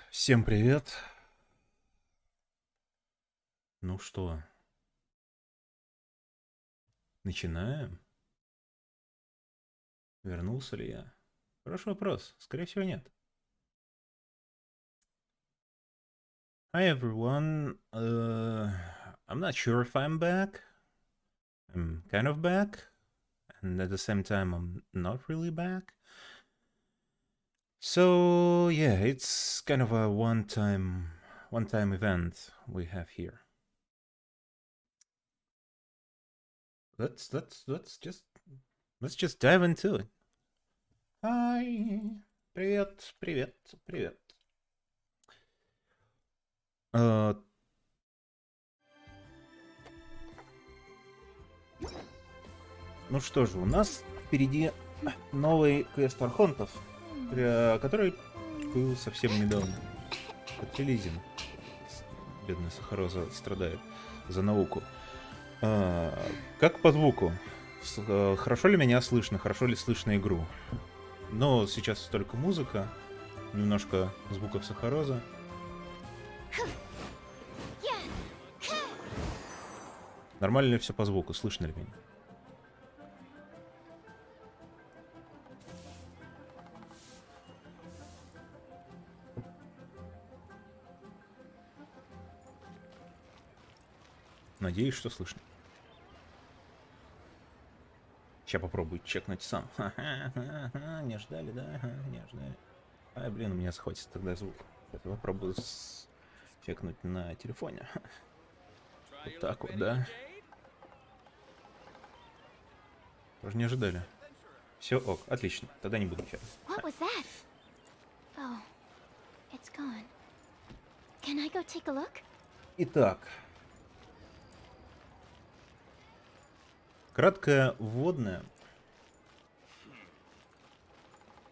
Всем привет. Ну что, начинаем? Вернулся ли я? Хороший вопрос. Скорее всего, нет. Hi everyone. I'm not sure if I'm back. I'm kind of back, and at the same time, I'm not really back. So yeah, it's kind of a one-time event we have here. Let's just dive into it. Hi. Привет, привет, привет. Ну что же, у нас впереди новый квест архонтов, который был совсем недавно. Под релизом. Бедная Сахароза страдает за науку. Как по звуку? Хорошо ли меня слышно? Хорошо ли слышно игру? Но сейчас только музыка, немножко звуков Сахароза. Нормально ли все по звуку? Слышно ли меня? Надеюсь, что слышно. Сейчас попробую чекнуть сам. Не ждали, да? Не ждали. Ай, блин, у меня схватит тогда звук. Сейчас попробую чекнуть на телефоне. Вот так вот, да? Тоже не ожидали. Все ок, отлично. Тогда не буду чекать. Итак. Краткое вводное.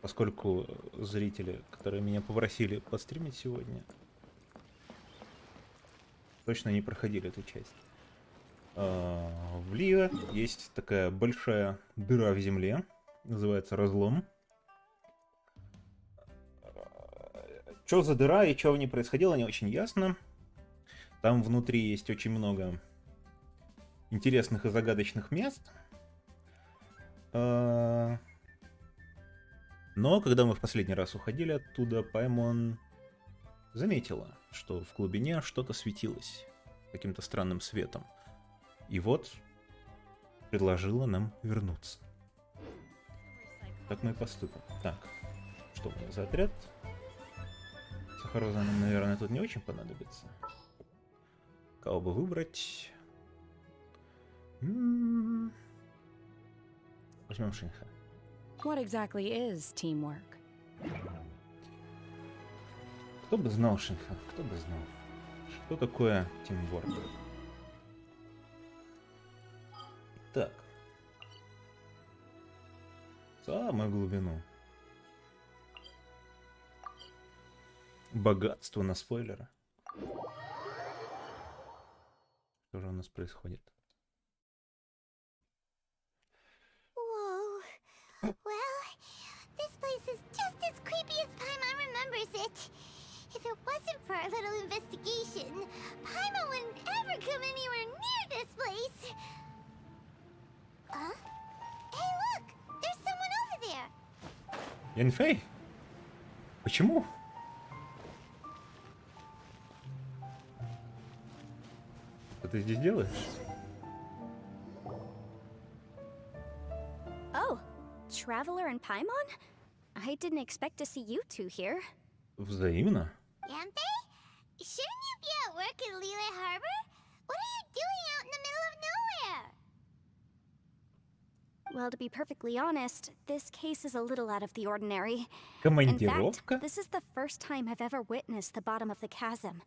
Поскольку зрители, которые меня попросили подстримить сегодня, точно не проходили эту часть. В Riot есть такая большая дыра в земле, называется разлом. Что за дыра и что в ней происходило, не очень ясно. Там внутри есть очень много интересных и загадочных мест. Но когда мы в последний раз уходили оттуда, Паймон заметила, что в глубине что-то светилось каким-то странным светом. И вот предложила нам вернуться. Так мы и поступим. Так, что у меня за отряд? Сахароза нам, наверное, тут не очень понадобится. Кого бы выбрать? Возьмем Шинха. What exactly is teamwork? Кто бы знал, Шинха, кто бы знал, что такое тимворк. Так. Самую глубину. Богатство на спойлера. Что же у нас происходит? Well, this place is just as creepy as Paimon remembers it. If it wasn't for our little investigation, Paimon wouldn't ever come anywhere near this place. Huh? Hey, look! There's someone over there! Янфэй? Почему? Что ты здесь делаешь? Traveler and Paimon? I didn't expect to see you two here. Взаимно? Yanfei? Shouldn't you be at work in Liyue Harbor? What are you doing out in the middle of nowhere? Well, to be perfectly honest, this case is a little out of the ordinary. In fact, this is the first time I've ever witnessed the bottom of the chasm.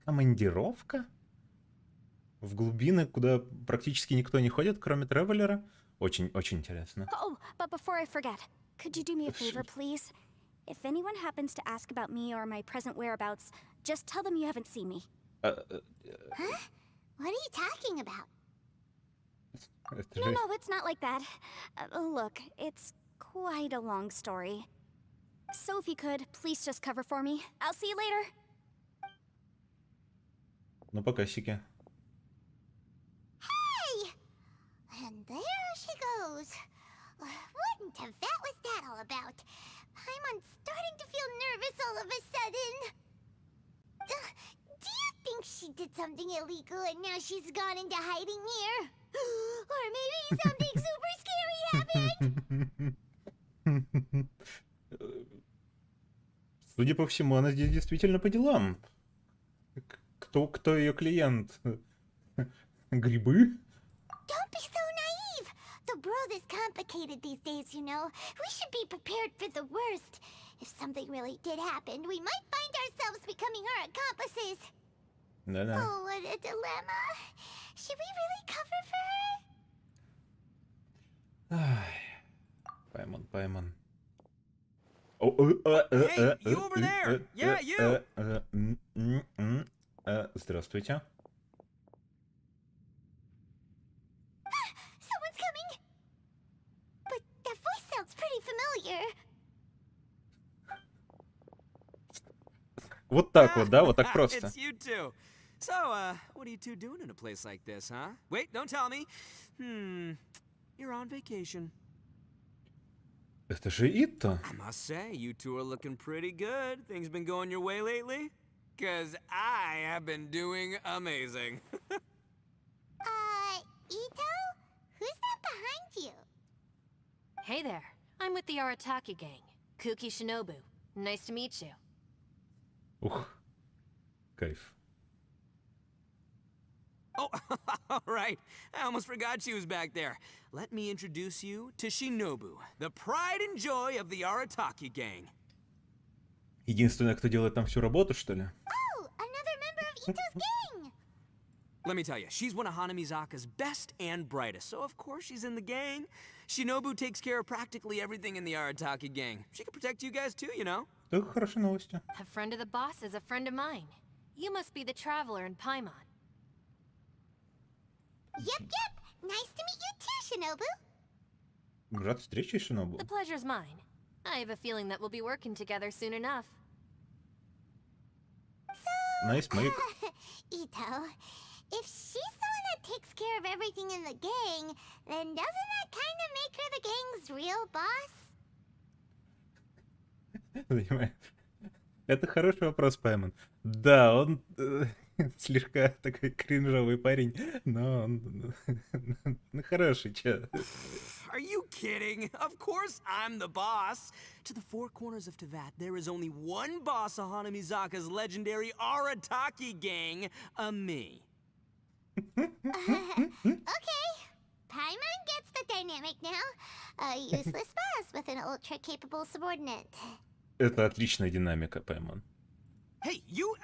Командировка? В глубины, куда практически никто не ходит, кроме Тревелера. Очень интересно. Oh, but before I forget, could you do me a favor, please? If anyone happens to ask about me or my present whereabouts, just tell them you haven't seen me. Huh? What are you talking about? No, it's not like that. Look, it's quite a long story. So if you could, please just cover for me. I'll see you later. Ну, покасики. Hey! And there she goes. What in Tibet was that all about? I'm starting to feel nervous all of a sudden. Do you think she did something illegal and now she's gone into hiding here? Or maybe something super scary happened? Судя по всему, она здесь действительно по делам. Кто ее клиент? Грибы? Don't be so naive. The world is complicated these days, you know. We should be prepared for the worst. If something really did happen, we might find ourselves becoming her accomplices. Да-да. Oh, what a dilemma. Should we really cover for her? Паймон. Hey, you over there? Yeah, you. Здравствуйте. Someone's coming. But that voice sounds pretty familiar. Вот так вот, да? Вот так просто. It's you two. So, what are you two doing in a place like this, huh? Wait, don't tell me. You're on vacation. Это же Итто. I must say, you two are looking pretty good. Things been going your way lately? Cause I have been doing amazing. Ito? Who's that behind you? Hey there, I'm with the Arataki gang. Kuki Shinobu. Nice to meet you. Ух. Кайф. Oh, all right. I almost forgot she was back there. Let me introduce you to Shinobu, the pride and joy of the Arataki gang. Единственное, кто делает там всю работу, что ли? Oh, another member of Ito's gang! Let me tell you, she's one of Hanamizaka's best and brightest, so of course she's in the gang. Shinobu takes care of practically everything in the Arataki gang. She can protect you guys too, you know. Это хорошие новости. A friend of the boss is a friend of mine. You must be the traveler in Paimon. Yep. Nice to meet you too, Shinobu. Рад встрече, Шинобу. The pleasure's mine. I have a feeling that we'll be working together soon enough. Nice make. Ito, if she's the one that takes care of everything in the gang, then doesn't that kind of make her the gang's real boss? Понимаю. Это хороший вопрос, Паймон. Да, он слегка такой кринжовый парень, но он хороший, чё. Are you kidding? Of course I'm the boss. To the four corners of Teyvat, there is only one boss of Hanamizaka's legendary Arataki gang, me. Okay, Paimon gets the dynamic now. A useless boss with an ultra-capable subordinate. Это отличная динамика, Паймон. Hey, you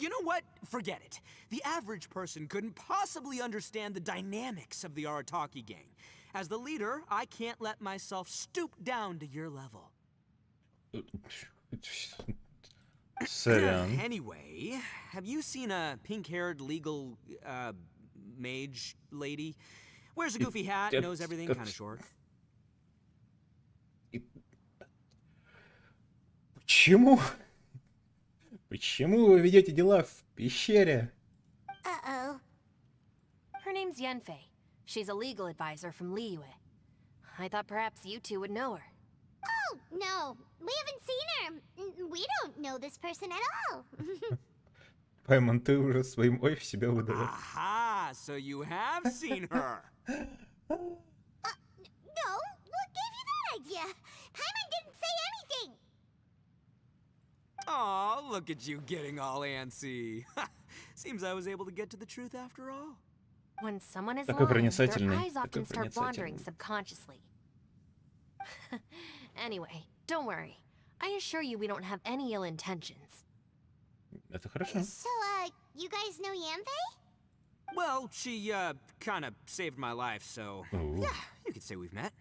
know what? Forget it. The average person couldn't possibly understand the dynamics of the Arataki gang. As the leader, I can't let myself stoop down to your level. Сорян. Anyway, have you seen a pink-haired legal mage lady? Wears a goofy hat, knows everything, kind of short. Почему? Почему вы ведете дела в пещере? Uh-oh. Her name's Yenfei. She's a legal advisor from Liyue. I thought perhaps you two would know her. Oh, no. We haven't seen her. We don't know this person at all. Паймон, ты уже в своем ойфе себя выдала. Aha, so you have seen her. No, what gave you that idea? Paimon didn't say anything. Aw, look at you getting all antsy. Seems I was able to get to the truth after all. When someone is Такой lying, their проницательный, eyes often такой start wandering проницательный. subconsciously. Anyway, don't worry. I assure you we don't have any ill intentions. Это хорошо. So, you guys know Yanfei? Well, she, kind of saved my life, so... Ooh. Yeah, you could say we've met.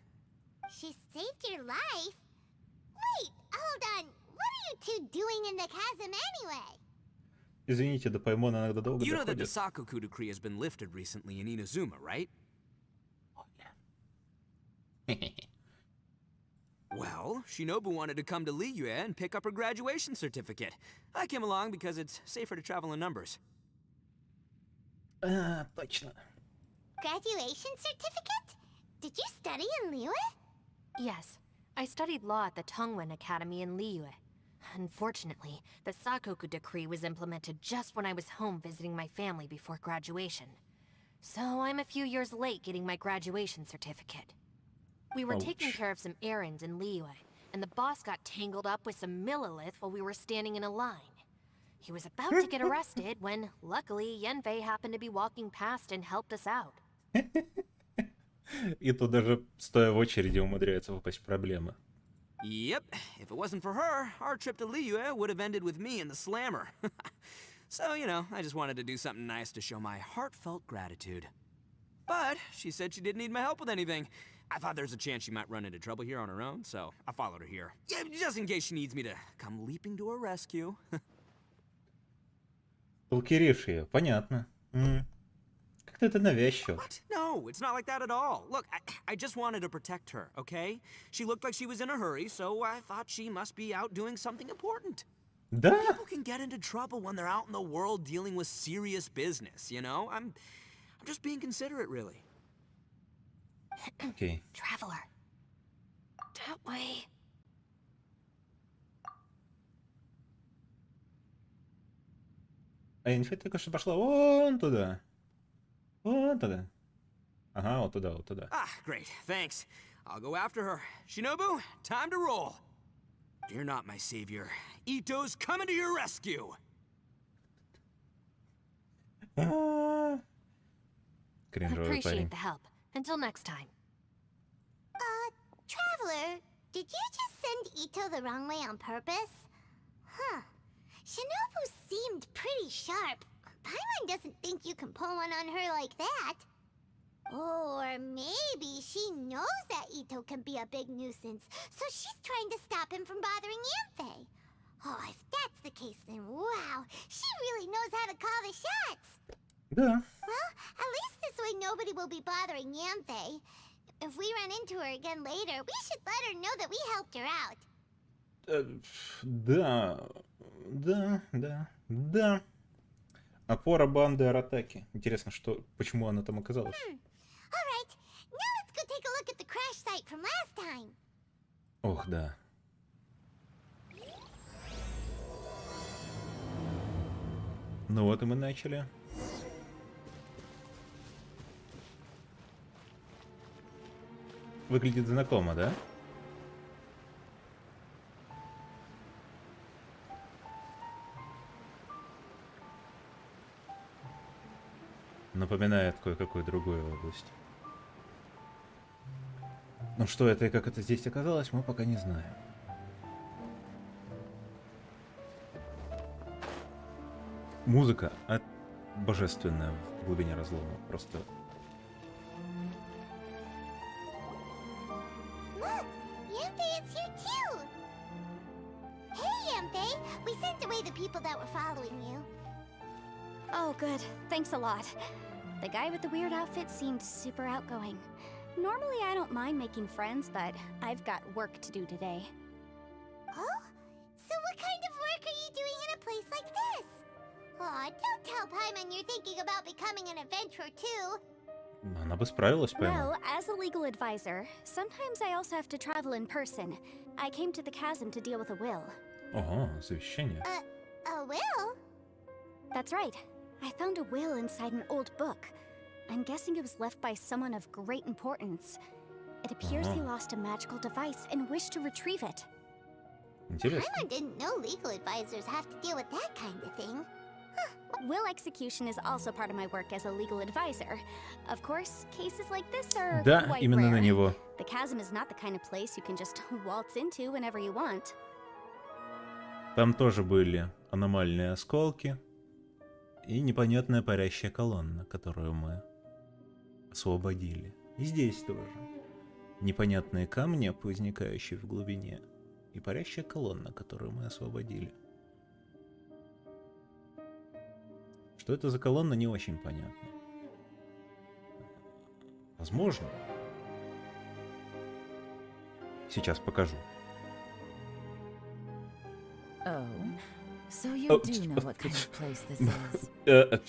She saved your life? Wait, hold on. What are you two doing in the chasm anyway? Извините, до Паймона иногда долго You know that the доходит. Sakoku decree has been lifted recently in Inazuma, right? Well, Shinobu wanted to come to Liyue and pick up her graduation certificate. I came along because it's safer to travel in numbers. Точно. Graduation certificate? Did you study in Liyue? Yes, I studied law at the Tongwen Academy in Liyue. Unfortunately, the Sakoku decree was implemented just when I was home visiting my family before graduation. So I'm a few years late getting my graduation certificate. We were taking care of some errands in Liyue, and the boss got tangled up with some Millilith while we were standing in a line. He was about to get arrested when, luckily, Yanfei happened to be walking past and helped us out. И тут даже стоя в очереди умудряется попасть в проблемы. Yep, if it wasn't for her, our trip to Liyue would have ended with me in the slammer. So, you know, I just wanted to do something nice to show my heartfelt gratitude. But she said she didn't need my help with anything. I thought there's a chance she might run into trouble here on her own, so I followed her here. Yeah, just in case she needs me to come leaping to her rescue. Сталкеришь ее, понятно. Как-то это навязчиво. What? No, it's not like that at all. Look, I just wanted to protect her, okay? She looked like she was in a hurry, so I thought she must be out doing something important. Да? People can get into trouble when they're out in the world dealing with serious business, you know? I'm just being considerate, really. Окей. Traveler. That way. А инфа только что пошла вон туда. Вон туда. Ага, вот туда, вот туда. Ah, great, thanks. I'll go after her. Shinobu, time to roll. Fear not, my savior. Ito's coming to your rescue. Кринжовый парень. Appreciate the help. Until next time. Traveler, did you just send Ito the wrong way on purpose? Huh. Shinobu seemed pretty sharp. Paimon doesn't think you can pull one on her like that. Or maybe she knows that Ito can be a big nuisance, so she's trying to stop him from bothering Yanfei. Oh, if that's the case, then wow, she really knows how to call the shots. Да. Well, at least this way nobody will be bothering Yanfei. If we run into her again later, we should let her know that we helped her out. Да. Опора банды Аратаки. Интересно, почему она там оказалась? Alright, now let's go take a look at the crash site from last time. Ох, да. Ну вот и мы начали. Выглядит знакомо, да? Напоминает кое-какую другую область. Но что это и как это здесь оказалось, мы пока не знаем. Музыка божественная в глубине разлома. Просто... Look, Yanfei is here too. Hey, Yanfei, we sent away the people that were following you. Oh, good. Thanks a lot. The guy with the weird outfit seemed super outgoing. Normally, I don't mind making friends, but I've got work to do today. Oh? So what kind of work are you doing in a place like this? Aw, don't tell Paimon you're thinking about becoming an adventurer too. Она бы справилась, Well, пойму. as a legal advisor, sometimes I also have to travel in person. I came to the chasm to deal with a will. Ого, завещание. A will? That's right. I found a will inside an old book. I'm guessing it was left by someone of great importance. It appears he lost a magical device and wished to retrieve it. Интересно. Paimon didn't know legal advisors have to deal with that kind of thing. Will execution is also part of my work as a legal advisor. Of course, cases like this are Да, quite именно на rare. него. The chasm is not the kind of place you can just waltz into whenever you want. Там тоже были аномальные осколки и непонятная парящая колонна, которую мы освободили. И здесь тоже. Непонятные камни, возникающие в глубине, и парящая колонна, которую мы освободили. Что это за колонна, не очень понятно. Сейчас покажу. Oh, so you do know what kind of place this is. Who's that?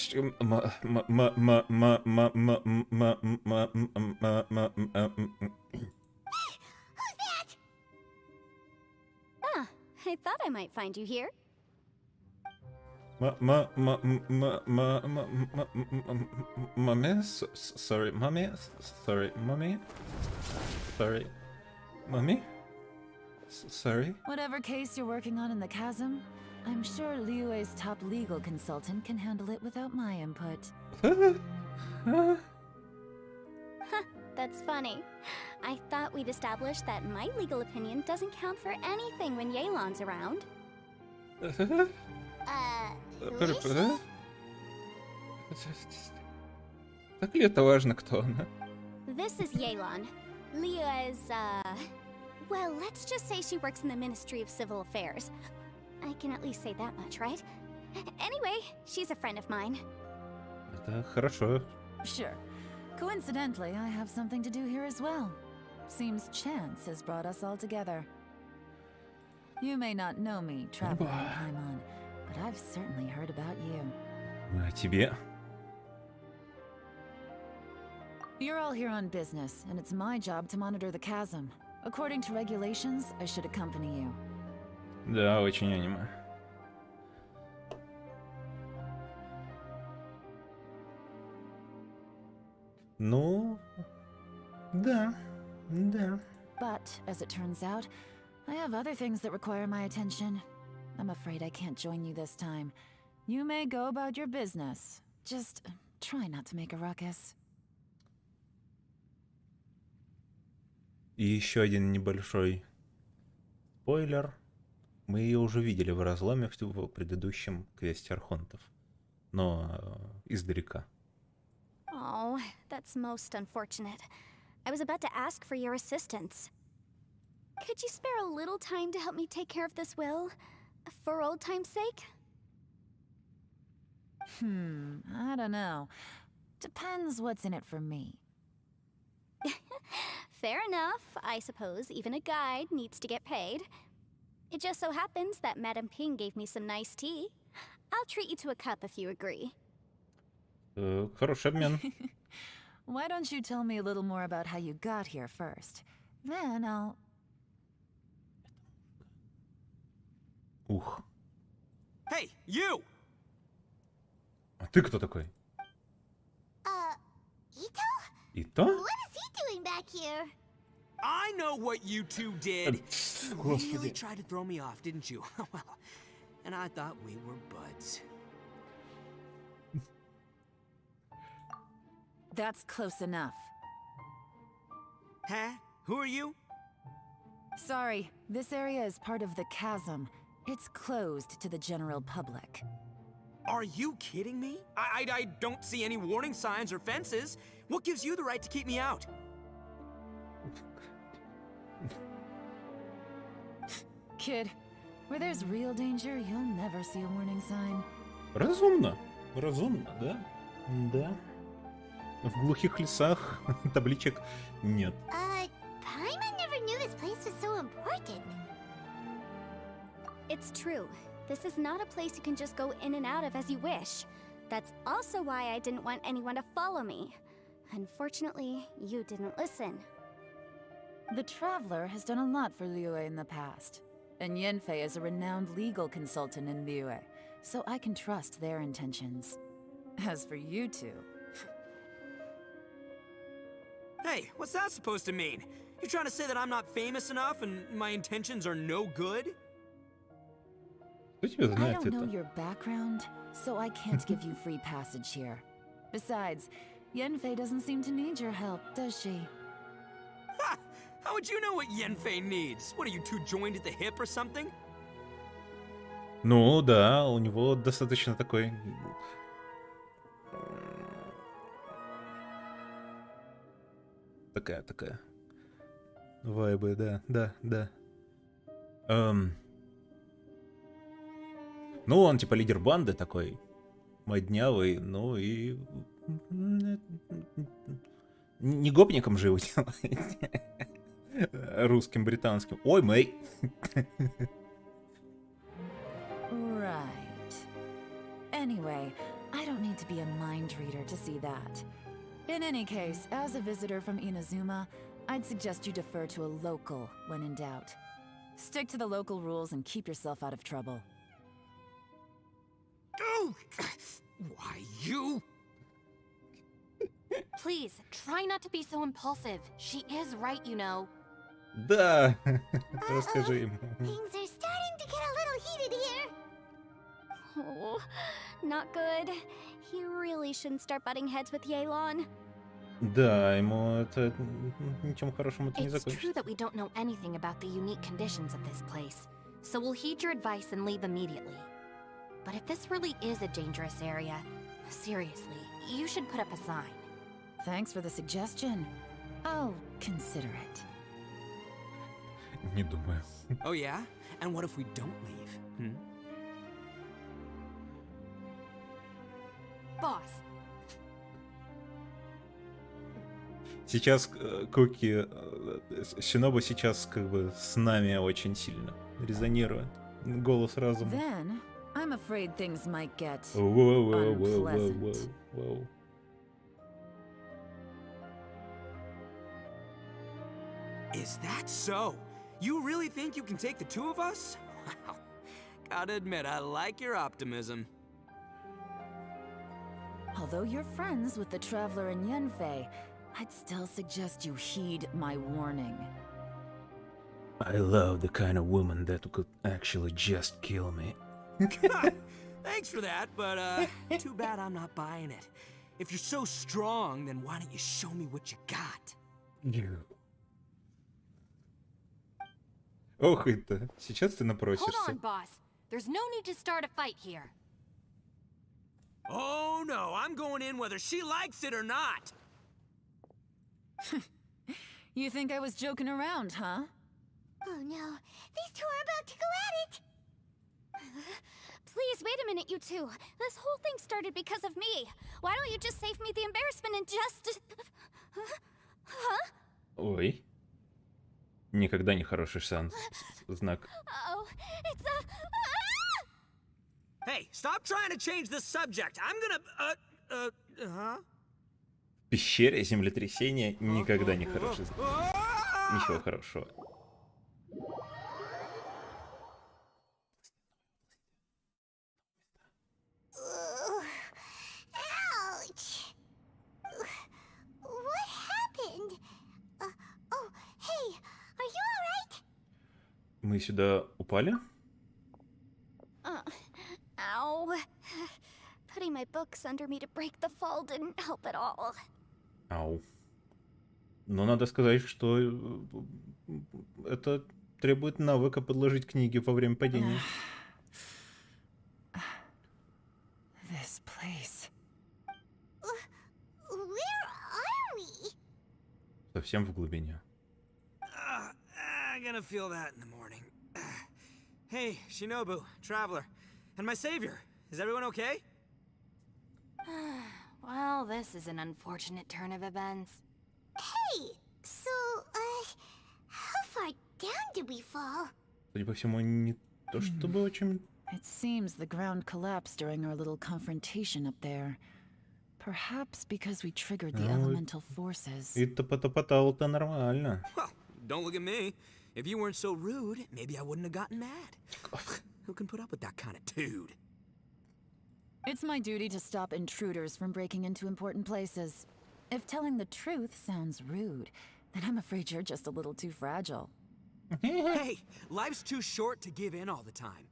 Ah, I thought I might find you here. Mommy, sorry, mommy, sorry, mommy, sorry, mommy, sorry. Whatever case you're working on in the chasm, I'm sure Liyue's top legal consultant can handle it without my input. That's funny. I thought we'd established that my legal opinion doesn't count for anything when Yelan's around. Who is she? Так ли это важно, кто она? This is Yelan. Liyue is, well, let's just say she works in the Ministry of Civil Affairs. I can at least say that much, right? Anyway, she's a friend of mine. Это хорошо. Sure. Coincidentally, I have something to do here as well. Seems chance has brought us all together. You may not know me, Traveler in Paimon, but I've certainly heard about you. А тебе? You're all here on business, and it's my job to monitor the chasm. According to regulations, I should accompany you. Да, очень аниме. Ну, да, да. But, as it turns out, I have other things that require my attention. I'm afraid I can't join you this time. You may go about your business. Just try not to make a ruckus. И еще один небольшой спойлер. Мы ее уже видели в разломе в предыдущем квесте Архонтов. Но издалека. Oh, that's most unfortunate. I was about to ask for your assistance. Could you spare a little time to help me take care of this will? For old time's sake? I don't know. Depends what's in it for me. Fair enough. I suppose even a guide needs to get paid. It just so happens that Madame Ping gave me some nice tea. I'll treat you to a cup if you agree. Хороший обмен. Why don't you tell me a little more about how you got here first? Then I'll... Ух. Hey, you! А ты кто такой? Ito? И то? What is he doing back here? I know what you two did. You Господи. really tried to throw me off, didn't you? Well, and I thought we were buds. That's close enough. Huh? Who are you? Sorry, this area is part of the chasm. It's closed to the general public. Are you kidding me? I don't see any warning signs or fences. What gives you the right to keep me out? Kid, where there's real danger, you'll never see a warning sign. Разумно. Разумно, да? Да. В глухих лесах табличек нет. Paimon never knew this place was so important. It's true. This is not a place you can just go in and out of as you wish. That's also why I didn't want anyone to follow me. Unfortunately, you didn't listen. The Traveler has done a lot for Liyue in the past. And Yanfei is a renowned legal consultant in Liyue, so I can trust their intentions. As for you two... Hey, what's that supposed to mean? You trying to say that I'm not famous enough and my intentions are no good? Кто тебя I знает don't know это? your background, so I can't give you free passage here. Besides, Yanfei doesn't seem to need your help, does she? Ha! How would you know what Yanfei needs? What are you, two joined at the hip or something? Ну да, у него достаточно такой... Такая. Вайбы, да. Ну, он типа лидер банды такой, моднявый, ну и... Не гопником же его делаете. русским, британским. Ой, Мэй. Right. Anyway, I don't need to be a mind reader to see that. In any case, as a visitor from Inazuma, I'd suggest you defer to a local when in doubt. Stick to the local rules and keep yourself out of trouble. Oh, why you? Please, try not to be so impulsive. She is right, you know. Да, расскажи ему. Things are starting to get a little heated here. Oh, not good. He really shouldn't start butting heads with Yelan. Да, ему это ничем хорошим это не It's true закончится. that we don't know anything about the unique conditions of this place, so we'll heed your advice and leave immediately. But if this really is a dangerous area, seriously, you should put up a sign. Thanks for the suggestion. I'll consider it. Не думаю. Oh yeah? And what if we don't leave? Hmm? Boss, Сейчас Куки, Шинобу сейчас как бы с нами очень сильно резонирует. Голос разума. Then, I'm afraid things might get Воу-воу-воу-воу-воу-воу. unpleasant. Is that so? You really think you can take the two of us? Wow. Gotta admit, I like your optimism. Although you're friends with the Traveler and Yenfei, I'd still suggest you heed my warning. I love the kind of woman that could actually just kill me. Thanks for that, but too bad I'm not buying it. If you're so strong, then why don't you show me what you got? Ох, это. Сейчас ты hold on, напросишься. boss. There's no need to start a fight here. Oh no, I'm going in whether she likes it or not. You think I was joking around, huh? Oh no, these two are about to go at it. Please, wait a minute, you two. This whole thing started because of me. Why don't you just save me the embarrassment and just... Huh? Ой. Никогда не хороший знак. Oh, it's a... Hey, stop trying to change the subject. I'm gonna, huh? В пещере землетрясение никогда не хороший знак. Ничего хорошего. Ouch. What happened? Oh, hey, are you alright? Мы сюда упали? Ow. Putting my books under me to break the fall didn't help at all. Ау. Но надо сказать, что это требует навыка подложить книги во время падения. This place. Where are we? Совсем в глубине. I'm gonna feel that in the morning. Hey, Shinobu, Traveler, and my savior. Is everyone okay? Well, this is an unfortunate turn of events. Hey, so, how far down did we fall? Судя по всему, не то чтобы очень... It seems the ground collapsed during our little confrontation up there. Perhaps because we triggered the elemental forces. И топотопотал-то нормально. Well, don't look at me. If you weren't so rude, maybe I wouldn't have gotten mad. Who can put up with that kind of dude? It's my duty to stop intruders from breaking into important places. If telling the truth sounds rude, then I'm afraid you're just a little too fragile. Hey, life's too short to give in all the time.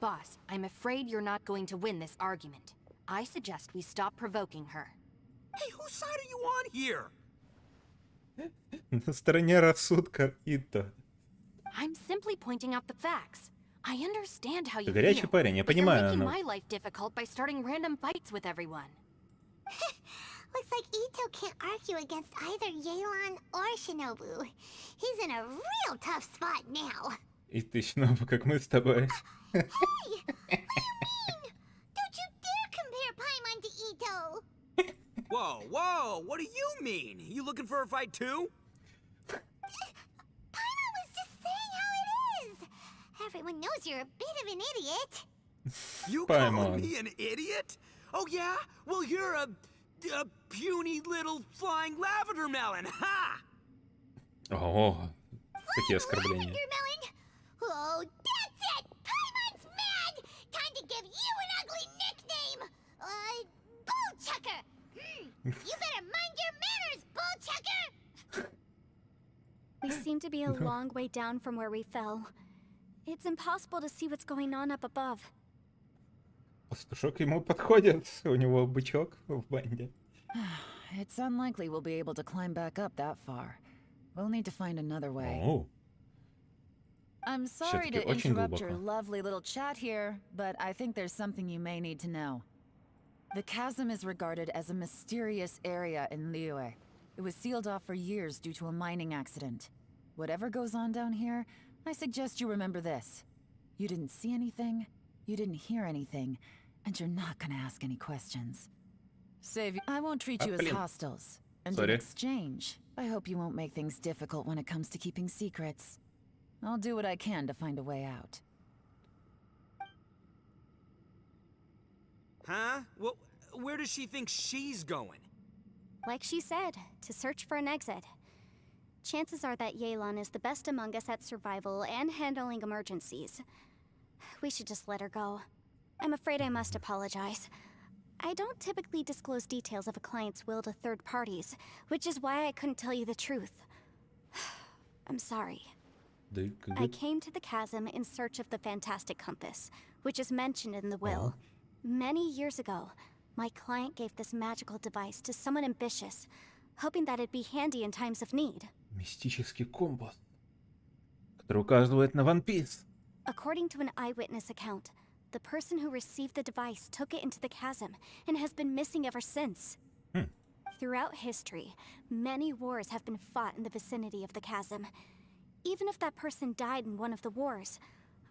Boss, I'm afraid you're not going to win this argument. I suggest we stop provoking her. Hey, whose side are you on here? На стороне рассудка Итто. I'm simply pointing out the facts. I understand how you Горячий feel, парень, я but you're понимаю, making но... my life difficult by starting random fights with everyone. Looks like Ito can't argue against either Yelan or Shinobu. He's in a real tough spot now. И ты снова, как мы с тобой. Hey! What do you mean? Don't you dare compare Paimon to Ito! Whoa, whoa, what do you mean? You looking for a fight too? Paimon was just saying how it is. Everyone knows you're a bit of an idiot. You Paimon. calling me an idiot? Oh yeah? Well, you're a puny little flying lavender melon, ha! О, какие оскорбления. Melon? Oh, that's it! Paimon's mad! Time to give you an ugly nickname! Bullchucker! You better mind your manners, Bullchucker! We seem to be a long way down from where we fell. It's impossible to see what's going on up above. Пастушок ему подходит. У него бычок в банде. It's unlikely we'll be able to climb back up that far. We'll need to find another way. О, I'm sorry Всё-таки to очень interrupt your глубоко. lovely little chat here, but I think there's something you may need to know. The chasm is regarded as a mysterious area in Liyue. It was sealed off for years due to a mining accident. Whatever goes on down here, I suggest you remember this. You didn't see anything, you didn't hear anything, and you're not gonna ask any questions. Savior, I won't treat you as Блин. hostiles. And in Sorry. exchange, I hope you won't make things difficult when it comes to keeping secrets. I'll do what I can to find a way out. Huh? Well, where does she think she's going? Like she said, to search for an exit. Chances are that Yelan is the best among us at survival and handling emergencies. We should just let her go. I'm afraid I must apologize. I don't typically disclose details of a client's will to third parties, which is why I couldn't tell you the truth. I'm sorry. Да, как I бы- came to the chasm in search of the fantastic compass, which is mentioned in the will. Many years ago, my client gave this magical device to someone ambitious, hoping that it'd be handy in times of need. Мистический компас, который указывает на One Piece. According to an eyewitness account, the person who received the device took it into the chasm and has been missing ever since. Throughout history, many wars have been fought in the vicinity of the chasm. Even if that person died in one of the wars,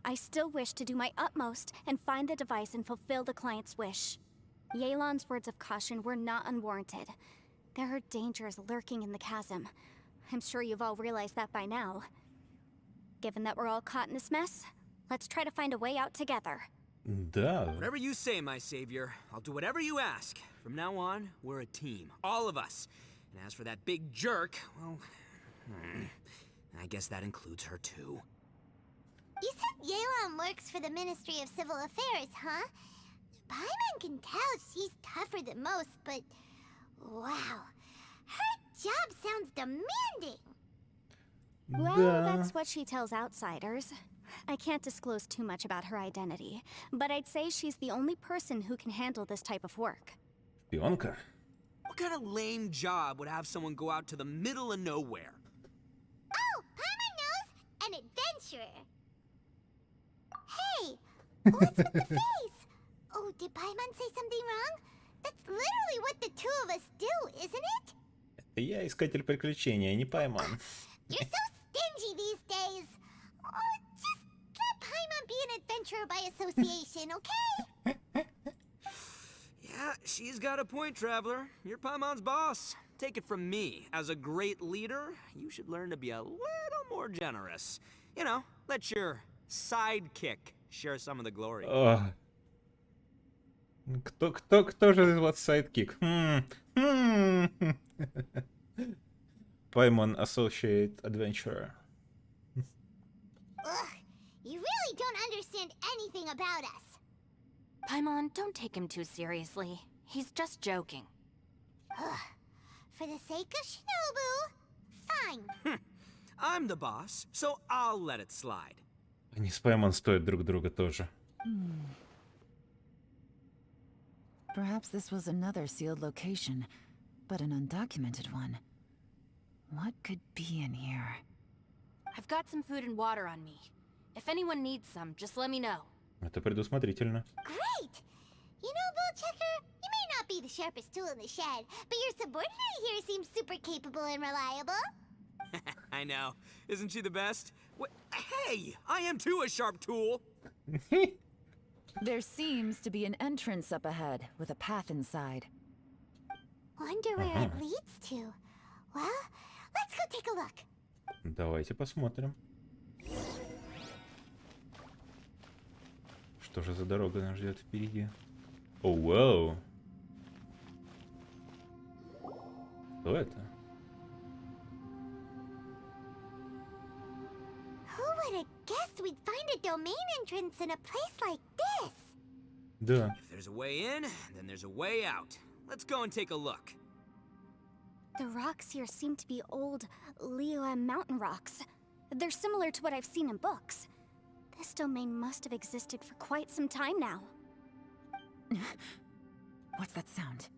I still wish to do my utmost and find the device and fulfill the client's wish. Yelan's words of caution were not unwarranted. There are dangers lurking in the chasm. I'm sure you've all realized that by now. Given that we're all caught in this mess, let's try to find a way out together. Да, Whatever you say, my savior. I'll do whatever you ask. From now on, we're a team. All of us. And as for that big jerk, well... I guess that includes her too. You said Yelan works for the Ministry of Civil Affairs, huh? Paimon can tell she's tougher than most, but... Wow. Her job sounds demanding. Well, да. that's what she tells outsiders. I can't disclose too much about her identity, but I'd say she's the only person who can handle this type of work. Шпионка. What kind of lame job would have someone go out to the middle of nowhere? Oh, Paimon knows! An adventurer. Hey, what's with the face? Oh, did Paimon say something wrong? That's literally what the two of us do, isn't it? Это я искатель приключений, а не Пайман. You're so stingy these days. Oh, just let Paimon be an adventurer by association, okay? Yeah, she's got a point, Traveler. You're Paimon's boss. Take it from me. As a great leader, you should learn to be a little more generous. You know, let your sidekick share some of the glory. О. Кто же из вас сайдкик? Паймон Associate Adventurer. Ugh, you really don't understand anything about us. Paimon, don't take him too seriously. He's just joking. For the sake of Shinobu, fine. I'm the boss, so I'll let it slide. Они с Паймон стоят друг друга тоже. Perhaps this was another sealed location, but an undocumented one. What could be in here? I've got some food and water on me. If anyone needs some, just let me know. Это предусмотрительно. Great! You know, Bullchucker, you may not be the sharpest tool in the shed, but your subordinate here seems super capable and reliable. I know. Isn't she the best? Hey, I am too a sharp tool. There seems to be an entrance up ahead with a path inside. Wonder where it leads to. Well, let's go take a look. Давайте посмотрим. Что же за дорога нас ждет впереди? О, вау! Что это? Who would have guessed we'd find a domain entrance in a place like this? Да. If there's a way in, then there's a way out. Let's go and take a look. The rocks here seem to be old Liyue mountain rocks. They're similar to what I've seen in books. This domain must have existed for quite some time now. What's that sound?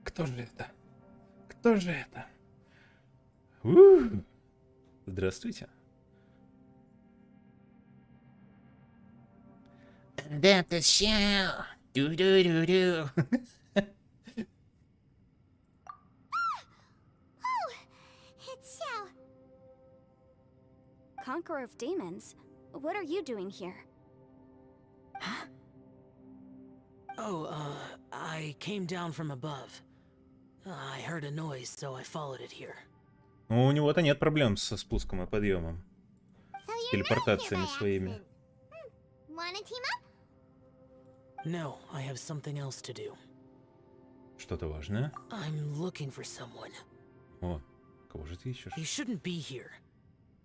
Кто же это? Кто же это? Здравствуйте. That show. Do-do-do-do. Oh, it's Xiao. Conqueror of Demons, what are you doing here? I came down from above. I heard a noise, so I followed it here. Ну, у него-то нет проблем со спуском и подъемом. So С you're not here телепортациями by своими. accident. Wanna team up? No, I have something else to do. Что-то важное. I'm looking for someone. О, кого же ты ищешь? You shouldn't be here.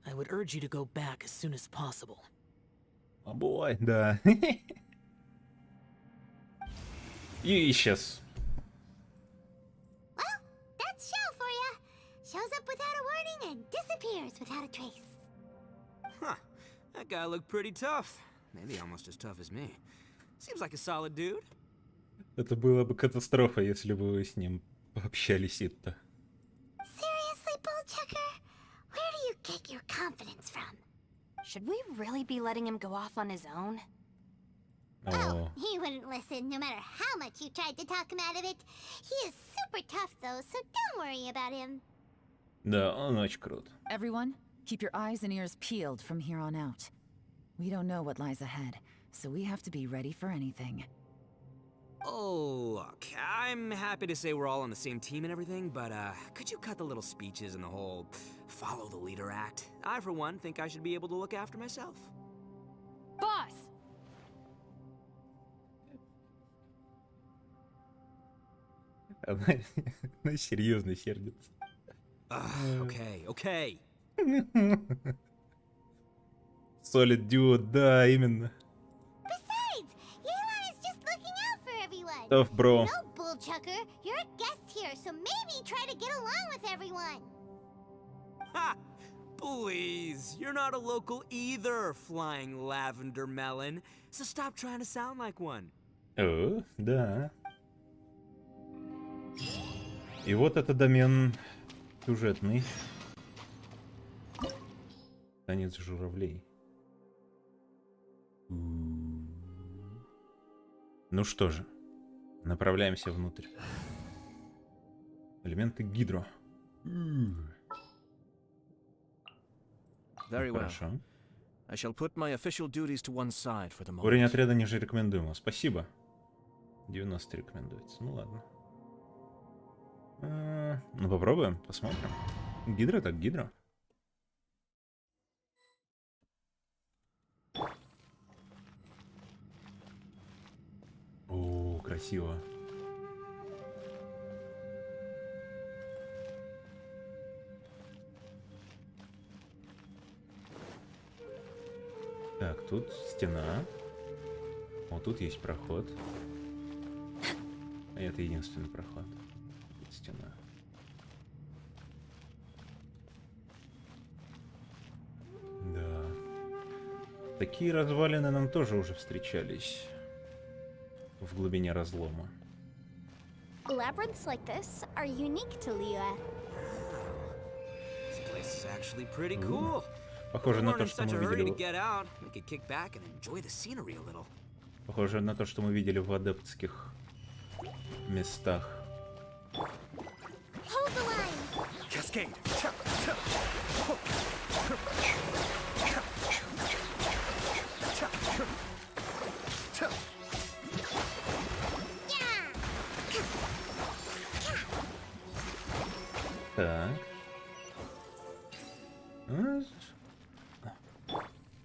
I would urge you to go back as soon as possible. О, бой, да. И исчез. Well, that's Xiao for ya. Shows up without a warning and disappears without a trace. Huh. That guy looked pretty tough. Maybe almost as tough as me. Seems like a solid dude. Это была бы катастрофа, если бы вы с ним пообщались это. Seriously, Bullchucker? Where do you get your confidence from? Should we really be letting him go off on his own? Oh, he wouldn't listen no matter how much you tried to talk him out of it. He is super tough though, so don't worry about him. Да, он очень крут. Everyone, keep your eyes and ears peeled from here on out. We don't know what lies ahead, so we have to be ready for anything. Oh, look, I'm happy to say we're all on the same team and everything, but could you cut the little speeches and the whole follow the leader act? I, for one, think I should be able to look after myself. Boss! Она серьезно сердится. Okay. Solid Duo, да, именно. Besides, Yelan is just looking out for everyone. Tough, bro. No, Bullchucker, you're a guest here, so maybe try to get along with everyone. Ha! Please, you're not a local either, flying lavender melon, so stop trying to sound like one. О, да. И вот это домен сюжетный. Танец журавлей. Ну что же, направляемся внутрь. Элементы гидро. Very well. Хорошо. I shall put my official duties to one side for the moment. Уровень отряда ниже рекомендуемого. Спасибо. 90 рекомендуется. Ну ладно. Ну попробуем, посмотрим. Гидро так гидро. О, красиво. Так, тут стена. Вот тут есть проход. А это единственный проход. Тут стена. Да. Такие развалины нам тоже уже встречались. В глубине разлома. Labyrinths like this are unique to Liyue. This place is actually pretty cool. Похоже на We're то, in что such мы a hurry to видели. get out. We could kick back and enjoy the scenery a little. Похоже на то, что мы видели в адептских местах. Hold the line. Cascade. Так.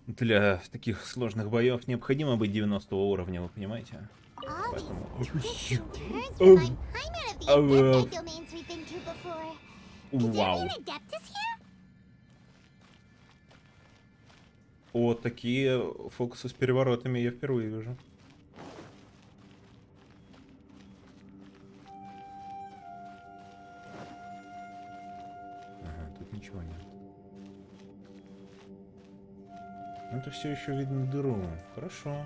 Для таких сложных боев необходимо быть 90 уровня, вы понимаете? All these Поэтому... twists and turns remind Paimon of the adepti domains we've been to before. Could there Вау. be an adeptus here? Вот такие фокусы с переворотами я впервые вижу. Ага, тут ничего нет. Ну, это все еще видно дыру. Хорошо.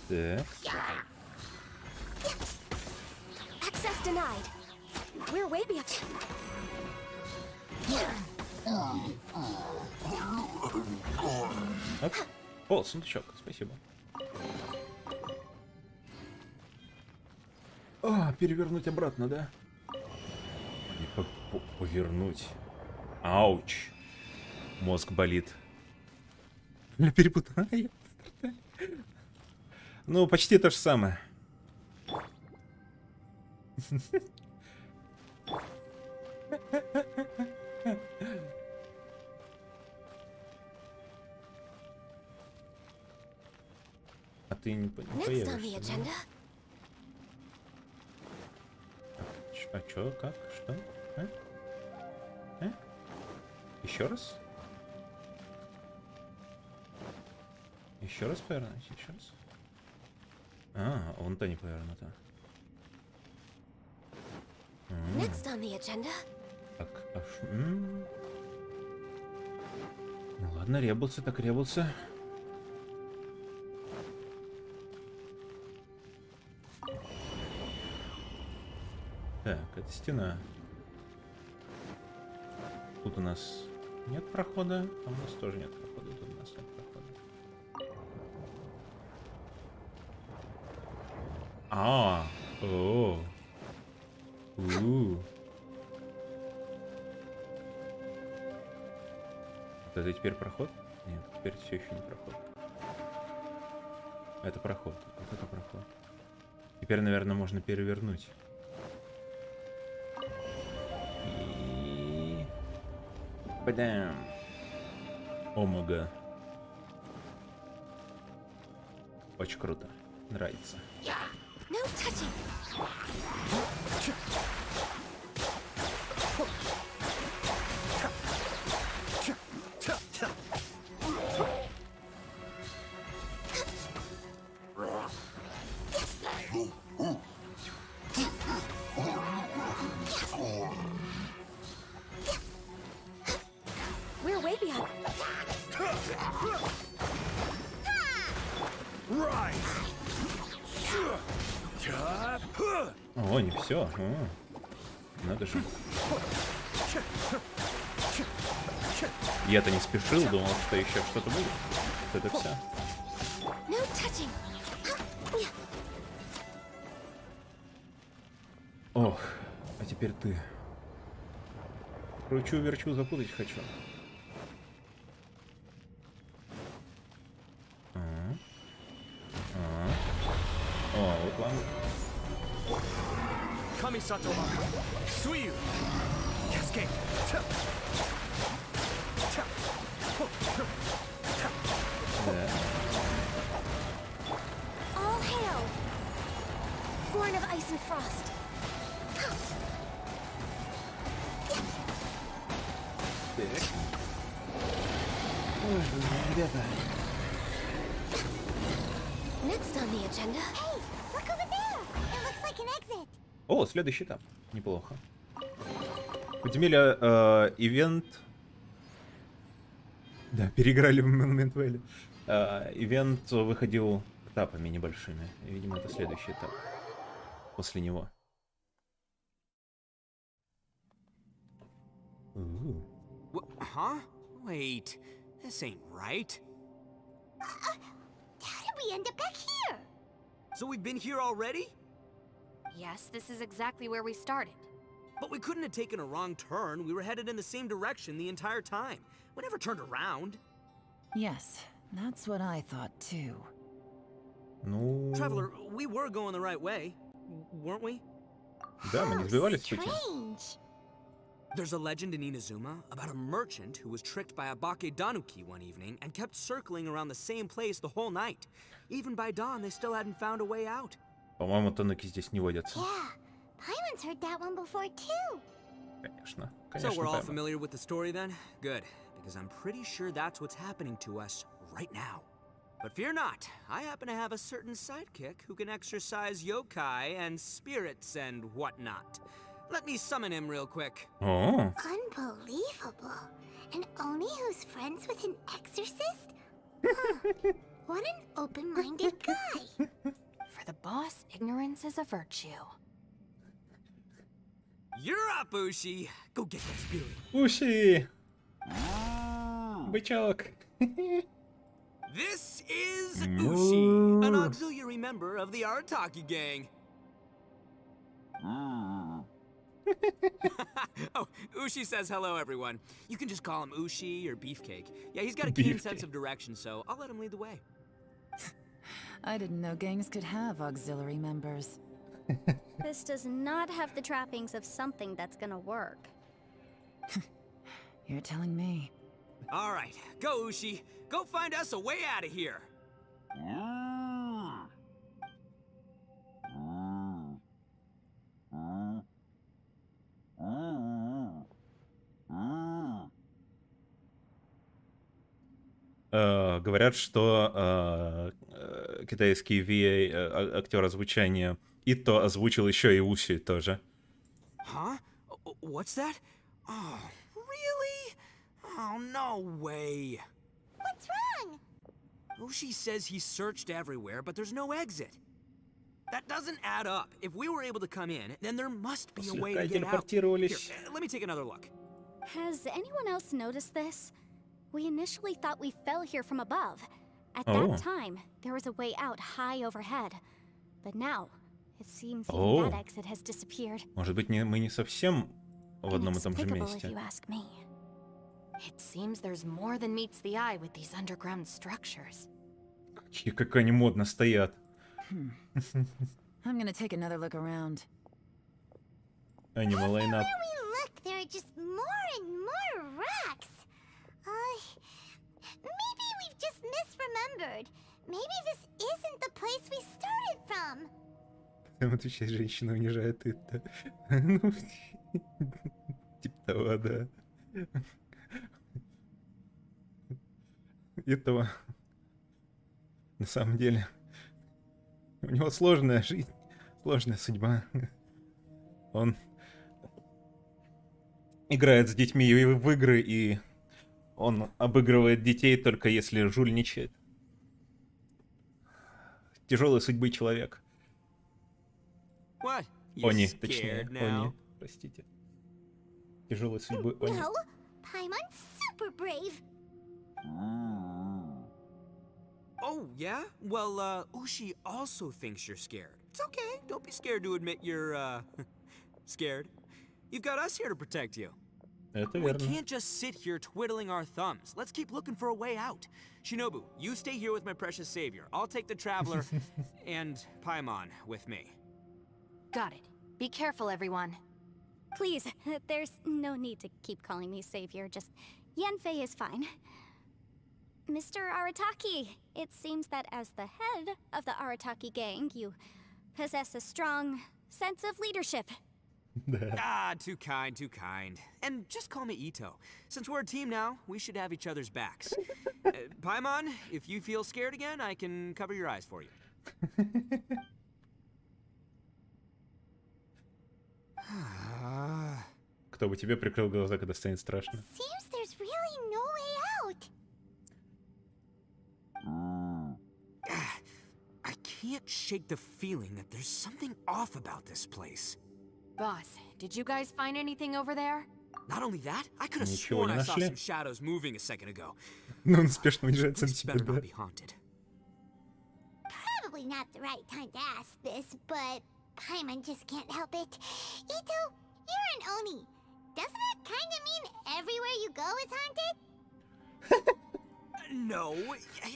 Так. Access denied. We're way beyond. Оп. О, сундучок, спасибо. А, перевернуть обратно, да? И повернуть. Ауч. Мозг болит. Перепутал. Ну, почти то же самое. А ты не появишься, да? А чё, как, что? А? Еще раз? Еще раз повернуть, еще раз. А, вон-то не повернуто. Next on the agenda. Так, ну ладно, ребался, так ребался. Так, это стена. Тут у нас нет прохода, там у нас тоже нет прохода, тут у нас нет прохода. О. Вот это теперь проход? Нет, теперь все еще не проход. Это проход. Вот это проход. Теперь, наверное, можно перевернуть. И... Бадам. Омага. Очень круто. Нравится. No touching. We're way beyond. О, не все. Надо же. Я-то не спешил, думал, что еще что-то будет. Вот это все. No touching. Ох, а теперь ты. Кручу-верчу, запутать хочу. О, вот вам. Да. All hail. Born of ice and frost. Так. Ой, ребята. Next on the agenda. Hey, look over there. It looks like an exit. О, следующий этап. Неплохо. Подземелье, ивент. Да, переиграли в момент Вэлли. Ивент выходил этапами небольшими. И, видимо, это следующий этап. После него. Huh? Wait, this ain't right. How did we end up back here? So we've been here already? Yes, this is exactly where we started. But we couldn't have taken a wrong turn. We were headed in the same direction the entire time. We never turned around. Yes, that's what I thought too. Ну... Traveler, we were going the right way, weren't we? Да, мы не сбивались с пути. Strange. There's a legend in Inazuma about a merchant who was tricked by a Bakedanuki one evening and kept circling around the same place the whole night. Even by dawn, they still hadn't found a way out. По-моему, тануки здесь не водятся. Yeah, Paimon's heard that one before too. Конечно. So we're all Конечно, familiar with the story then? Good, because I'm pretty sure that's what's happening to us right now. But fear not, I happen to have a certain sidekick who can exercise yokai and spirits and whatnot. Let me summon him real quick. О, Unbelievable. An Oni who's friends with an exorcist? Huh. What an open-minded guy. For the boss, ignorance is a virtue. You're up, Ushi. Go get that spirit. Уши! Бычок! This is Ushi, an auxiliary member of the Arataki gang. Oh, Ushi says hello, everyone. You can just call him Ushi or Beefcake. Yeah, he's got a keen sense of direction, so I'll let him lead the way. I didn't know gangs could have auxiliary members. This does not have the trappings of something that's gonna work. You're telling me. All right, go, Ushi. Go find us a way out of here. Говорят, что китайский VA актер озвучания Ито озвучил еще и Уси тоже. Huh? What's that? Oh, really? Oh, no way. What's wrong? Ushi says he searched everywhere, but there's no exit. That doesn't add up. If we were able to come in, then there must be a way to get out. Here, let me take another look. Has anyone else noticed this? We initially thought we fell here from above. At Oh. that time, there was a way out high overhead. But now, it seems even that exit has disappeared. Может быть, мы не совсем в одном и том же Inexplicable, if месте. you ask me. It seems there's more than meets the eye with these underground structures. Как они модно стоят. I'm gonna take another look around. Аниме лайнап. Everywhere we look, there are just more and more rocks. Maybe we've just misremembered. Maybe this isn't the place we started from. Вот сейчас женщина унижает это. Ну, типа того, да. Этого. На самом деле. У него сложная жизнь, сложная судьба. Он играет с детьми в игры, и он обыгрывает детей только если жульничает. Тяжелой судьбы человек. What? You Они, точнее, scared now? они, простите. Тяжелой судьбы они. No, Paimon's super brave. Oh, yeah? Well, Ushi also thinks you're scared. It's okay. Don't be scared to admit you're, scared. You've got us here to protect you. Это We верно. can't just sit here twiddling our thumbs. Let's keep looking for a way out. Shinobu, you stay here with my precious savior. I'll take the Traveler and Paimon with me. Got it. Be careful, everyone. Please, there's no need to keep calling me savior. Just Yanfei is fine. Mr. Arataki, it seems that as the head of the Arataki gang, you possess a strong sense of leadership. Ah, too kind, too kind. And just call me Ito. Since we're a team now, we should have each other's backs. Paimon, if you feel scared again, I can cover your eyes for you. Кто бы тебе прикрыл глаза, когда станет страшно? Seems there's really no way out. I can't shake the feeling that there's something off about this place. Boss, did you guys find anything over there? Not only that, I could have Ничего sworn не I saw нашли? some shadows moving a second ago. Ну, он спешно унижается на This тебя, better да. not be haunted. Probably not the right time to ask this, but Paimon just can't help it. Ito, you're an Oni. Doesn't it kind of mean everywhere you go is haunted? No,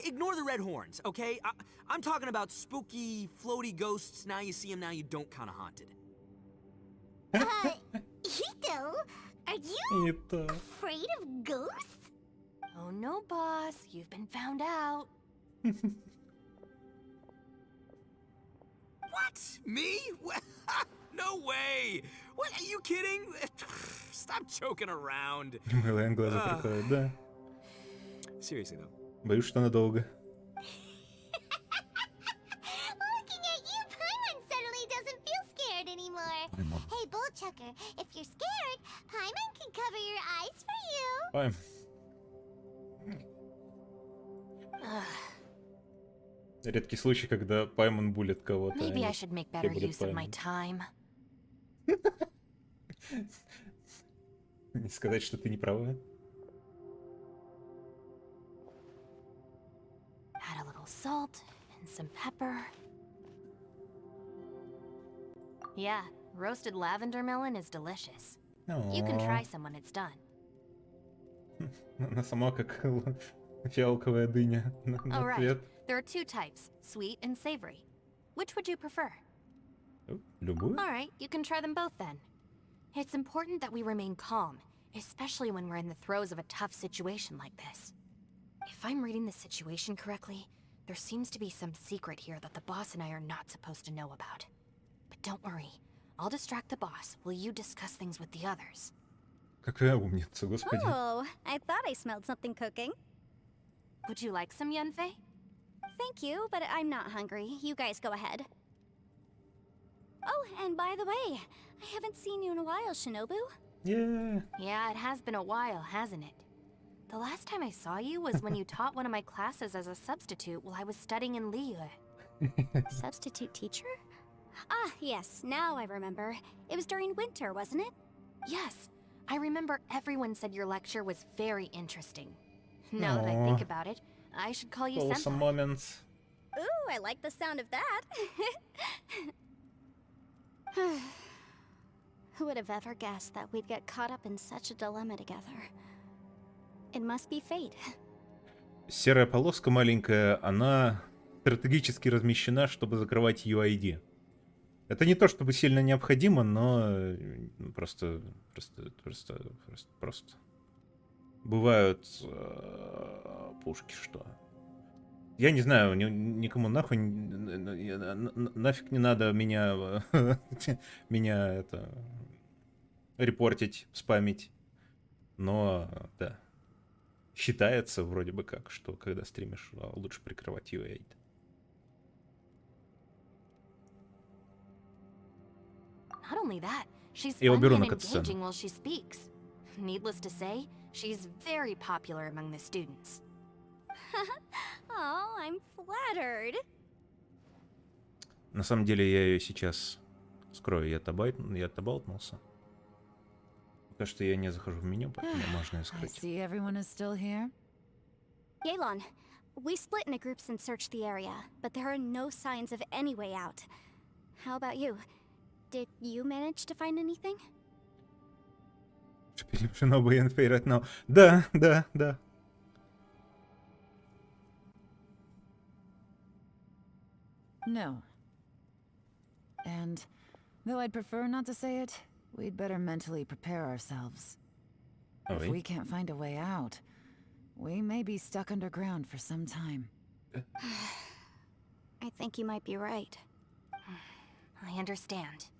ignore the red horns, okay? I'm talking about spooky, floaty ghosts. Now you see them, now you don't kind of haunted. Hito, are you Это... afraid of ghosts? Oh no, boss. You've been found out. What? Me? No way! What? Are you kidding? Stop joking around. Милая глаза приходят, да. Seriously though. Боюсь, что надолго. Looking at you, Paimon suddenly doesn't feel scared anymore. Paimon. Hey, Bullchucker, if you're scared, Paimon can cover your eyes for you. Ой. Редкий случай, когда Паймон булит кого-то. Maybe I should make better use of my time. Не сказать, что ты не права. Add a little salt and some pepper. Yeah, roasted lavender melon is delicious. You can try some when it's done. Она сама как фиалковая дыня на All цвет. right, there are two types, sweet and savory. Which would you prefer? Любую? All right, you can try them both then. It's important that we remain calm, especially when we're in the throes of a tough situation like this. If I'm reading the situation correctly, there seems to be some secret here that the boss and I are not supposed to know about. But don't worry, I'll distract the boss while you discuss things with the others. Какая умница, господи. Oh, I thought I smelled something cooking. Would you like some, Yunfei? Thank you, but I'm not hungry. You guys go ahead. Oh, and by the way, I haven't seen you in a while, Shinobu. Yeah. Yeah, it has been a while, hasn't it? The last time I saw you was when you taught one of my classes as a substitute while I was studying in Liyue. Substitute teacher? Ah, yes, now I remember. It was during winter, wasn't it? Yes, I remember everyone said your lecture was very interesting. Now that I think about it, I should call you Wholesome senpai. moments. Ooh, I like the sound of that. Who would have ever guessed that we'd get caught up in such a dilemma together? It must be fate. Серая полоска маленькая, она стратегически размещена, чтобы закрывать UID. Это не то, чтобы сильно необходимо, но просто. Бывают пушки, что. Я не знаю, никому нахуй нафиг не надо меня это репортить, спамить. Но да. Считается вроде бы как, что когда стримишь, лучше прикрывать UID. Not only that, she's Я funny уберу and на катсцену. engaging while she speaks. Needless to say, she's very popular among the students. Oh, I'm flattered. На самом деле я ее сейчас скрою, я табалтнулся. Пока что я не захожу в меню, поэтому можно ее I скрыть. see everyone is still here. Yelan, we split into groups and searched the area, but there are no signs of any way out. How about you? Did you manage to find anything? Shinobu Yunfei right now. Да. No. And though I'd prefer not to say it, we'd better mentally prepare ourselves. If Ой. we can't find a way out, we may be stuck underground for some time. I think you might be right. I understand.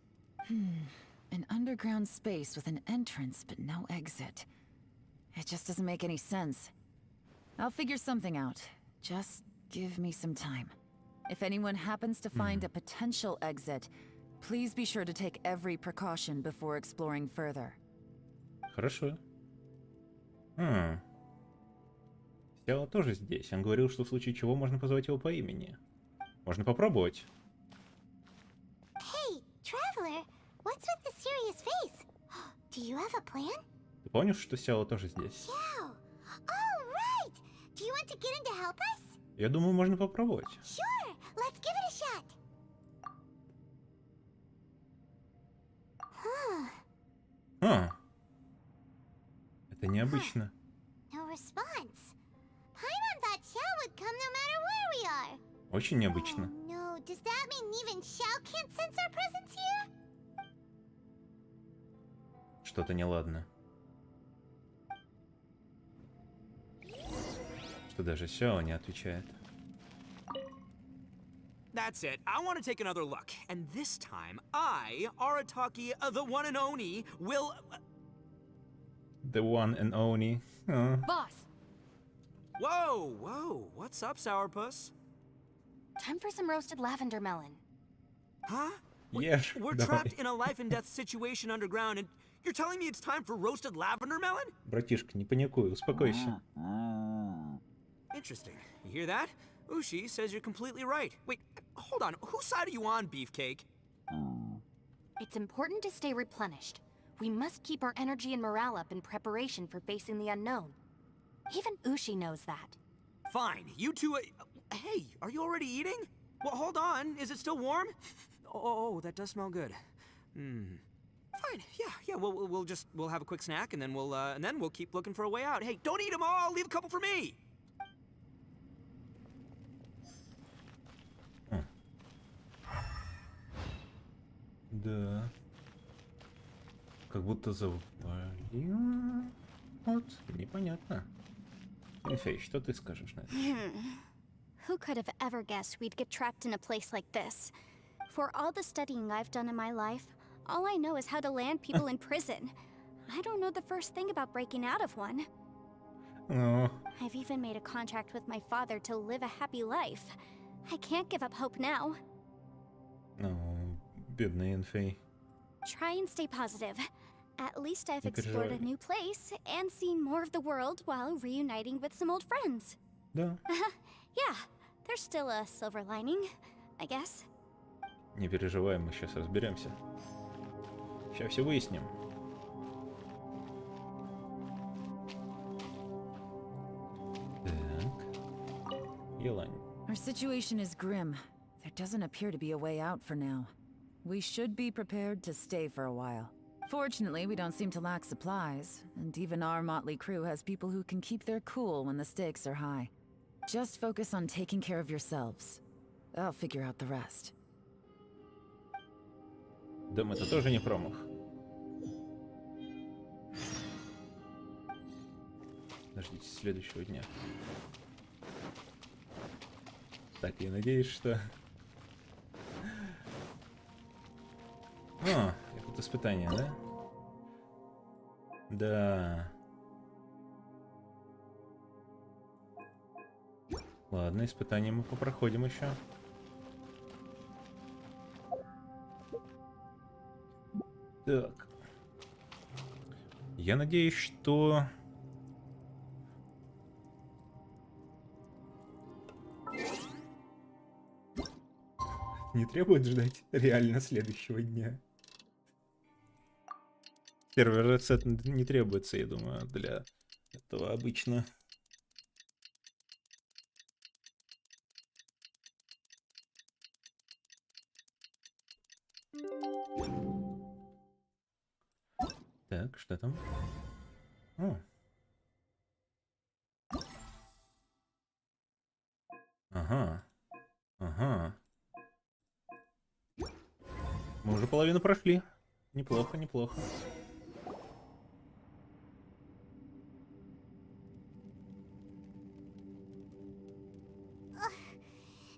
An underground space with an entrance but no exit. It just doesn't make any sense. I'll figure something out. Just give me some time. If anyone happens to find a potential exit, please be sure to take every precaution before exploring further. Хорошо. Сяо тоже здесь. Он говорил, что в случае чего можно позвать его по имени. Можно попробовать. Hey, traveler, what's with the serious face? Do you have a plan? Ты помнишь, что Сяо тоже здесь? Xiao. Oh, right. Do you want to get him to help us? Я думаю, можно попробовать. Sure. Let's give it a shot. Это необычно. No response. Paimon thought Xiao would come no matter where we are. Очень необычно. Oh, no, does that mean even Xiao can't sense our presence here? Что-то неладно. Что даже Сяо не отвечает. That's it. I want to take another look. And this time, I, Arataki, the one and only, will... The one and only. Boss, Whoa, whoa. What's up, Sourpuss? Time for some roasted lavender melon. Huh? Ешь, We're давай. trapped in a life and death situation underground, and you're telling me it's time for roasted lavender melon? Братишка, не паникуй, успокойся. Interesting. You hear that? Ushi says you're completely right. Wait, hold on. Whose side are you on, Beefcake? It's important to stay replenished. We must keep our energy and morale up in preparation for facing the unknown. Even Ushi knows that. Fine. You two... hey, are you already eating? Well, hold on. Is it still warm? Oh, that does smell good. Fine. Yeah. We'll have a quick snack, and then we'll keep looking for a way out. Hey, don't eat them all. Leave a couple for me. Да. Как будто завалило. Вот, непонятно. Инфей, что ты скажешь на это? Who could have ever guessed we'd get trapped in a place like this? For all the studying I've done in my life, all I know is how to land people in prison. I don't know the first thing about breaking out of one. О, I've even made a contract with my father to live a happy life. I can't give up hope now. Бедный Инфей. Try and stay positive. At least I've Не explored a переживай. new place and seen more of the world while reuniting with some old friends. Да. Yeah, there's still a silver lining, I guess. Не переживай, мы сейчас разберемся. Сейчас все выясним. Так. Елань. Our situation is grim. There doesn't appear to be a way out for now. We should be prepared to stay for a while. Fortunately, we don't seem to lack supplies, and even our motley crew has people who can keep their cool when the stakes are high. Just focus on taking care of yourselves. I'll figure out the rest. Дом это тоже не промах. Дождитесь следующего дня. Так, я надеюсь, что... А, это испытание, да? Да. Ладно, испытание мы попроходим еще. Так. Я надеюсь, что... Не требует ждать реально следующего дня. Первый рецепт не требуется, я думаю, для этого обычно. Так, что там? О. Ага. Ага. Мы уже половину прошли. Неплохо, неплохо.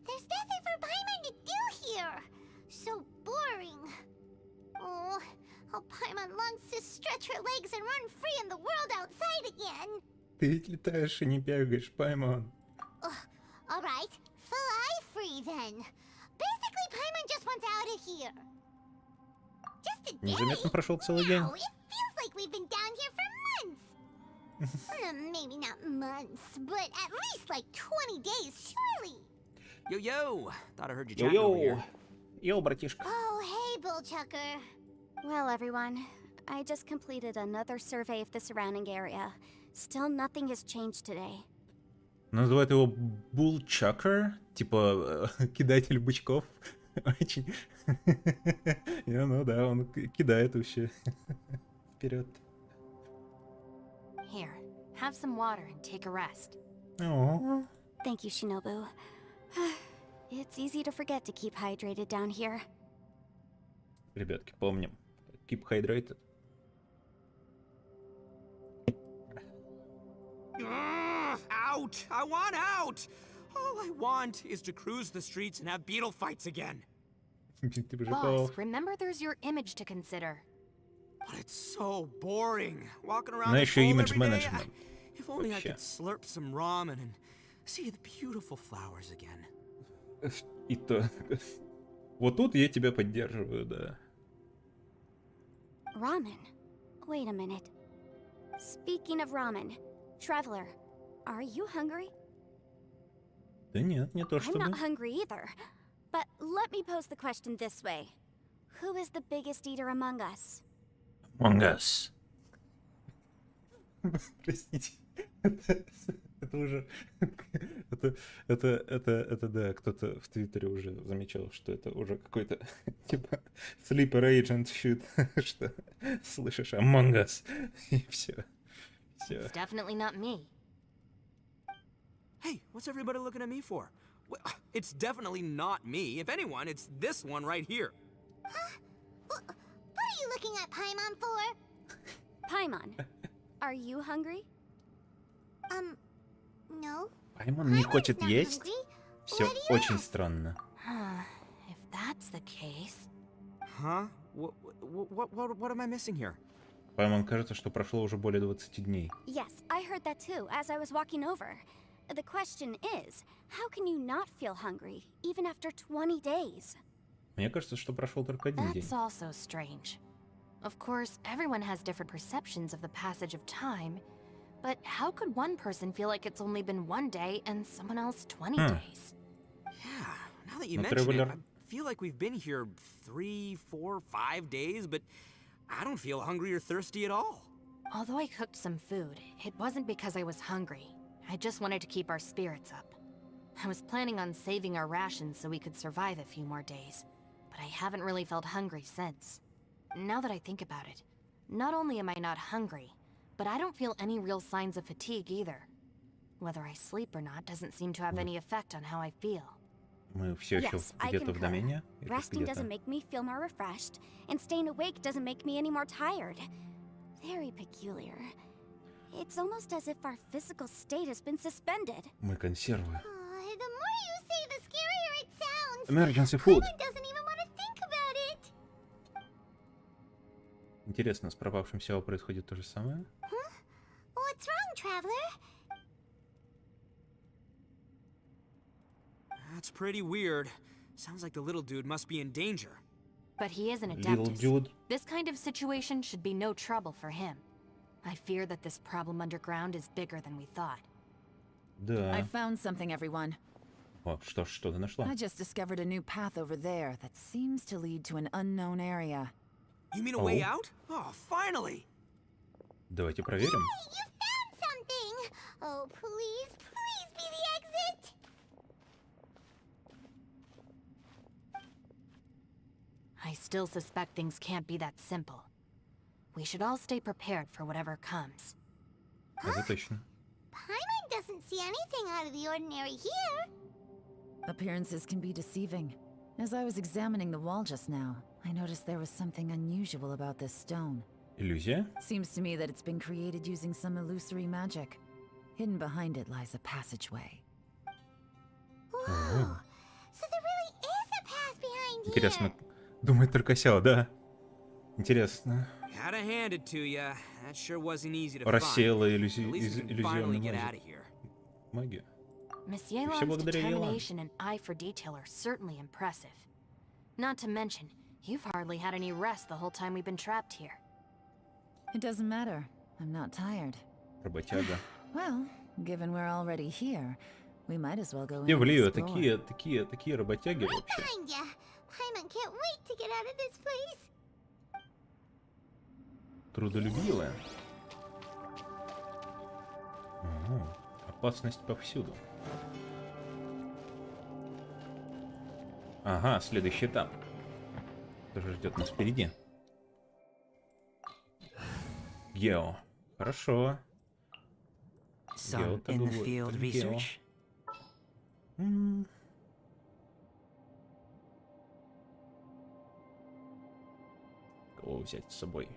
There's nothing for Paimon to do here. So boring. Oh, how Paimon longs to stretch her legs and run free in the world outside again. Ты ведь летаешь и не бегаешь, Паймон. All right, fly free then. Basically, Paimon just wants out of here. Just a day. Незаметно прошел целый день. No, it feels like we've been down here for months. Maybe not months, but at least like 20 days, surely. Yo. Thought I heard you chatting over Йоу. here. Йоу, братишка. Oh, hey, Bullchucker. Well, everyone, I just completed another survey of the surrounding area. Still nothing has changed today. Называют его Bullchucker, типа кидатель бычков. Очень. Ну да, он кидает вообще вперед. Here, have some water and take a rest. О, Thank you, Shinobu. It's easy to forget to keep hydrated down here. Ребятки, помним. Keep hydrated. Out! I want out! All I want is to cruise the streets and have beetle fights again. Boss, remember there's your image to consider. But it's so boring. Walking around Но the еще hole image every day. management. If only I Вообще. could slurp some ramen and see the beautiful flowers again. И то. Вот тут я тебя поддерживаю, да. Ramen? Wait a minute. Speaking of ramen, Traveler, are you hungry? Да нет, не то I'm чтобы. not hungry either. But let me pose the question this way. Who is the biggest eater among us? Among Us. Простите. Это уже... Это, да, кто-то в Твиттере уже замечал, что это уже какой-то, типа, sleeper agent shit, что слышишь Among Us, и все. It's definitely not me. Hey, what's everybody looking at me for? Well, it's definitely not me. If anyone, it's this one right here. Huh? What are you looking at Paimon for? Paimon, are you hungry? No. Паймон не хочет not есть? hungry. Все Why do you очень ask? странно. If that's the case... Huh? What am I missing here? Паймон кажется, что прошло уже более 20 дней. Yes, I heard that too as I was walking over. The question is, how can you not feel hungry, even after 20 days? Мне кажется, что прошел только один день. That's also strange. Of course, everyone has different perceptions of the passage of time, but how could one person feel like it's only been one day and someone else 20 days? Yeah, now that you No mention it, traveler. I feel like we've been here 3, 4, 5 days, but I don't feel hungry or thirsty at all. Although I cooked some food, it wasn't because I was hungry. I just wanted to keep our spirits up. I was planning on saving our rations so we could survive a few more days, but I haven't really felt hungry since. Now that I think about it, not only am I not hungry, but I don't feel any real signs of fatigue either. Whether I sleep or not doesn't seem to have any effect on how I feel. Мы все еще Yes, I где-то в concur. домене? Или Resting где-то? doesn't make me feel more refreshed, and staying awake doesn't make me any more tired. Very peculiar. It's almost as if our physical state has been suspended. Мы консервы. The more you say, the scarier it sounds. Emergency food. Paimon doesn't even want to think about it. Интересно, с пропавшим Сяо происходит то же самое? What's wrong, traveler? That's pretty weird. Sounds like the little dude must be in danger. But he is an Little adeptus. dude. This kind of situation should be no trouble for him. I fear that this problem underground is bigger than we thought. Да. I found something, everyone. О, что ж, что ты нашла? I just discovered a new path over there that seems to lead to an unknown area. You mean a way out? Oh, finally! Давайте проверим. Hey, you found something. Oh, please, please be the exit. I still suspect things can't be that simple. We should all stay prepared for whatever comes. Это точно. Paimon doesn't see anything out of the ordinary here. Appearances can be deceiving. As I was examining the wall just now, I noticed there was something unusual about this stone. Иллюзия? Seems to me that it's been created using some illusory magic. Hidden behind it lies a passageway. Whoa. So there really is a path behind Интересно, here. думает только Сяо, да? Интересно. Gotta hand it to ya. That sure wasn't easy to find. Рассеяла At least we can finally иллюзионную get out of here. магию. Miss всё Yelan's благодаря Елан. determination and eye for detail are certainly impressive. Not to mention, you've hardly had any rest the whole time we've been trapped here. It doesn't matter. I'm not tired. Работяга. Well, given we're already here, we might as well go in Где в and Лио explore. такие работяги Right вообще? behind ya. Paimon can't wait to get out of this place. Трудолюбивая. Ого, опасность повсюду. Ага, следующий этап. Что же ждет нас впереди? Гео. Хорошо. Some Гео-то in the будет. field Гео. research. Кого взять с собой?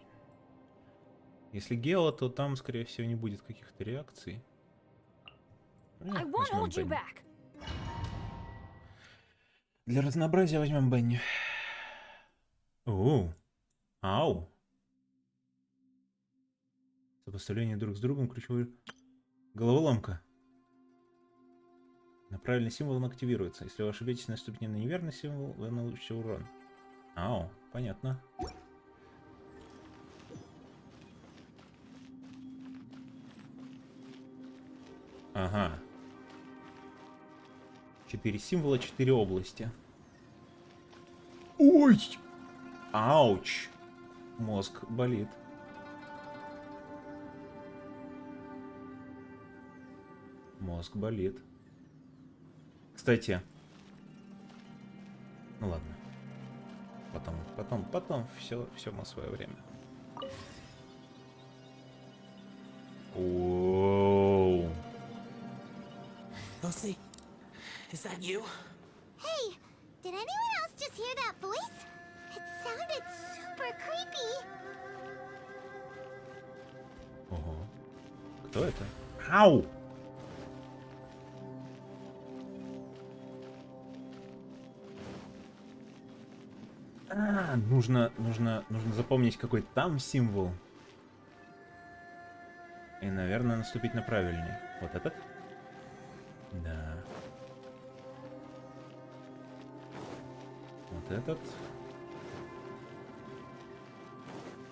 Если Гео, то там, скорее всего, не будет каких-то реакций. I won't Возьмем hold you Бенни. back. Для разнообразия возьмем Бенни. Оу. Ау. Сопоставление друг с другом, ключевой головоломка. На правильный символ он активируется. Если вы ошибетесь на ступени на неверный символ, вы получите урон. Ау, понятно. Ага. 4 символа, 4 области. Ой! Ауч! Мозг болит. Мозг болит. Кстати. Ну ладно. Потом. Все на свое время. Оу. Lucy, is that you? Hey, did anyone else just hear that voice? It sounded super creepy. Ого. Кто это? Ау! Нужно запомнить, какой там символ. И, наверное, наступить на правильный. Вот этот? Да. Вот этот.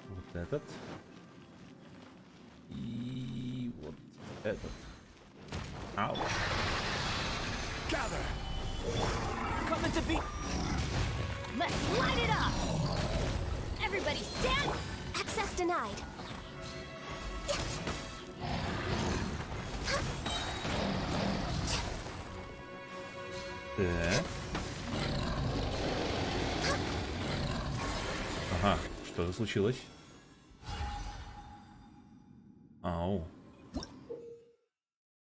Вот этот. И вот этот. Ау. Gather! Coming to beat! Let's light it up! Everybody stand! Access denied. Так. Ага, что случилось? Ау.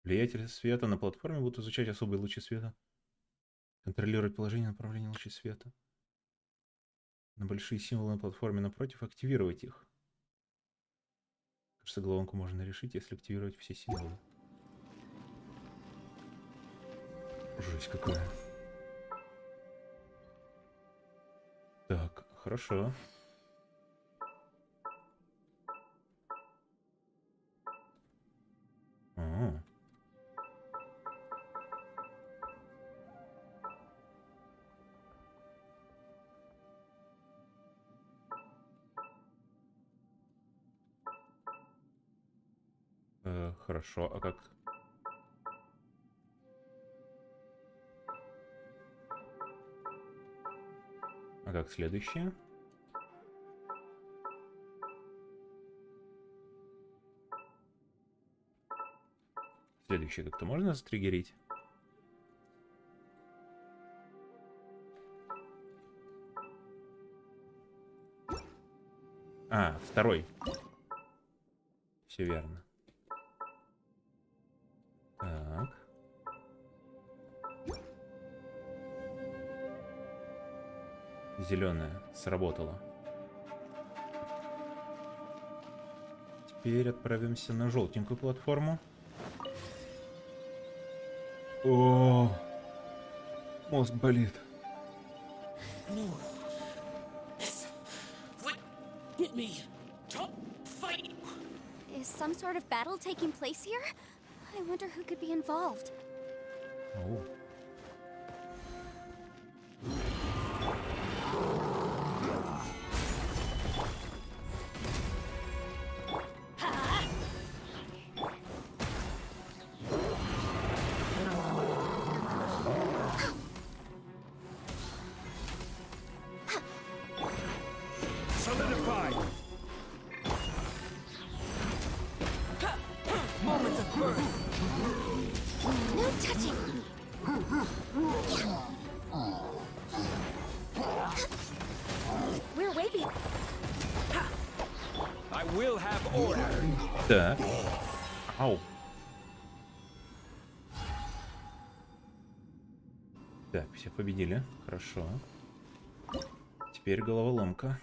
Влиятели света на платформе будут изучать особые лучи света. Контролировать положение и направление лучей света. На большие символы на платформе напротив активировать их. Кажется, головоломку можно решить, если активировать все символы. Жесть какая. Так, хорошо. А. Хорошо, а как? А как следующее? Следующее как-то можно затриггерить? А, второй. Все верно. Так. Зеленая сработала. Теперь отправимся на желтенькую платформу. О, мозг болит. No. Get me. Top fight. Is some sort of battle taking place here? I wonder who could be involved. О. Solidify. Moments of birth. No touching! We're waiting. I will have order. Так. Ау. Так, все победили. Хорошо. Теперь головоломка.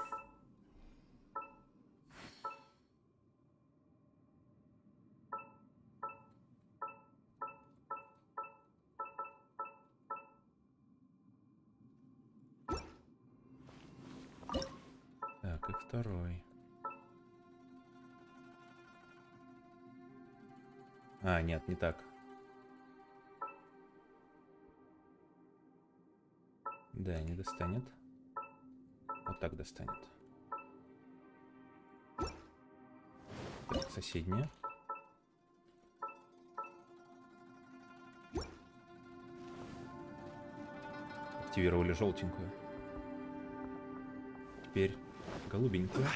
Так, и второй. А, нет, не так. Да, не достанет. Вот так достанет. Так, соседняя. Активировали желтенькую. Теперь голубенькую.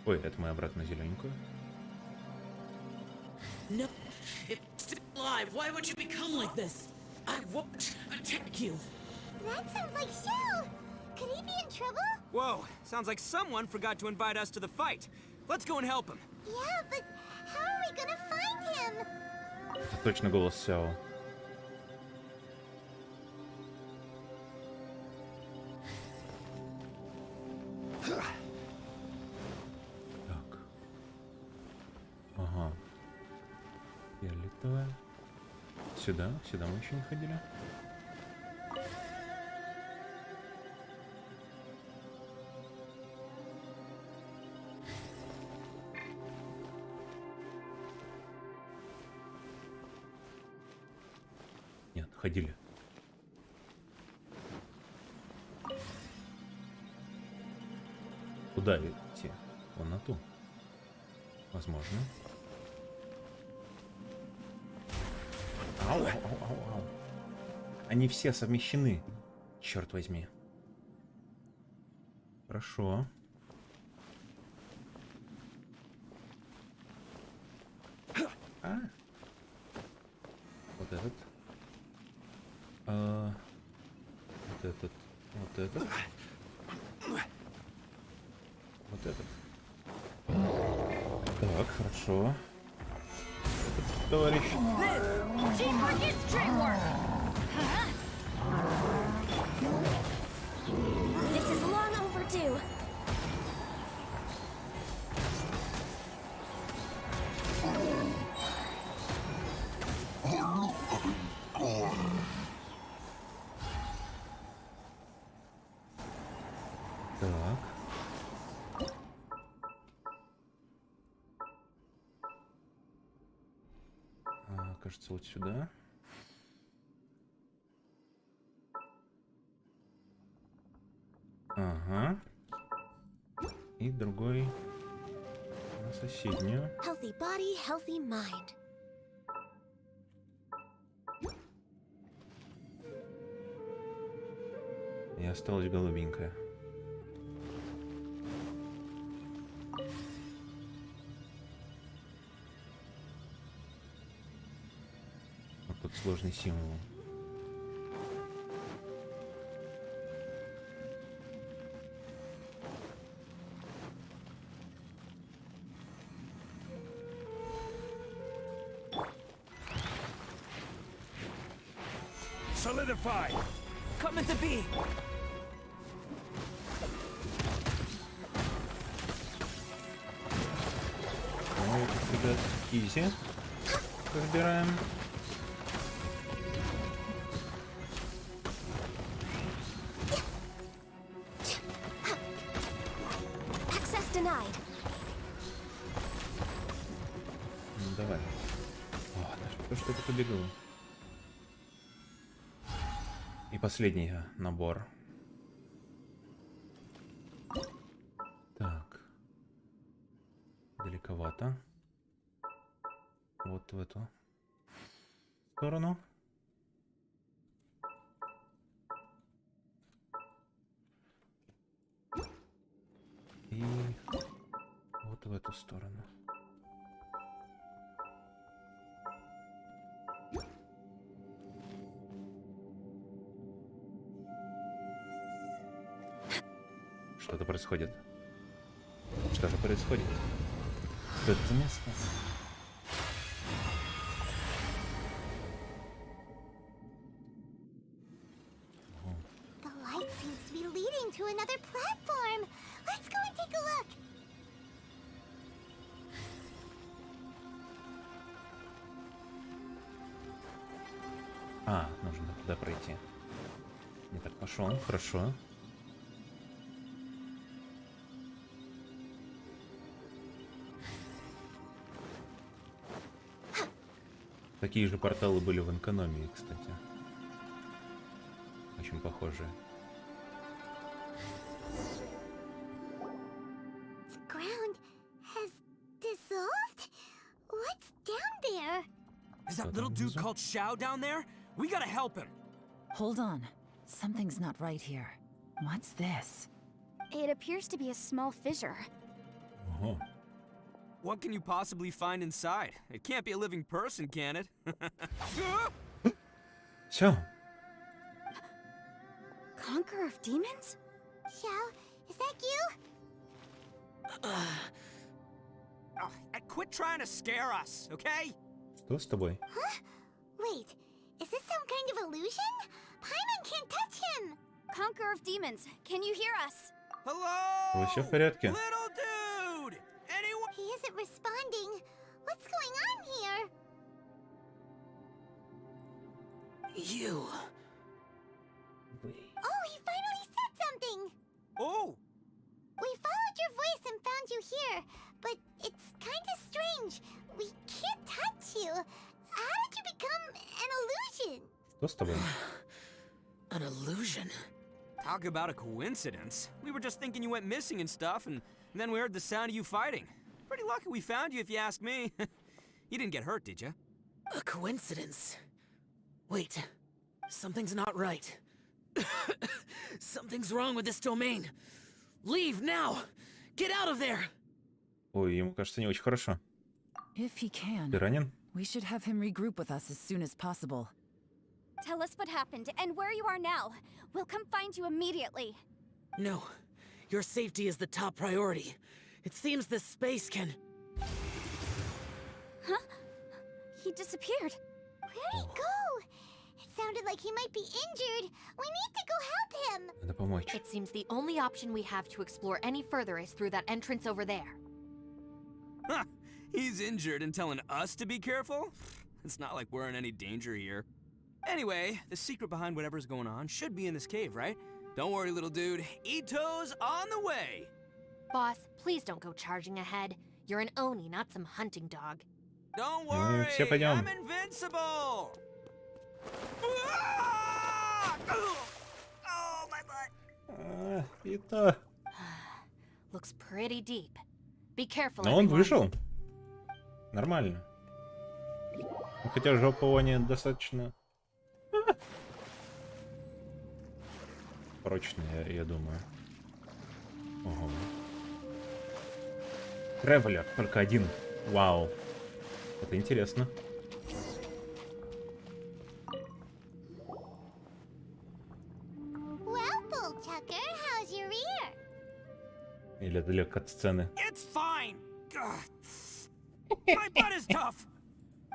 Ой, это мы обратно зелененькую. No, it's still alive. Why would you become like this? I won't attack you. That sounds like Shell! Could he be in trouble? Whoa, sounds like someone forgot to invite us to the fight. Let's go and help him. Yeah, but how are we gonna find him? Это точно голос Сяо. Так. Ага. Фиолетовая. Сюда мы еще не ходили. Нет, ходили. Куда идти? Вон на ту. Возможно. Ау, ау, ау, ау. Они все совмещены. Черт возьми. Хорошо. А? Вот этот. Вот этот. Вот этот. Вот этот. Так, хорошо. Этот товарищ. This is long overdue. Так. Кажется, вот сюда. Ага. И другой на соседнюю. Healthy body, healthy mind. И осталась голубенькая. Вот тут сложный символ. Solidify! Come into being! Ну, тут, ребят, изи. Разбираем. Access denied. Ну, давай. О, даже что-то побегало. И последний набор. Так. Далековато. Вот в эту сторону. И вот в эту сторону. Что-то происходит. Что же происходит? Что это за место? another platform. Let's go and take a look. А, нужно туда пройти. Не так пошел, хорошо. Такие же порталы были в экономии, кстати. Очень похожие. The ground has dissolved? What's down there? Is that little dude called Xiao down there? We gotta help him. Hold on. Something's not right here. What's this? It appears to be a small fissure. Ого. What can you possibly find inside? It can't be a living person, can it? Все. Conqueror of demons? Xiao, is that you? Oh, quit trying to scare us, okay? Что с тобой? Huh? Wait, is this some kind of illusion? Paimon can't touch him! Conqueror of demons, can you hear us? Hello? Все в порядке. Little dude! Anyone? He isn't responding. What's going on here? You. Oh, he finally said something! Oh! We followed your voice and found you here, but it's kind of strange. We can't touch you. How did you become an illusion? Что с тобой? An illusion. Talk about a coincidence. We were just thinking you went missing and stuff, and then we heard the sound of you fighting. Pretty lucky we found you, if you ask me. You didn't get hurt, did you? A coincidence. Wait. Something's not right. Something's wrong with this domain. Leave now! Get out of there! Ой, ему кажется не очень хорошо. If he can, Ты ранен? we should have him regroup with us as soon as possible. Tell us what happened and where you are now. We'll come find you immediately. No. Your safety is the top priority. It seems this space can... Huh? He disappeared. Where'd he go? It sounded like he might be injured. We need to go help him. Надо помочь. It seems the only option we have to explore any further is through that entrance over there. Huh. He's injured and telling us to be careful? It's not like we're in any danger here. Anyway, the secret behind whatever's going on should be in this cave, right? Don't worry, little dude. Ito's on the way! Boss, please don't go charging ahead. You're an Oni, not some hunting dog. Don't worry, все пойдем. I'm invincible! Ah! Oh, my butt! И то. Looks pretty deep. Be careful, Но он everyone. вышел. Нормально. Ну, хотя жопа у него достаточно прочная, я думаю. Ого. Тревелер, только один. Вау. Это интересно. Well, Bullchucker, how's your ear? Или это легко от сцены. It's fine! Ugh. My butt is tough!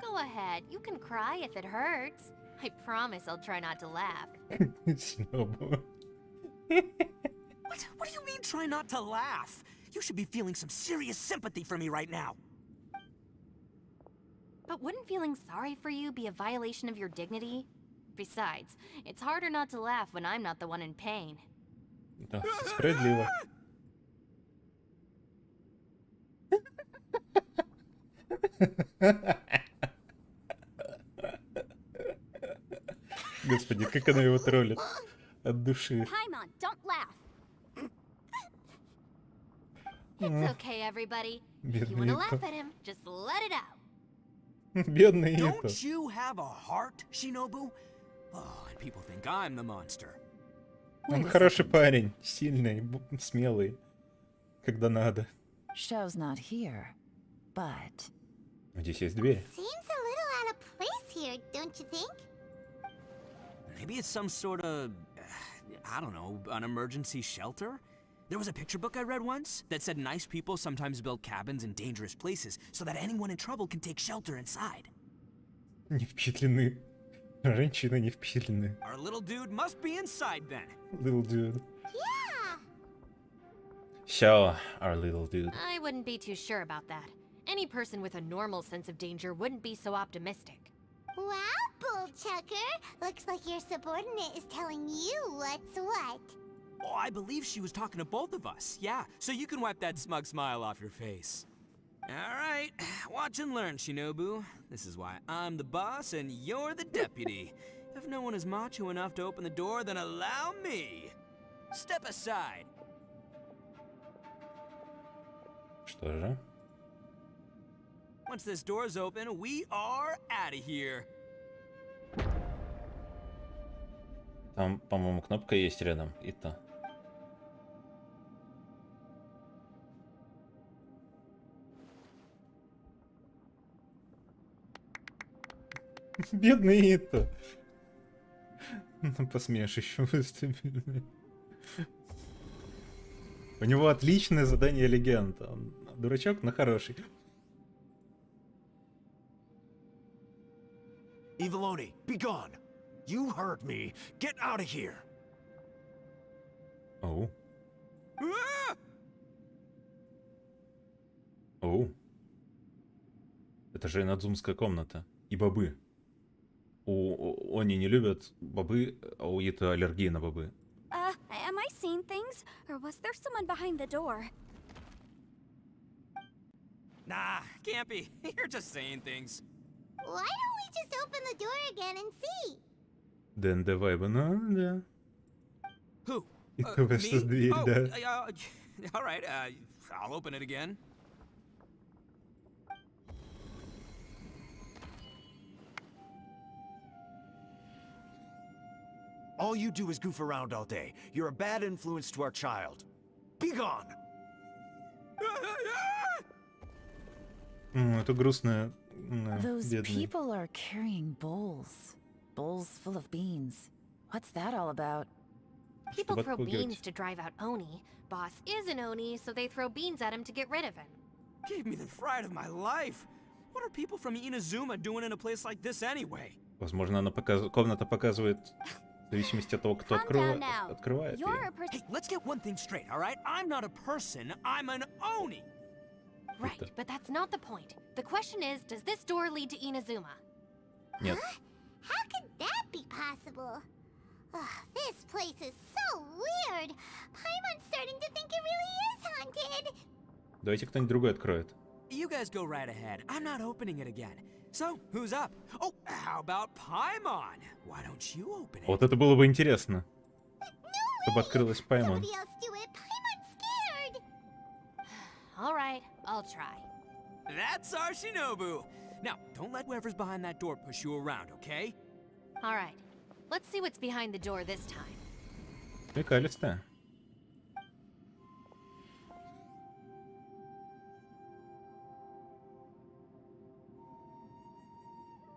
Go ahead, you can cry if it hurts. I promise I'll try not to laugh. Снобу. What do you mean try not to laugh? You should be feeling some serious sympathy for me right now. But wouldn't feeling sorry for you be a violation of your dignity? Besides, it's harder not to laugh when I'm not the one in pain. Да, справедливо. Господи, как она его троллит. От души. Paimon, don't laugh. It's okay, everybody. If you Бедный want to laugh Ито. at him, just let it out. Бедный Ито. Don't you have a heart, Shinobu? Oh, and people think I'm the monster. Он хороший парень, сильный, смелый, когда надо. Xiao's not here, but... Здесь есть дверь. Seems a little out of place here, don't you think? Maybe it's some sort of, I don't know, an emergency shelter? There was a picture book I read once that said nice people sometimes build cabins in dangerous places so that anyone in trouble can take shelter inside. Не впечатлены. Женщины не впечатлены. Our little dude must be inside then. Little dude. Yeah! So, our little dude. I wouldn't be too sure about that. Any person with a normal sense of danger wouldn't be so optimistic. Wow, Bullchucker! Looks like your subordinate is telling you what's what. Oh, I believe she was talking to both of us. Yeah, so you can wipe that smug smile off your face. All right, watch and learn, Shinobu. This is why I'm the boss and you're the deputy. If no one is macho enough to open the door, then allow me. Step aside. Что же? Once this door's open, we are out of here. Там, по-моему, кнопка есть рядом. И то. Бедный Ито. На посмешище выступили. У него отличное задание легенда. Он дурачок, но хороший. Eviloni, be gone! You heard me. Get out of here! Оу. Ah! Оу. Это же надзумская комната. И бобы. Они не любят бобы, а у Ито аллергия на бобы. Am I seeing things? Or was there someone behind the door? Nah, can't be. You're just saying things. Why don't we just open the door again and see? Дэн, давай бы, ну, да. Who? И просто Me? дверь, Oh, да. all right, I'll open it again. All you do is goof around all day. You're a bad influence to our child. Be gone! Это грустная, Those бедный. people are carrying bowls. Bowls full of beans. What's that all about? People Чтобы throw отпугивать. beans to drive out Oni. Boss is an Oni, so they throw beans at him to get rid of him. Gave me the fright of my life. What are people from Inazuma doing in a place like this anyway? Возможно, она комната показывает в зависимости от того, кто Calm down now. открывает You're её. a person. Hey, let's get one thing straight, all right? I'm not a person, I'm an Oni. Right, but that's not the point. The question is, does this door lead to Inazuma? Нет. How could that be possible? Ugh, this place is so weird. Paimon's starting to think it really is haunted. Давайте кто-нибудь другой откроет. You guys go right ahead. I'm not opening it again. So, who's up? Oh, how about Paimon? Why don't you open it? Вот это было бы интересно. Чтобы открылась Паймон. Somebody else do it. Paimon's scared. All right, I'll try. That's our Shinobu. Now, don't let whoever's behind that door push you around, okay? All right, let's see what's behind the door this time. Приколистая.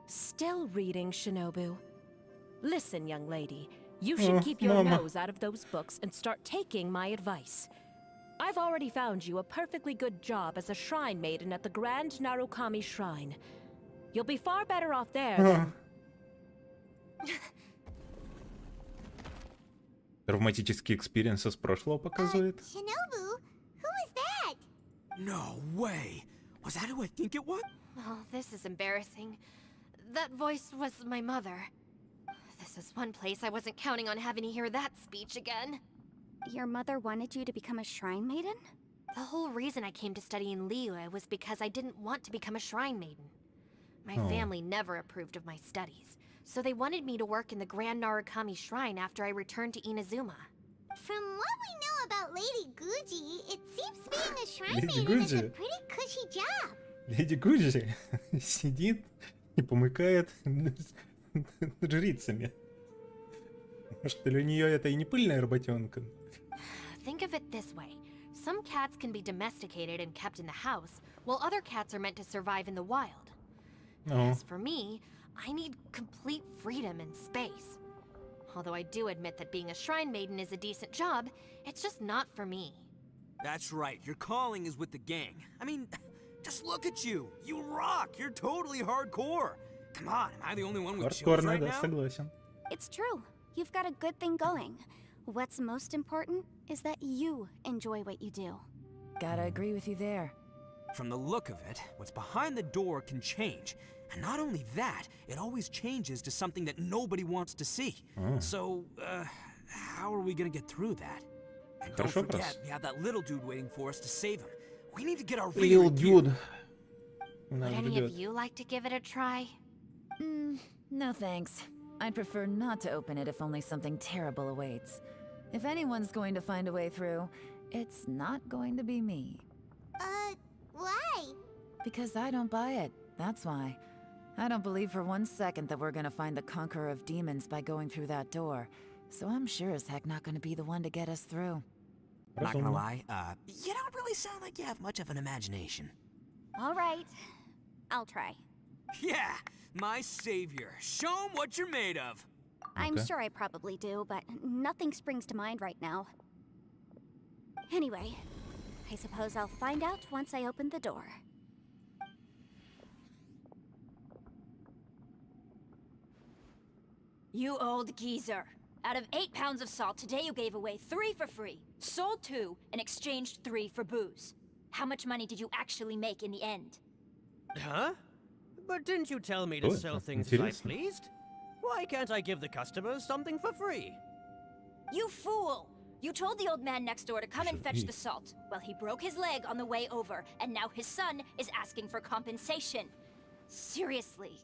Still reading, Shinobu. Listen, young lady. You should keep your Mama. nose out of those books and start taking my advice. I've already found you a perfectly good job as a shrine maiden at the Grand Narukami Shrine. You'll be far better off there than... Травматический экспириенс из прошлого показывает. Shinobu, who is that? No way. Was that who I think it was? Oh, this is embarrassing. That voice was my mother. This is one place I wasn't counting on having to hear that speech again. Your mother wanted you to become a shrine maiden? The whole reason I came to study in Liyue was because I didn't want to become a shrine maiden. My Oh. family never approved of my studies, so they wanted me to work in the Grand Narukami Shrine after I returned to Inazuma. From what we know about Lady Guji, it seems being a shrine Lady maiden is a Guji? pretty cushy job. Леди Гуджи сидит и помыкает жрицами. Может, ли у нее это и не пыльная работенка? Think of it this way. Some cats can be domesticated and kept in the house, while other cats are meant to survive in the wild. Oh. As for me, I need complete freedom and space. Although I do admit that being a shrine maiden is a decent job, it's just not for me. That's right. Your calling is with the gang. I mean, just look at you. You rock. You're totally hardcore. Come on, am I the only one with chills Хардкорная, right да, now? согласен. It's true. You've got a good thing going. What's most important? is that you enjoy what you do. Gotta agree with you there. From the look of it, what's behind the door can change. And not only that, it always changes to something that nobody wants to see. So, how are we gonna get through that? And don't forget, we have that little dude waiting for us to save him. We need to get our rear Little dude. Would any of you like to give it a try? No thanks. I'd prefer not to open it if only something terrible awaits. If anyone's going to find a way through, it's not going to be me. Why? Because I don't buy it, that's why. I don't believe for 1 second that we're gonna find the conqueror of demons by going through that door. So I'm sure as heck not gonna be the one to get us through. Not gonna lie, you don't really sound like you have much of an imagination. All right, I'll try. Yeah, my savior. Show 'em what you're made of. I'm sure I probably do, but nothing springs to mind right now. Anyway, I suppose I'll find out once I open the door. You old geezer. Out of 8 pounds of salt, today you gave away 3 for free, sold 2, and exchanged 3 for booze. How much money did you actually make in the end? Huh? But didn't you tell me to sell things as I pleased? Why can't I give the customers something for free? You fool! You told the old man next door to come and fetch the salt. Well, he broke his leg on the way over, and now his son is asking for compensation. Seriously.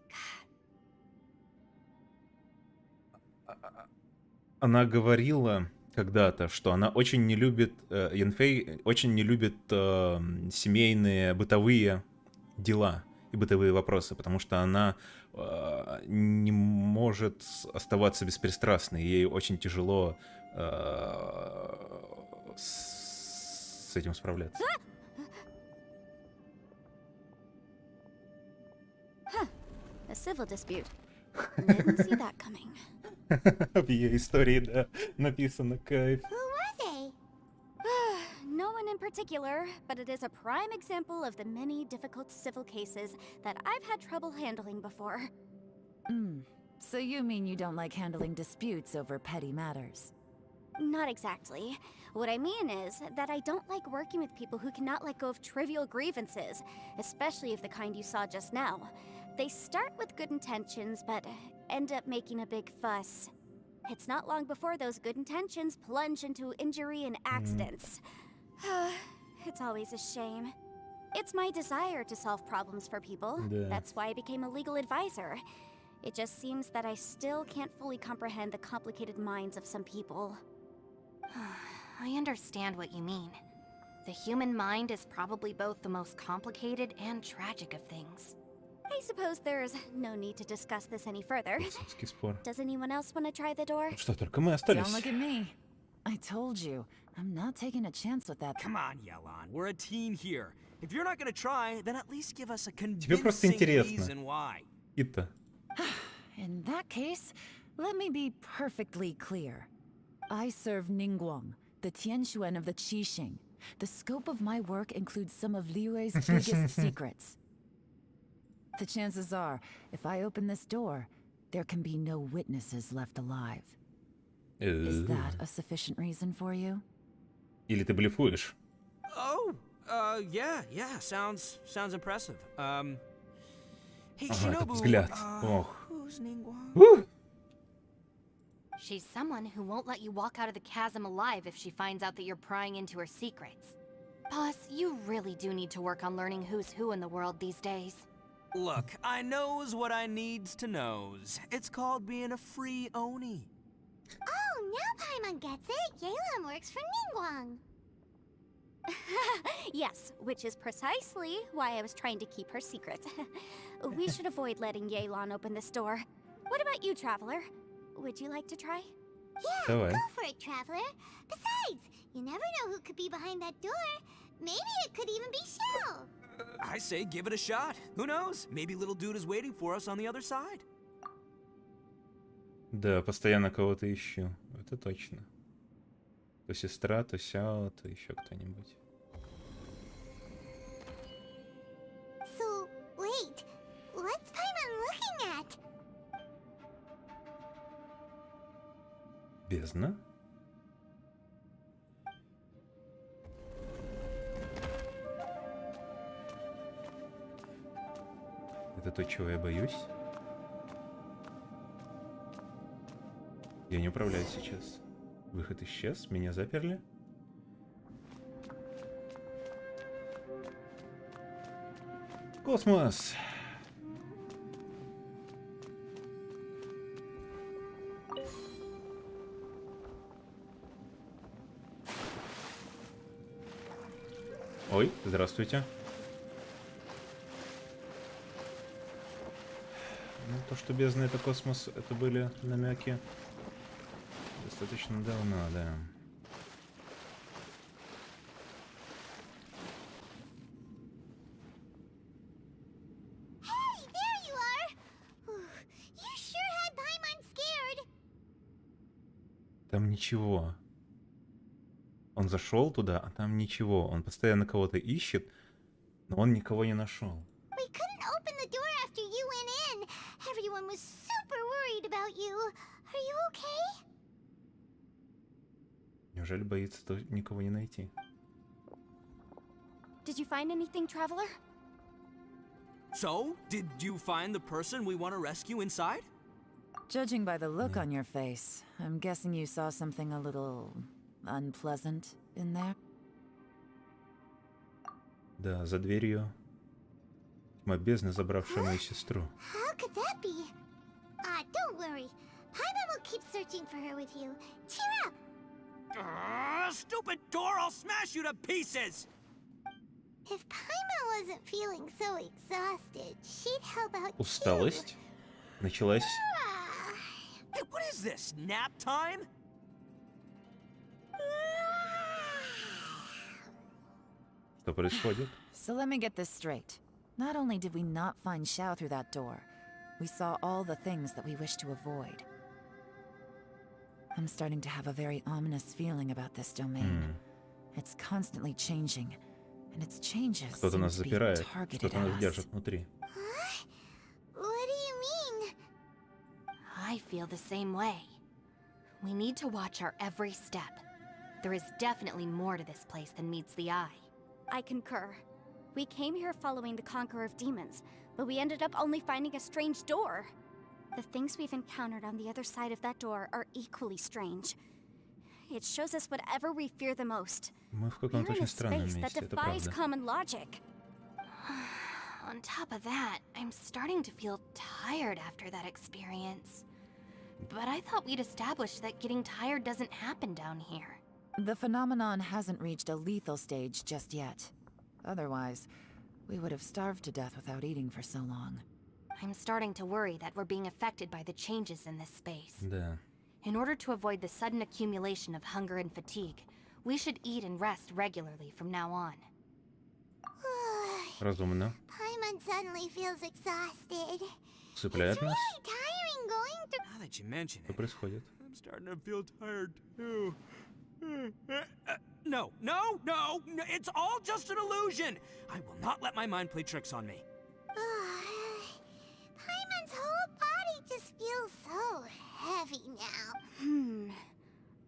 Она говорила когда-то, что она очень не любит, Янфэй очень не любит семейные бытовые дела и бытовые вопросы, потому что она не может оставаться беспристрастной, ей очень тяжело с этим справляться. A civil dispute. Didn't see that coming. В ее истории, да, написано кайф. Who were they? No one in particular, but it is a prime example of the many difficult civil cases that I've had trouble handling before. So you mean you don't like handling disputes over petty matters? Not exactly. What I mean is that I don't like working with people who cannot let go of trivial grievances, especially of the kind you saw just now. They start with good intentions, but end up making a big fuss. It's not long before those good intentions plunge into injury and accidents. It's always a shame. It's my desire to solve problems for people. That's why I became a legal advisor. It just seems that I still can't fully comprehend the complicated minds of some people. I understand what you mean. The human mind is probably both the most complicated and tragic of things. I suppose there's no need to discuss this any further. Does anyone else want to try the door? Что, только мы остались? Don't look at me. I told you, I'm not taking a chance with that. Come on, Yelan, we're a team here. If you're not gonna try, then at least give us a Тебе просто convincing интересно. reason why. И-то. In that case, let me be perfectly clear. I serve Ningguang, the Tianxuan of the Qixing. The scope of my work includes some of Liyue's biggest secrets. The chances are, if I open this door, there can be no witnesses left alive. Is that a sufficient reason for you? Или ты блефуешь? Oh, yeah, sounds impressive. Hey, Ага, Shinobu, этот взгляд. Ох. who's Ningguang? She's someone who won't let you walk out of the chasm alive if she finds out that you're prying into her secrets. Boss, you really do need to work on learning who's who in the world these days. Look, I knows what I needs to knows. It's called being a free Oni. Oh, now Paimon gets it. Yelan works for Ningguang. Yes, which is precisely why I was trying to keep her secret. We should avoid letting Yelan open this door. What about you, Traveler? Would you like to try? Yeah, Давай. go for it, Traveler. Besides, you never know who could be behind that door. Maybe it could even be Shell. I say give it a shot. Who knows? Maybe little dude is waiting for us on the other side. Да, постоянно кого-то ищу. Это точно. То сестра, то Сяо, то еще кто-нибудь. So, wait. What's Paimon looking at? Это то, чего я боюсь. Я не управляю сейчас. Выход исчез, меня заперли. Космос! Ой, здравствуйте. Ну, то, что бездна — это космос, это были намеки достаточно давно, да. Hey, there you are! You sure had Paimon scared. Там ничего. Он зашел туда, а там ничего. Он постоянно кого-то ищет, но он никого не нашел. We couldn't open the door after you went in. Everyone was super worried about you. Are you okay? Неужели боится никого не найти? Did you find anything, traveler? So, did you find the person we want to rescue inside? Judging by the look on your face, I'm guessing you saw something a little unpleasant in there. Да, за дверью тьма бездны, забравшая мою сестру. How could that be? Don't worry. Paimon will keep searching for her with you. Cheer up! Stupid door! I'll smash you to pieces! If Paimon wasn't feeling so exhausted, she'd help out too. Усталость началась. Hey, what is this? Nap time? Что происходит? So let me get this straight. Not only did we not find Xiao through that door, we saw all the things that we wish to avoid. I'm starting to have a very ominous feeling about this domain. It's constantly changing, and its changes Кто-то seem нас to be запирает, targeted кто-то at нас us. держит внутри. What do you mean? I feel the same way. We need to watch our every step. There is definitely more to this place than meets the eye. I concur. We came here following the Conqueror of Demons, but we ended up only finding a strange door. The things we've encountered on the other side of that door are equally strange. It shows us whatever we fear the most. Мы в We're каком-то in a очень странном space that месте, это defies правда. common logic. On top of that, I'm starting to feel tired after that experience. But I thought we'd established that getting tired doesn't happen down here. The phenomenon hasn't reached a lethal stage just yet. Otherwise, we would have starved to death without eating for so long. I'm starting to worry that we're being affected by the changes in this space. Да. In order to avoid the sudden accumulation of hunger and fatigue, we should eat and rest regularly from now on. Разумно. Paimon suddenly feels exhausted. Усыпляет It's нас. really tiring going through. Now that you mention Что it, происходит? I'm starting to feel tired too. No, it's all just an illusion. I will not let my mind play tricks on me. Paimon's whole body just feels so heavy now.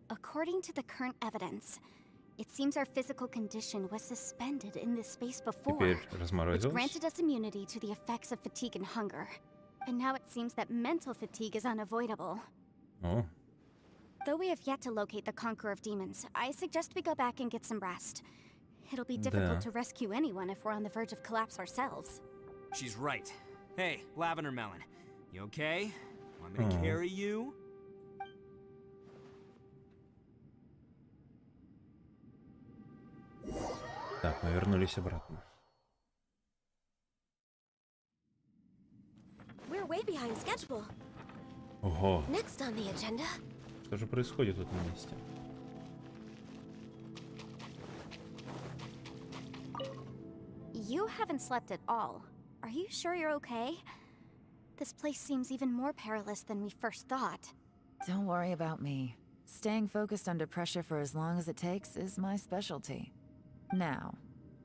According to the current evidence, it seems our physical condition was suspended in this space before, Теперь which разморозилась. granted us immunity to the effects of fatigue and hunger. But now it seems that mental fatigue is unavoidable. О, Though we have yet to locate the Conqueror of Demons, I suggest we go back and get some rest. It'll be difficult Да. to rescue anyone if we're on the verge of collapse ourselves. She's right. Hey, Lavender Melon, you okay? Want me to Aw. carry you? так, мы вернулись обратно. We're way behind schedule. Ого, Next on the agenda. что же происходит в этом месте? You haven't slept at all. Are you sure you're okay? This place seems even more perilous than we first thought. Don't worry about me. Staying focused under pressure for as long as it takes is my specialty. Now,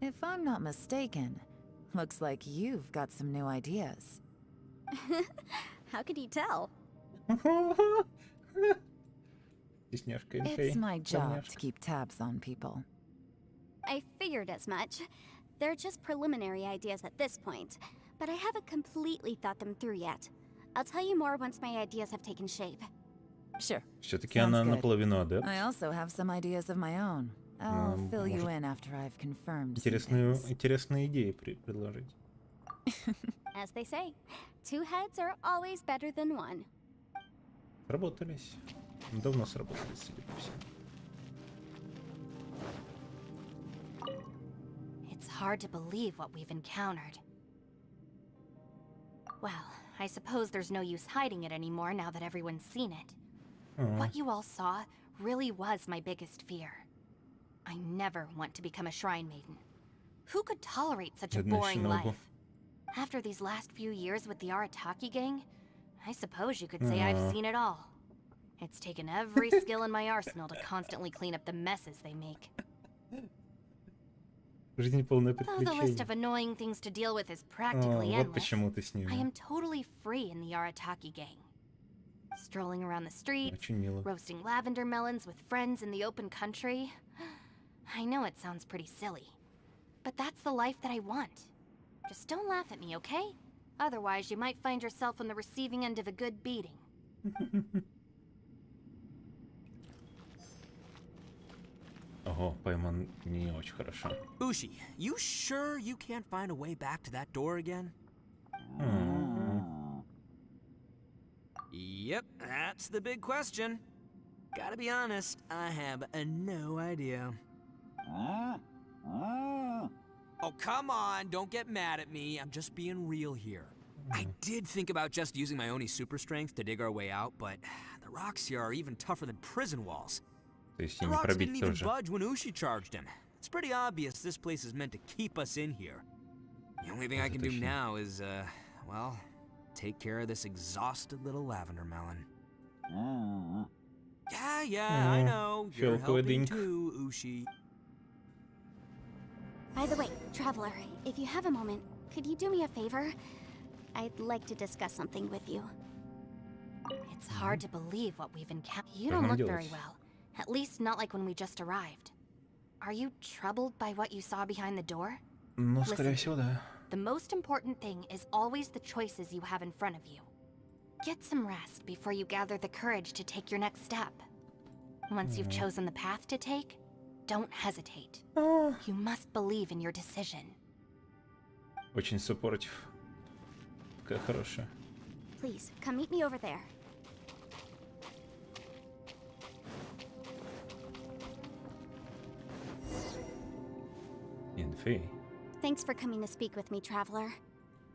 if I'm not mistaken, looks like you've got some new ideas. How could you tell? Стесняшка инфей. It's my job to Стесняшка. keep tabs on people. I figured as much. They're just preliminary ideas at this point. but I haven't completely thought them through yet. I'll tell you more once my ideas have taken shape. Sure. Все-таки Sounds она good. наполовину адепт. I also have some ideas of my own. I'll fill you in after I've confirmed some things. Интересные идеи предложить. As they say, 2 heads are always better than 1. Сработались. Давно сработались, судя по всему. It's hard to believe what we've encountered. Well, I suppose there's no use hiding it anymore now that everyone's seen it. What you all saw really was my biggest fear. I never want to become a shrine maiden. Who could tolerate such a boring life? After these last few years with the Arataki gang, I suppose you could say I've seen it all. It's taken every skill in my arsenal to constantly clean up the messes they make. Жизнь полная Though the list приключений. of annoying things to deal with is practically Вот endless, почему ты с ним. I am totally free in the Arataki gang. Strolling around the streets, Очень мило. roasting lavender melons with friends in the open country. I know it sounds pretty silly, but that's the life that I want. Just don't laugh at me, okay? Otherwise, you might find yourself on the receiving end of a good beating. Ого, пойман не очень хорошо. Ushi, you sure you can't find a way back to that door again? Yep, that's the big question. Gotta be honest, I have no idea. Oh, come on, don't get mad at me. I'm just being real here. I did think about just using my Oni super strength to dig our way out, but the rocks here are even tougher than prison walls. То есть The не rocks didn't пробить even тоже. budge when Ushi charged him. It's pretty obvious this place is meant to keep us in here. The only thing I can do точно. now is, well, take care of this exhausted little lavender melon. Yeah, I know. You're Фиалковый helping дынька. too, Ushi. By the way, Traveler, if you have a moment, could you do me a favor? I'd like to discuss something with you. It's hard to believe what we've encountered. You don't look very well. At least not like when we just arrived. Are you troubled by what you saw behind the door? Ну, скорее Listen. всего, да. The most important thing is always the choices you have in front of you. Get some rest before you gather the courage to take your next step. Once you've chosen the path to take, don't hesitate. You must believe in your decision. Очень supportive. Какая хорошая. Please, come meet me over there. Инфей. Thanks for coming to speak with me, Traveler.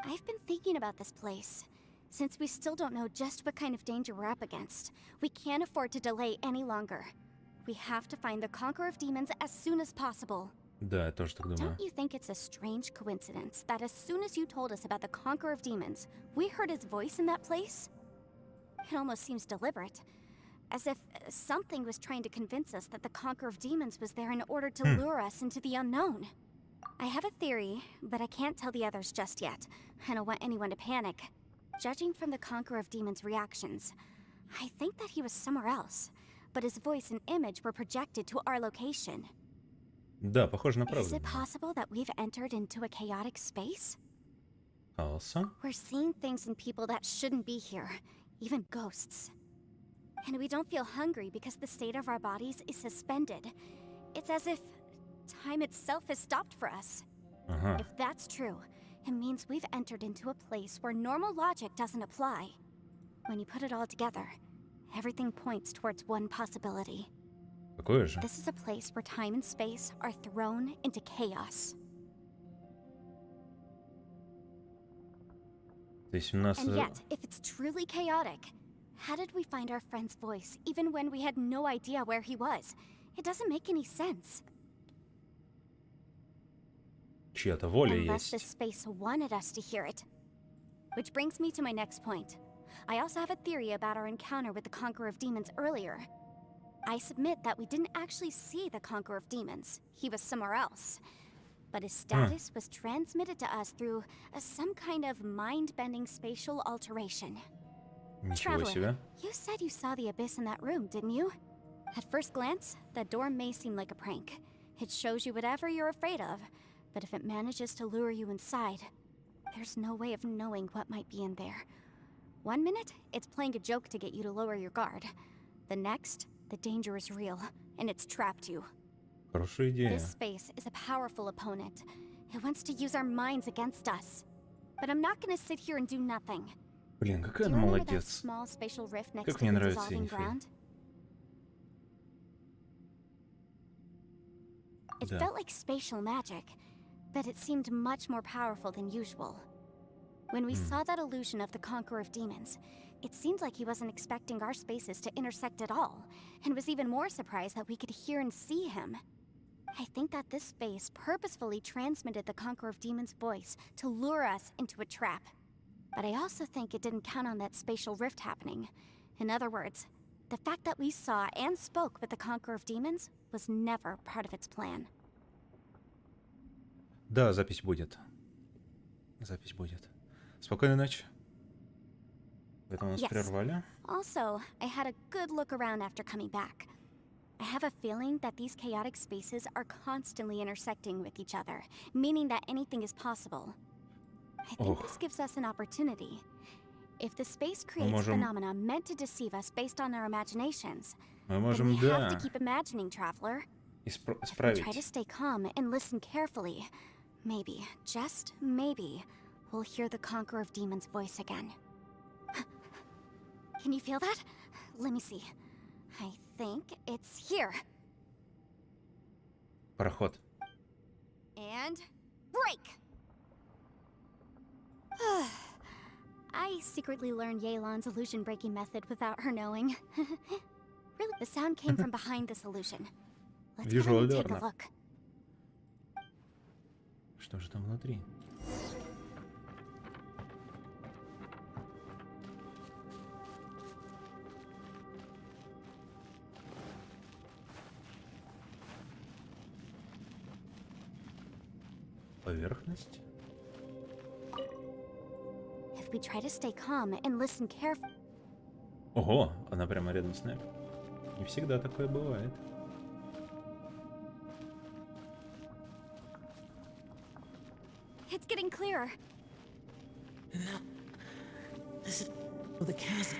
I've been thinking about this place. Since we still don't know just what kind of danger we're up against, we can't afford to delay any longer. We have to find the Conqueror of Demons as soon as possible. Да, я тоже так думаю. Don't you think it's a strange coincidence that as soon as you told us about the Conqueror of Demons, we heard his voice in that place? It almost seems deliberate. As if something was trying to convince us that the Conqueror of Demons was there in order to lure us into the unknown. I have a theory, but I can't tell the others just yet. I don't want anyone to panic. Judging from the Conqueror of Demons' reactions, I think that he was somewhere else, but his voice and image were projected to our location. Да, похоже на Is правду. it possible that we've entered into a chaotic space? Хаоса. We're seeing things in people that shouldn't be here, even ghosts. And we don't feel hungry because the state of our bodies is suspended. It's as if time itself has stopped for us. Ага. If that's true, it means we've entered into a place where normal logic doesn't apply. When you put it all together, everything points towards one possibility. Какое же? This is a place where time and space are thrown into chaos. То есть у нас... And yet, if it's truly chaotic, how did we find our friend's voice even when we had no idea where he was? It doesn't make any sense. Чья-то воля Unless this есть. space wanted us to hear it. Which brings me to my next point. I also have a theory about our encounter with the Conqueror of Demons earlier. I submit that we didn't actually see the Conqueror of Demons. He was somewhere else. But his status was transmitted to us through some kind of mind-bending spatial alteration. Ничего Traveler, себе. you said you saw the abyss in that room, didn't you? At first glance, that door may seem like a prank. It shows you whatever you're afraid of, but if it manages to lure you inside, There's no way of knowing what might be in there. One minute, it's playing a joke to get you to lower your guard. The next, the danger is real, and it's trapped you. Хорошая идея. This space is a powerful opponent. It wants to use our minds against us. But I'm not gonna sit here and do nothing. Блин, Do какая you она remember that молодец. small spatial rift next Как to мне the нравится dissolving Енифей. ground? It Да. felt like spatial magic, but it seemed much more powerful than usual. When we saw that illusion of the Conqueror of Demons, it seemed like he wasn't expecting our spaces to intersect at all, and was even more surprised that we could hear and see him. I think that this space purposefully transmitted the Conqueror of Demons' voice to lure us into a trap. But I also think it didn't count on that spatial rift happening. In other words, the fact that we saw and spoke with the Conqueror of Demons was never part of its plan. Да, запись будет. Запись будет. Спокойной ночи. Это нас Yes. прервали. Also, I had a good look around after coming back. I have a feeling that these chaotic spaces are constantly intersecting with each other, meaning that anything is possible. I think this gives us an opportunity. If the space creates можем- phenomena meant to deceive us based on our imaginations, Мы then можем, we have да, to keep imagining, Traveler. Try to исправить. stay calm and listen carefully. Maybe, just maybe, we'll hear the Conqueror of Demons' voice again. Can you feel that? Let me see. I think it's here. Проход. And break! I secretly learned Yelan's illusion breaking method without her knowing. Really, the sound came from behind this illusion. Let's go Visual in and take a learner. look. Что же там внутри? Поверхность? If we try to stay calm and listen carefully. Ого, она прямо рядом с нами. Не всегда такое бывает. It's getting clearer. No. This is the chasm.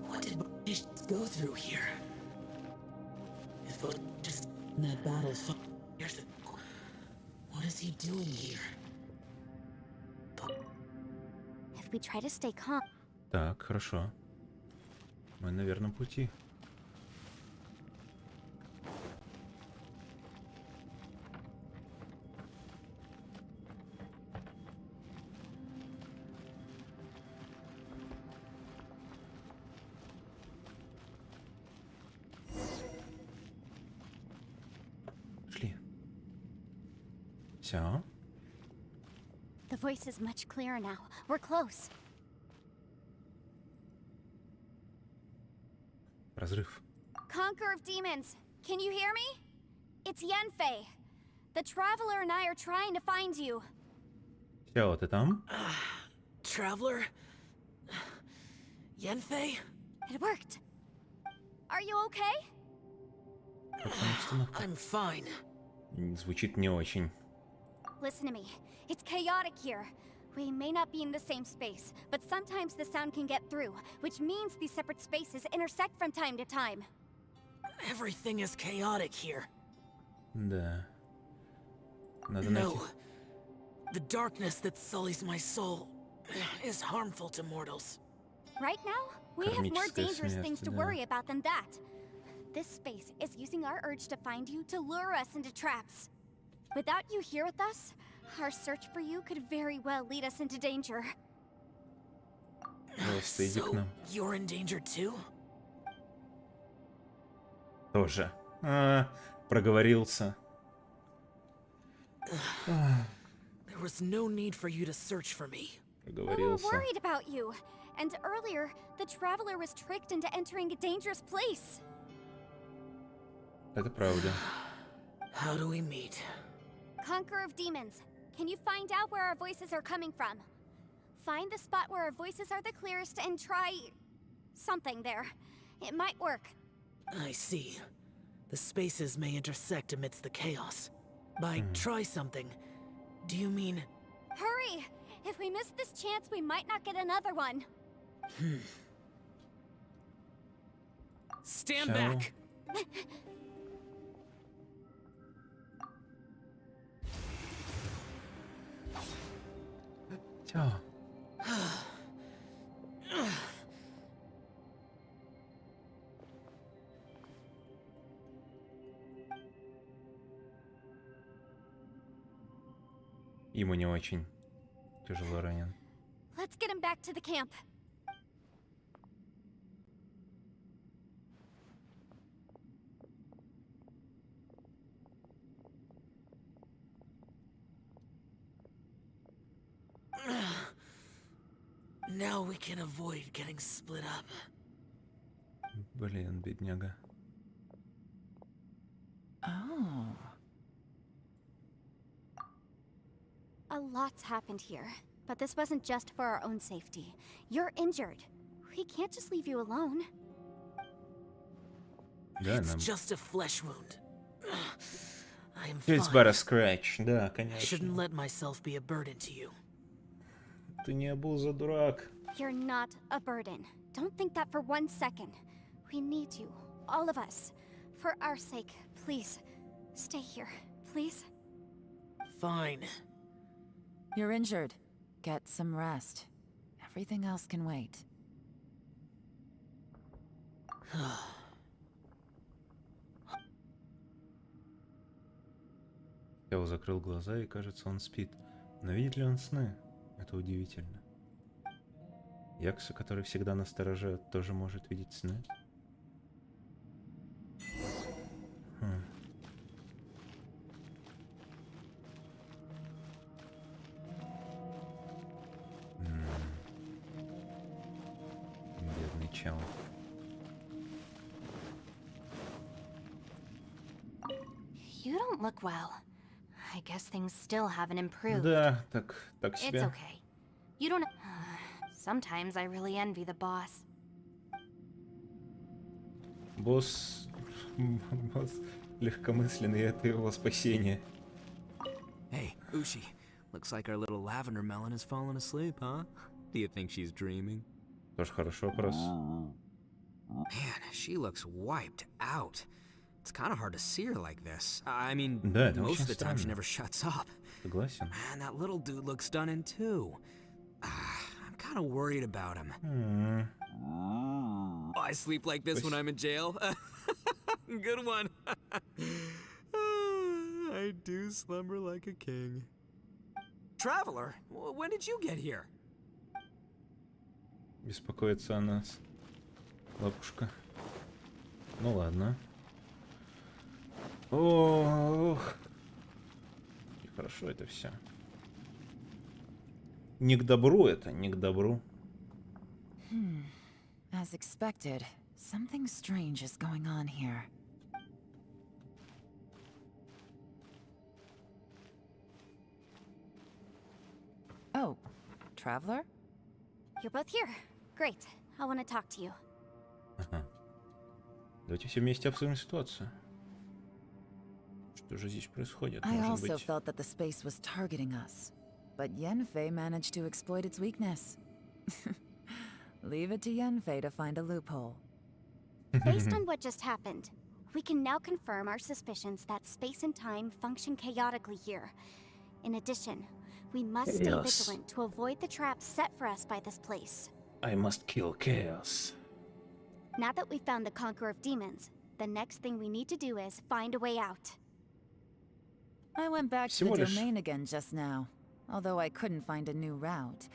What did British go through here? If it just in that battle years ago, what is he doing here? If we try to stay calm. Так, хорошо. Мы на верном пути. Шли. Все. The voice is much clearer now. We're close. Разрыв. Conqueror of Demons, can you hear me? It's Yenfei. The Traveler and I are trying to find you. Все, ты там? Traveler? Yenfei? It worked. Are you okay? Как там обстановка? I'm fine. Звучит не очень. Listen to me. It's chaotic here. We may not be in the same space, but sometimes the sound can get through, which means these separate spaces intersect from time to time. Everything is chaotic here. Да. Надо No. найти. The darkness that sullies my soul is harmful to mortals. Right now, we have more Кармическая dangerous things смерть, to да. worry about than that. This space is using our urge to find you to lure us into traps. Without you here with us, our search for you could very well lead us into danger. Просто иди к So, нам. you're in danger too? Тоже. Проговорился. There was no need for you to search for me. We were Проговорился. worried about you. And earlier, the Traveler was tricked into entering a dangerous place. Это правда. How do we meet? Conqueror of Demons, can you find out where our voices are coming from? Find the spot where our voices are the clearest and try... something there. It might work. I see. The spaces may intersect amidst the chaos. By try something, do you mean... Hurry! If we miss this chance, we might not get another one. Stand Ciao. back. Чё? Ему не очень тяжело ранен. Let's get him back to the camp. Now we can avoid getting split up. Блин, бедняга. Oh. A lot's happened here, but this wasn't just for our own safety. You're injured. We can't just leave you alone. Да, It's нам... just a flesh wound. I am It's fine. but a scratch. Да, I shouldn't конечно. let myself be a burden to you. Ты не обуза, дурак. You're not a burden. Don't think that for 1 second. We need you, all of us. For our sake, please, stay here, please. Fine. You're injured. Get some rest. Everything else can wait. Тео закрыл глаза, и кажется, он спит. Но видит ли он сны? Это удивительно. Якса, который всегда настороже, тоже может видеть сны? Бедный чел. You don't look well. I guess things still haven't improved. Да, так It's себе. okay. You don't. Sometimes I really envy the boss. Босс... Босс легкомысленный, это его спасение. Hey, Ushi. Looks like our little lavender melon has fallen asleep, huh? Do you think she's dreaming? Тоже хороший вопрос. Man, she looks wiped out. It's kind of hard to see her like this. I mean, Да, это most очень of the time she странно. never shuts up. Согласен. Man, that little dude looks stunning too. I'm kind of worried about him. Oh, I sleep like this when I'm in jail. Good one. I do slumber like a king. Traveler, when did you get here? Беспокоится о нас. Лапушка. Ну ладно. Ох. И хорошо это все. Не к добру это, не к добру. As expected, something strange is going on here. Oh, Traveler? You're both here. Great. I want to talk to you. Ага. Давайте все вместе обсудим ситуацию. Что же здесь происходит? I Может also быть... felt that the space was targeting us, but Yenfei managed to exploit its weakness. Leave it to Yenfei to find a loophole. Based on what just happened, we can now confirm our suspicions that space and time function chaotically here. In addition, we must stay Chaos. vigilant to avoid the traps set for us by this place. I must kill chaos. Now that we've found the Conqueror of Demons, the next thing we need to do is find a way out. I went back to Всего the лишь. domain again just now. Although I couldn't find a new route,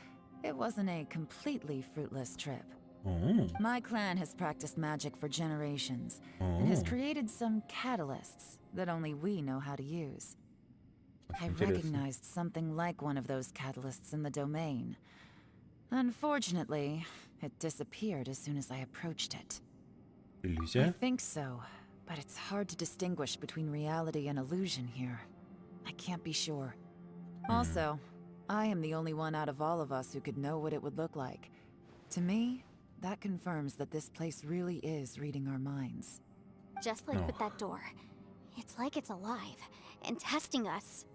it wasn't a completely fruitless trip. My clan has practiced magic for generations, and has created some catalysts that only we know how to use. I Очень интересно. recognized something like one of those catalysts in the domain. Unfortunately, it disappeared as soon as I approached it. I Иллюзия? think so, but it's hard to distinguish between reality and illusion here. I can't be sure. Also, I am the only one out of all of us who could know what it would look like. To me, that confirms that this place really is reading our minds. Just like with that door. It's like it's alive and testing us.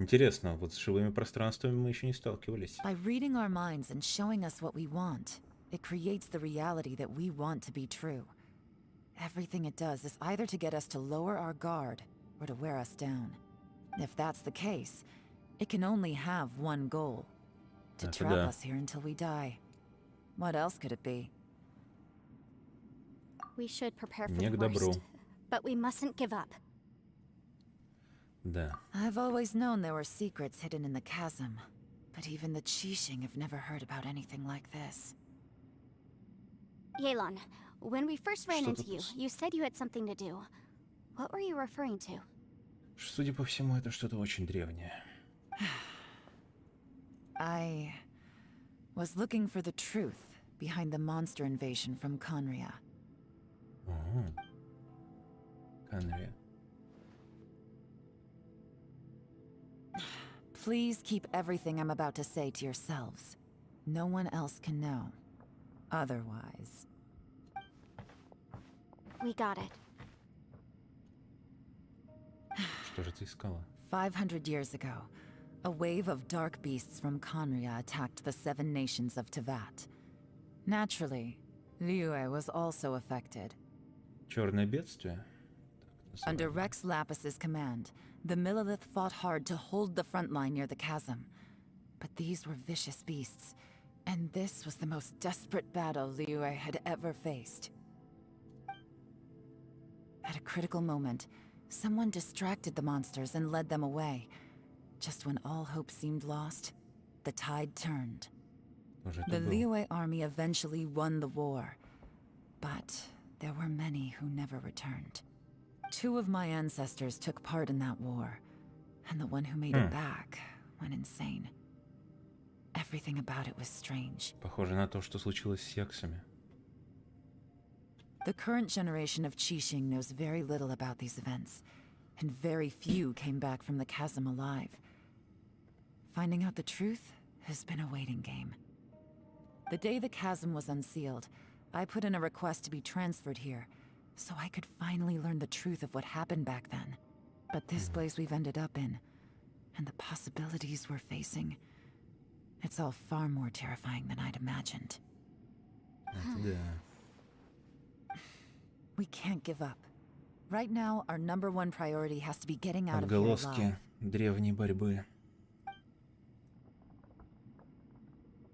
Интересно, вот с живыми пространствами мы еще не сталкивались. By reading our minds and showing us what we want, it creates the reality that we want to be true. Everything it does is either to get us to lower our guard or to wear us down. If that's the case, it can only have one goal: to trap us here until we die. What else could it be? We should prepare for Не the к добру. worst, but we mustn't give up. Да. I've always known there were secrets hidden in the chasm, but even the Qixing have never heard about anything like this. Yelan, when we first ran Что into тут? you, you said you had something to do. What were you referring to? Судя по всему, это что-то очень древнее. I was looking for the truth behind the monster invasion from Conria. Ого. Конве. Please keep everything I'm about to say to yourselves. No one else can know. Otherwise. We got it. Что же ты искала? 500 years ago, a wave of dark beasts from Conria attacked the 7 nations of Tevat. Naturally, Liyue was also affected. Черное бедствие? Так Under называемое. Rex Lapis's command, the Millelith fought hard to hold the front line near the chasm. But these were vicious beasts, and this was the most desperate battle Liyue had ever faced. At a critical moment, someone distracted the monsters and led them away. Just when all hope seemed lost, the tide turned. Кто же это The был? Liyue army eventually won the war, but there were many who never returned. 2 of my ancestors took part in that war, and the one who made it back went insane. Everything about it was strange. Похоже на то, что случилось с Яксами. The current generation of Qixing knows very little about these events, and very few came back from the chasm alive. Finding out the truth has been a waiting game. The day the chasm was unsealed, I put in a request to be transferred here, so I could finally learn the truth of what happened back then. But this place we've ended up in, and the possibilities we're facing, it's all far more terrifying than I'd imagined. Это да. We can't give up. Right now, our #1 priority has to be getting out of here Отголоски alive. древней борьбы.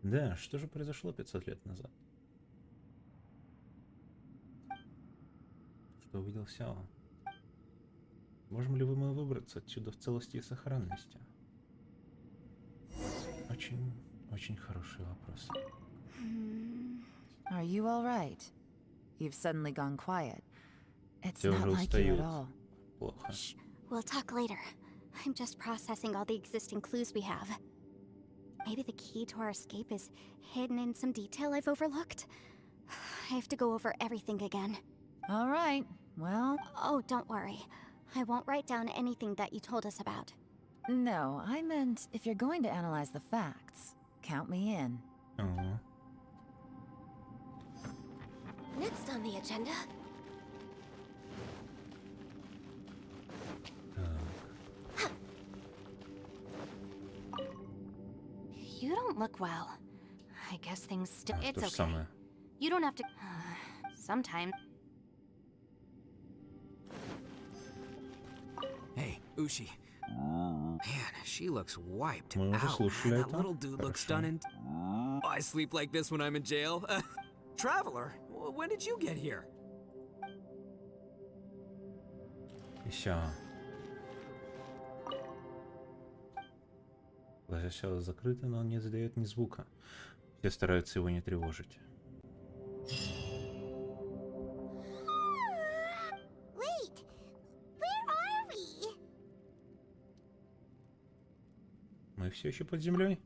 Да, что же произошло 500 лет назад? Что увидел Сяо? Можем ли мы выбраться отсюда в целости и сохранности? Очень, очень хороший вопрос. Are you all right? You've suddenly gone quiet. It's Все not уже like you at устают. all. Плохо. Shh, we'll talk later. I'm just processing all the existing clues we have. Maybe the key to our escape is hidden in some detail I've overlooked. I have to go over everything again. All right. Well, Oh, don't worry. I won't write down anything that you told us about. no, I meant if you're going to analyze the facts, count me in. Ага. Next on the agenda. Так. You don't look well. I guess things still. А, It's то же okay. самое. You don't have to. Sometimes. Hey, Ushi. Man, she looks wiped Мы уже out. слушали That это. little dude looks Хорошо. stunning. Oh, I sleep like this when I'm in jail. Traveler, when did you get here? И Сяо. Глаза Сяо закрыты, но он не издает ни звука. Все стараются его не тревожить. Wait, where are we? Мы все еще под землей?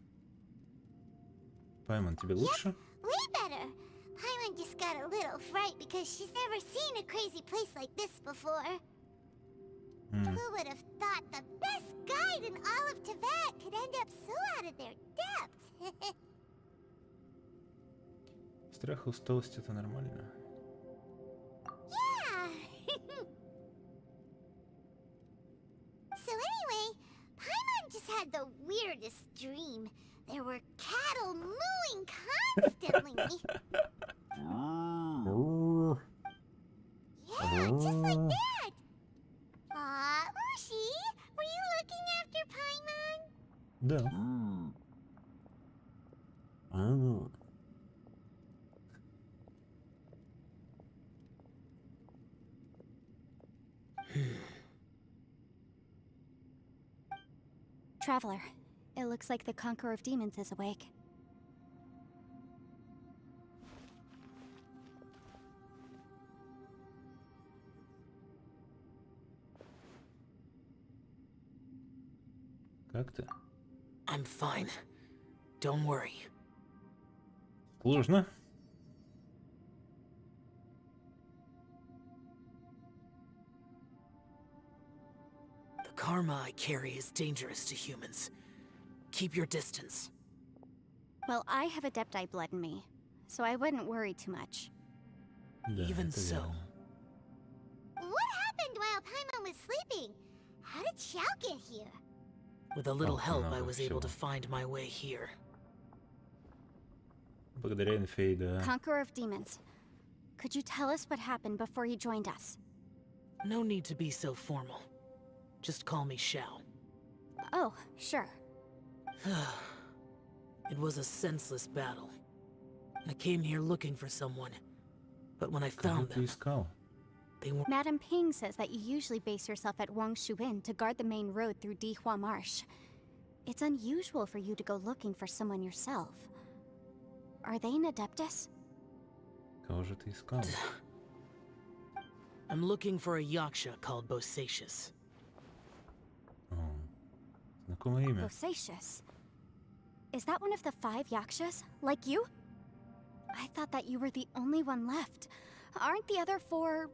Пайман, тебе лучше? Way better. Paimon just got a little fright because she's never seen a crazy place like this before. Who would have thought the best guide in all of Tibet could end up so out of their depth? Страх и усталость — это нормально. Yeah. So anyway, Paimon just Instantly. Yeah, just like that. Ushi, were you looking after Paimon? Да. Traveler, it looks like the Conqueror of Demons is awake. Как ты? I'm fine. Don't worry. Сложно. The karma I carry is dangerous to humans. Keep your distance. Well, I have Adepti blood in me, so I wouldn't worry too much. Да, Even это so. верно. What happened while Paimon was sleeping? How did Xiao get here? With a little help, I много was able to всего. find my way here. Благодаря инфе, да. Conqueror of Demons, could you tell us what happened before you joined us? No need to be so formal. Just call me Xiao. Oh, sure. It was a senseless battle. I came here looking for someone, but when I Кого found ты them, искал? they weren't. Madam Ping says that you usually base yourself at Wangshu Inn to guard the main road through Dihua Marsh. It's unusual for you to go looking for someone yourself. Are they an Adeptus? Кого же ты искал? I'm looking for a yaksha called Bosacius. О, знакомое имя. Bosacius? Is that one of the 5 Yakshas? Like you? I thought that you were the only one left. Aren't the other 4...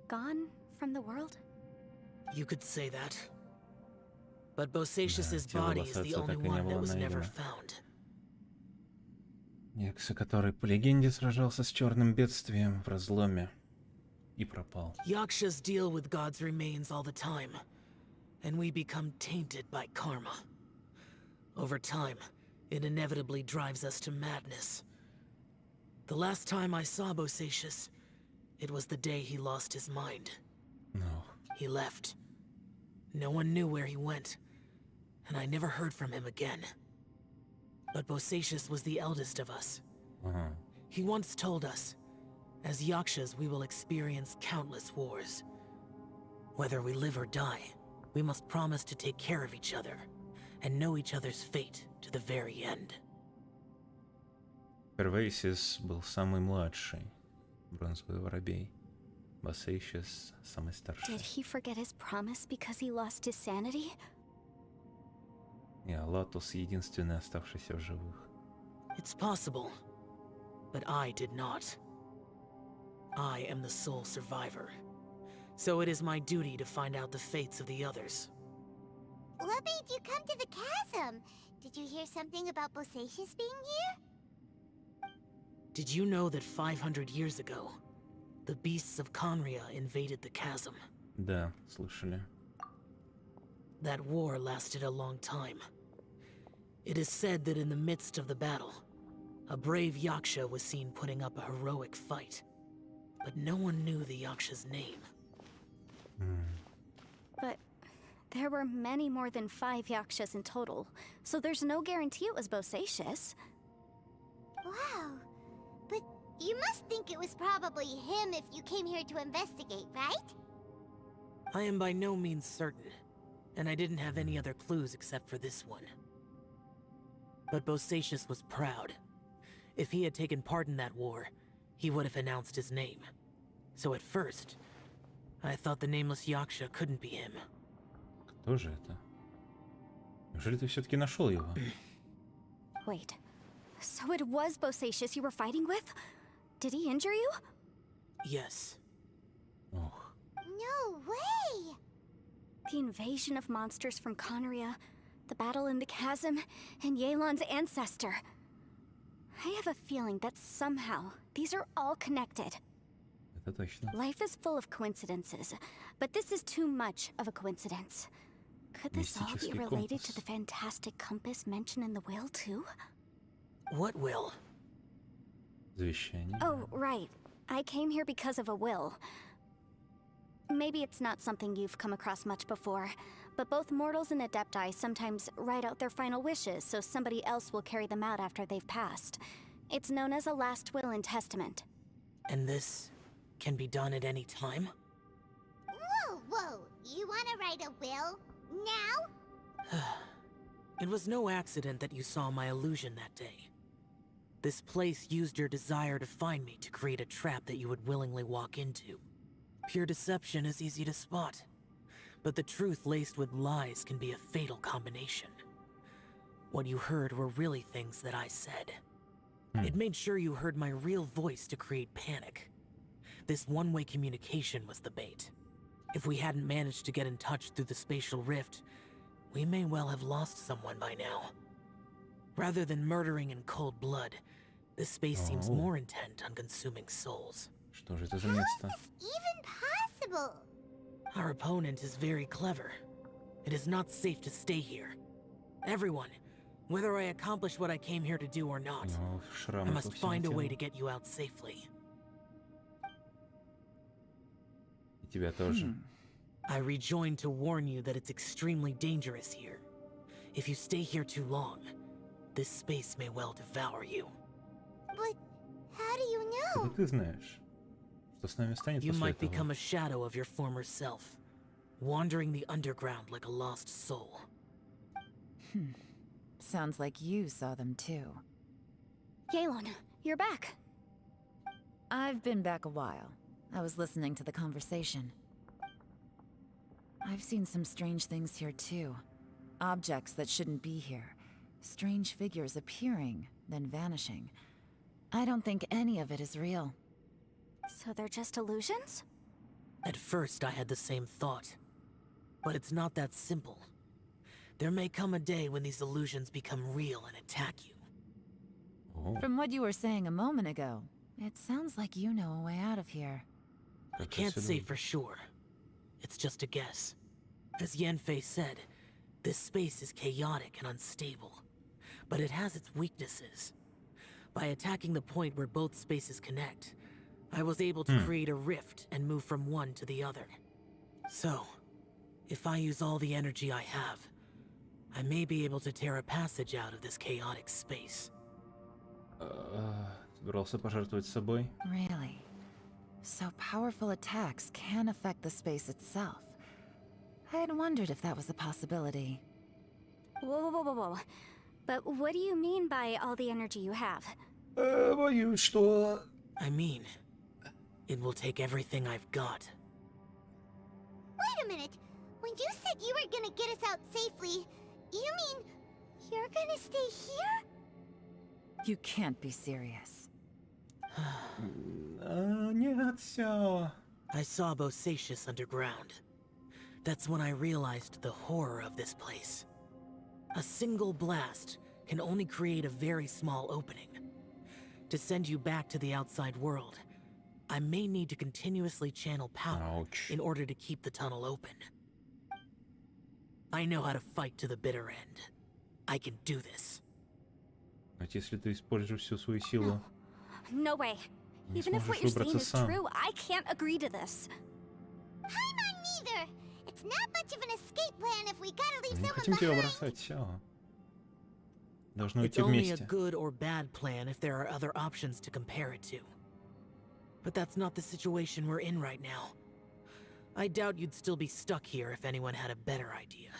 gone from the world? You could say that. But Bosacius's тело body is the Босаца only так и не one that было was never найдено. found. Якса, который по легенде сражался с черным бедствием в разломе и пропал. Yakshas deal with God's remains all the time, and we become tainted by karma. Over time, it inevitably drives us to madness. The last time I saw Bosacius, it was the day he lost his mind. Ну, He left. No one knew where he went, and I never heard from him again. But Bosacius was the eldest of us. ага. He once told us, as Yakshas we will experience countless wars. Whether we live or die, we must promise to take care of each other, and know each other's fate to the very end. Первейсис был самый младший, бронзовый воробей. Басейщис самый старший. Did he forget his promise because he lost his sanity? И Алатус единственный оставшийся в живых. It's possible, but I did not. I am the sole survivor, so it is my duty to find out the fates of the others. What made you come to the chasm? Did you hear something about Bosacius being here? Did you know that 500 years ago, the beasts of Conria invaded the chasm? Да, слышали. That war lasted a long time. It is said that in the midst of the battle, a brave Yaksha was seen putting up a heroic fight. But no one knew the Yaksha's name. But there were many more than 5 Yakshas in total, so there's no guarantee it was Bosacius. Wow. But you must think it was probably him if you came here to investigate, right? I am by no means certain, and I didn't have any other clues except for this one. But Bosacius was proud. If he had taken part in that war, he would have announced his name. So at first, I thought the nameless Yaksha couldn't be him. Кто же это? Неужели ты все-таки нашел его? Wait, so it was Bosacius you were fighting with? Did he injure you? Yes. Ох, No way! The invasion of monsters from Conria, the battle in the chasm, and Yelan's ancestor. I have a feeling that somehow these are all connected. это точно. Life is full of coincidences, but this is too much of a coincidence. Could this all be Мистический related to компас. the fantastic compass mentioned in the will, too? What will? Завещание. Oh, right. I came here because of a will. Maybe it's not something you've come across much before, but both mortals and adepti sometimes write out their final wishes so somebody else will carry them out after they've passed. It's known as a last will and testament. And this can be done at any time? Whoa, whoa. You wanna write a will? Now? It was no accident that you saw my illusion that day. This place used your desire to find me to create a trap that you would willingly walk into. Pure deception is easy to spot, but the truth laced with lies can be a fatal combination. What you heard were really things that I said. It made sure you heard my real voice to create panic. This one-way communication was the bait. If we hadn't managed to get in touch through the spatial rift, we may well have lost someone by now. Rather than murdering in cold blood, this space seems more intent on consuming souls. Что же это за место? Even possible? Our opponent is very clever. It is not safe to stay here. Everyone, whether I accomplish what I came here to do or not, Ну, I шрамы по must всему find a way телу. to get you out safely. И тебя тоже. I rejoined to warn you that it's extremely dangerous here. If you stay here too long, this space may well devour you. But how do you know? Откуда ты знаешь, что с нами станет You после might become этого? a shadow of your former self, wandering the underground like a lost soul. Sounds like you saw them too. Yelan, you're back. I've been back a while. I was listening to the conversation. I've seen some strange things here too. Objects that shouldn't be here. Strange figures appearing, then vanishing. I don't think any of it is real. So they're just illusions? At first, I had the same thought. But it's not that simple. There may come a day when these illusions become real and attack you. О, From what you were saying a moment ago, it sounds like you know a way out of here. I как can't отсюда say выйти? for sure. It's just a guess. As Yanfei said, this space is chaotic and unstable. But it has its weaknesses. By attacking the point where both spaces connect, I was able to create a rift and move from one to the other. So, if I use all the energy I have, I may be able to tear a passage out of this chaotic space. Собирался пожертвовать собой? Really? So powerful attacks can affect the space itself. I had wondered if that was a possibility. Whoa, whoa, whoa, whoa. But what do you mean by all the energy you have? Боюсь, что... I mean, it will take everything I've got. Wait a minute. When you said you were gonna get us out safely, you mean you're gonna stay here? You can't be serious. Нет, Сяо. I saw Bosacius underground. That's when I realized the horror of this place. A single blast can only create a very small opening. To send you back to the outside world, I may need to continuously channel power Ouch. in order to keep the tunnel open. I know how to fight to the bitter end. I can do this. Ведь если ты используешь всю свою силу, No way. не Even if what сможешь you're saying выбраться is сам. true, I can't agree to this. I'm on neither. It's not much of an escape plan if we gotta leave Мы не someone хотим тебя behind. бросать, Сяо. Должны It's уйти only a вместе. good or bad plan if there are other options to compare it to. But that's not the situation we're in right now. I doubt you'd still be stuck here if anyone had a better idea.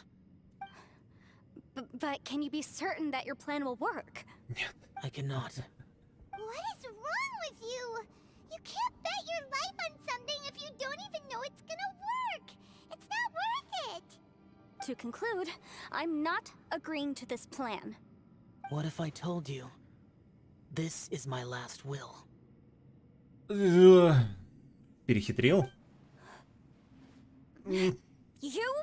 But can you be certain that your plan will work? Нет. I cannot. What is wrong with you? You can't bet your life on something if you don't even know it's gonna work. It's not worth it. To conclude, I'm not agreeing to this plan. What if I told you, this is my last will? Перехитрил? You?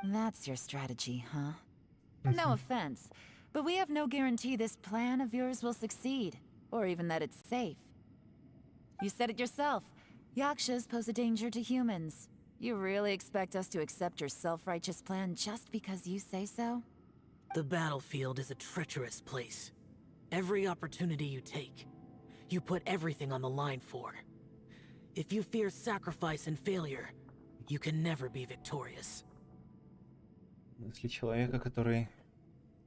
That's your strategy, huh? No offense, but we have no guarantee this plan of yours will succeed, or even that it's safe. You said it yourself. Yakshas pose a danger to humans. You really expect us to accept your self-righteous plan just because you say so? The battlefield is a treacherous place. Every opportunity you take, you put everything on the line for. If you fear sacrifice and failure, you can never be victorious. Если человека, который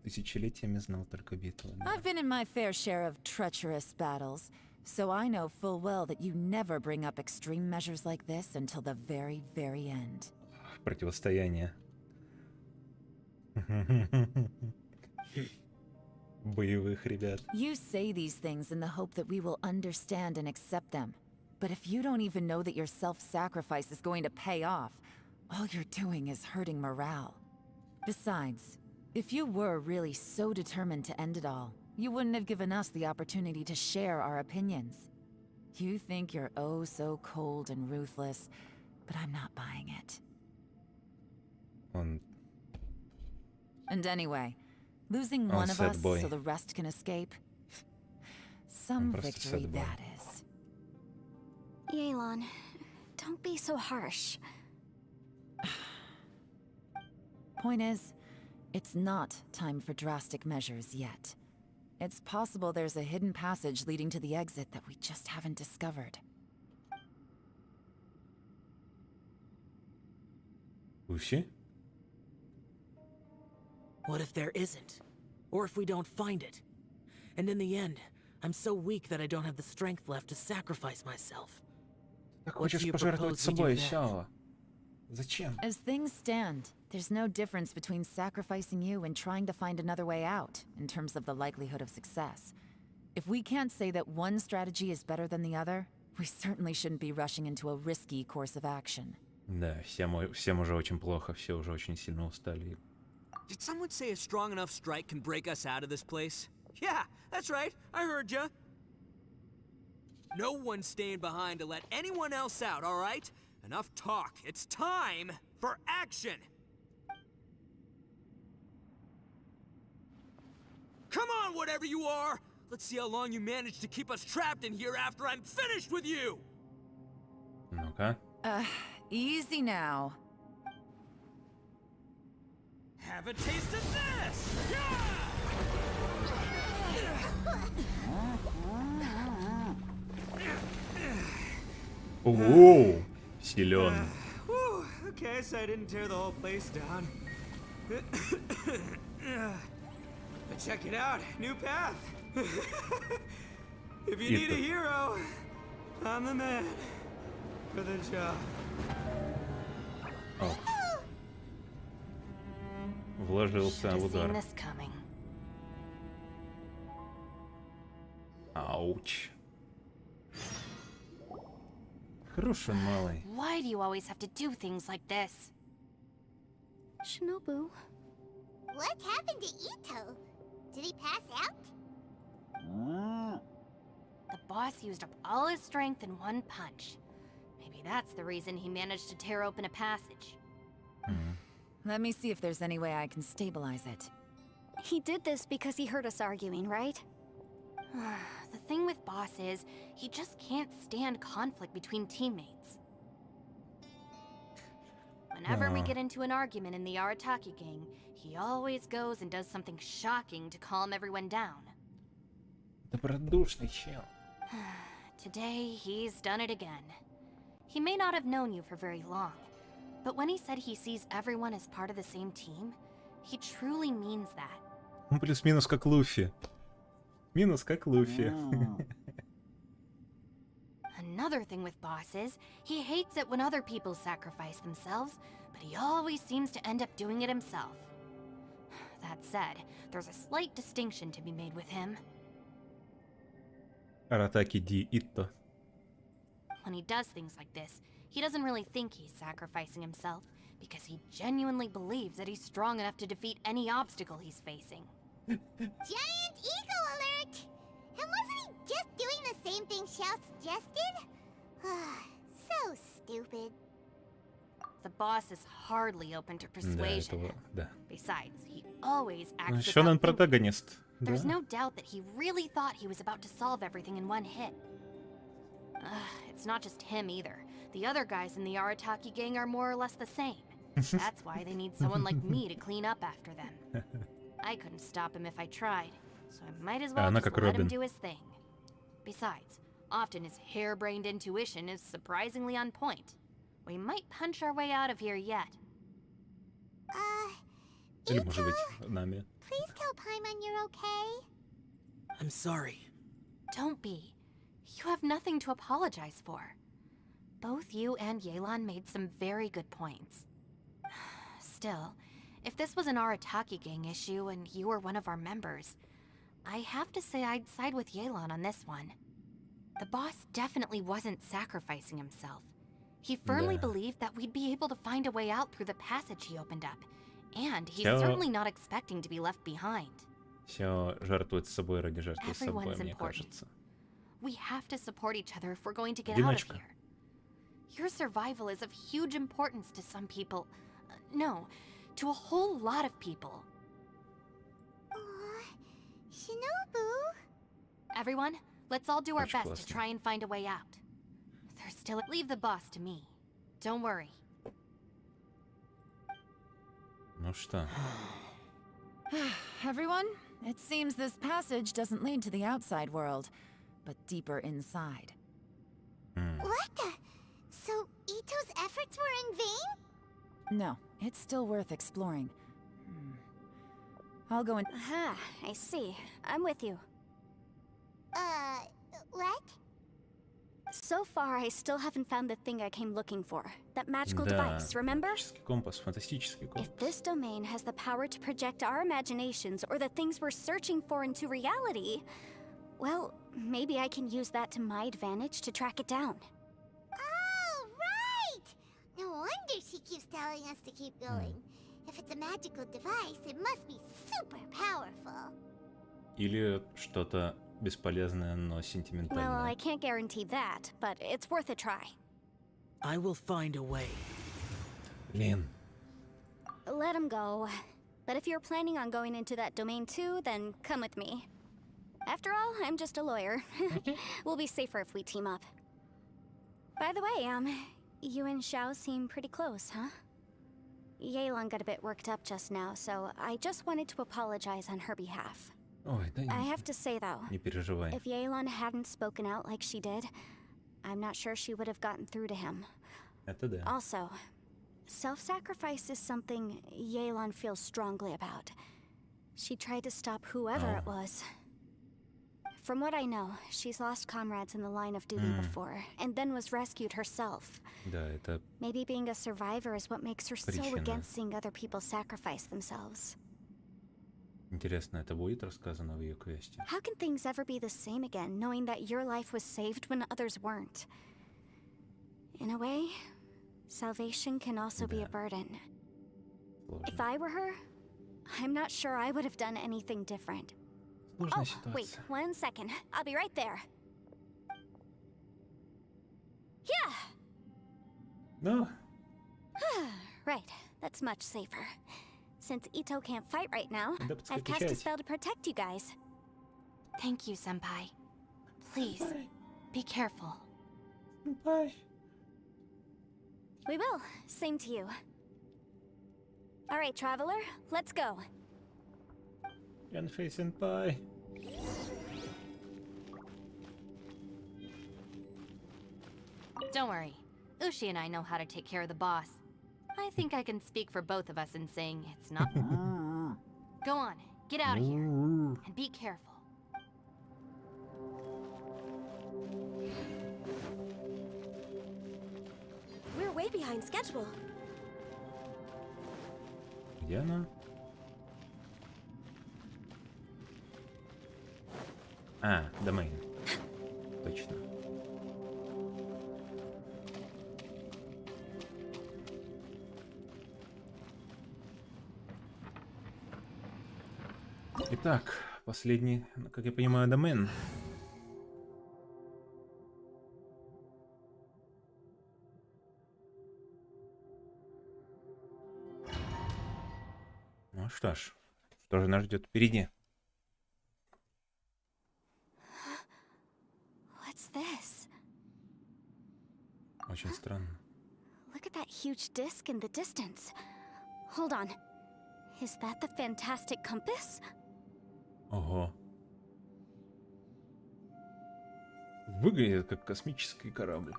тысячелетиями знал только битву. Да. I've been in my fair share of treacherous battles, so I know full well that you never bring up extreme measures like this until the very, very end. Противостояние. Боевых ребят. You say these things in the hope that we will understand and accept them. But if you don't even know that your self-sacrifice is going to pay off, all you're doing is hurting morale. Besides, if you were really so determined to end it all, you wouldn't have given us the opportunity to share our opinions. You think you're oh so cold and ruthless, but I'm not buying it. And anyway, losing one of us so the rest can escape? Some victory that is. Yelan, don't be so harsh. Point is, it's not time for drastic measures yet. It's possible there's a hidden passage leading to the exit that we just haven't discovered. Lucy? What if there isn't? Or if we don't find it? And in the end, I'm so weak that I don't have the strength left to sacrifice myself. Как хочешь пожертвовать собой, Сяо? Зачем? As things stand, there's no difference between sacrificing you and trying to find another way out, in terms of the likelihood of success. If we can't say that one strategy is better than the other, we certainly shouldn't be rushing into a risky course of action. Да, всем уже очень плохо, все уже очень сильно устали. Did someone say a strong enough strike can break us out of this place? Yeah, that's right. I heard ya. No one's staying behind to let anyone else out, all right? Enough talk. It's time for action. Come on, whatever you are. Let's see how long you manage to keep us trapped in here after I'm finished with you. Ну-ка. Easy now. Have a taste of this! Оу, силен. Okay, so I didn't tear the whole place down. But check it out, new path. If you need a hero, I'm the man for the job. О. Вложился в удар. Ауч. Хороший малый. Why do you always have to do things like this? Shinobu. What happened to Ito? Did he pass out? The boss used up all his strength in one punch. Maybe that's the reason he managed to tear open a passage. Let me see if there's any way I can stabilize it. He did this because he heard us arguing, right? The thing with Boss is, he just can't stand conflict between teammates. Whenever we get into an argument in the Arataki gang, he always goes and does something shocking to calm everyone down. Добродушный чел. Today, he's done it again. He may not have known you for very long, but when he said he sees everyone as part of the same team, he truly means that. Он плюс-минус как Луфи. Минус как Луфи. Another thing with Boss is, he hates it when other people sacrifice themselves, but he always seems to end up doing it himself. That said, there's a slight distinction to be made with him. Arataki di Itto. When he does things like this, he doesn't really think he's sacrificing himself, because he genuinely believes that he's strong enough to defeat any obstacle he's facing. Giant eagle alert! And wasn't he just doing the same thing Xiao suggested? So stupid. The boss is hardly open to persuasion. Да. Besides, he always acts Еще он without thinking. протагонист. There's Да. no doubt that he really thought he was about to solve everything in one hit. It's not just him either. The other guys in the Arataki gang are more or less the same. That's why they need someone like me to clean up after them. I couldn't stop him if I tried. so I might as well Она just как let him Робин. do his thing. Besides, often his harebrained intuition is surprisingly on point. We might punch our way out of here yet. Или, может быть, нами. Please tell Paimon you're okay. I'm sorry. Don't be. You have nothing to apologize for. Both you and Yelan made some very good points. Still, if this was an Arataki gang issue and you were one of our members, I have to say I'd side with Yelan on this one. The boss definitely wasn't sacrificing himself. He firmly believed that we'd be able to find a way out through the passage he opened up. And he's certainly not expecting to be left behind. Все жертвует собой ради жертвы собой, Everyone's мне important. кажется. We have to support each other if we're going to get out of Одиночка. here. Your survival is of huge importance to some people. No, to a whole lot of people. Shinobu? Everyone, let's all do our Очень best to классно. try and find a way out. There's still... Leave the boss to me. Don't worry. Ну что? Everyone, it seems this passage doesn't lead to the outside world, but deeper inside. What the? So Ito's efforts were in vain? No, it's still worth exploring. I'll go in. Aha, I see. I'm with you. What? So far, I still haven't found the thing I came looking for. That magical Да, device, remember? магический компас, фантастический компас. If this domain has the power to project our imaginations or the things we're searching for into reality, well, maybe I can use that to my advantage to track it down. Oh, right! No wonder she keeps telling us to keep going. If it's a magical device, it must be super powerful. Или что-то бесполезное, но Well, сентиментальное. I can't guarantee that, but it's worth a try. I will find a way. Блин. Let him go. But if you're planning on going into that domain too, then come with me. After all, I'm just a lawyer. We'll be safer if we team up. By the way, you and Xiao seem pretty close, huh? Yelan got a bit worked up just now, so I just wanted to apologize on her behalf. Ой, да I have to say though, не переживай. if Yelan hadn't spoken out like she did, I'm not sure she would have gotten through to him. Это да. Also, self-sacrifice is something Yelan feels strongly about. She tried to stop whoever it was. From what I know, she's lost comrades in the line of duty before, and then was rescued herself. Да, это Maybe being a survivor is what makes her so Причина. against seeing other people sacrifice themselves. интересно, это будет рассказано в ее квесте. How can things ever be the same again, knowing that your life was saved when others weren't? In a way, salvation can also be a burden. If Сложно. I were her, I'm not sure I would have done anything different. Сложная Oh, wait, ситуация. 1 second. I'll be right there. Yeah! Ну, Right, that's much safer. Since Ito can't fight right now, Адептская I've cast a печать. spell to protect you guys. Thank you, Senpai. Please, be careful. Бай. We will. Same to you. Alright, traveler, let's go. Янфей сенпай. Don't worry. Ushi and I know how to take care of the boss. I think I can speak for both of us in saying it's not... Go on, get out of here. And be careful. We're way behind schedule. Где она? А, домен. Точно. Итак, последний, как я понимаю, домен. Ну что ж, что же нас ждет впереди? What's this? Очень странно. Look at that huge disc in the distance. Hold on. Is that the fantastic compass? Ого. Выглядит как космический корабль.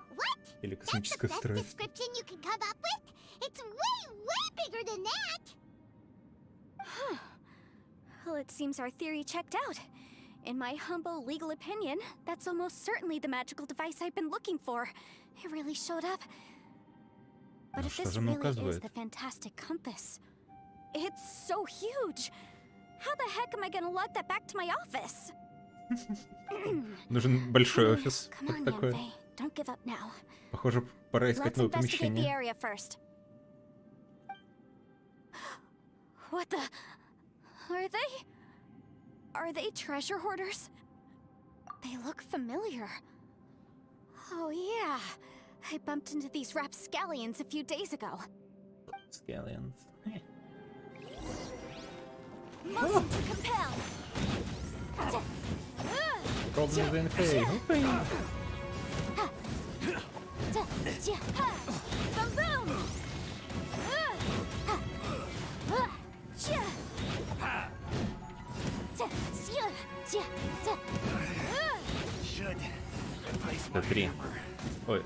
Или космическое Best устройство. description you can come up with. It's way bigger than that. Well, it seems our theory checked out. In my humble legal opinion, that's almost certainly the magical device I've been looking for. It really showed up. But if this really is the fantastic compass, it's so huge. How the heck am I gonna lug that back to my office? Нужен большой офис. Come Вот on, такой. Yanfei. Don't give up now. Похоже, пора искать Let's новое investigate the помещение. area first. What the? Are they treasure hoarders? They look familiar. Oh yeah, I bumped into these rapscallions a few days ago. Scallions. Motion to compel. Пробный ЗНФ. Boom! Это 3. Ой.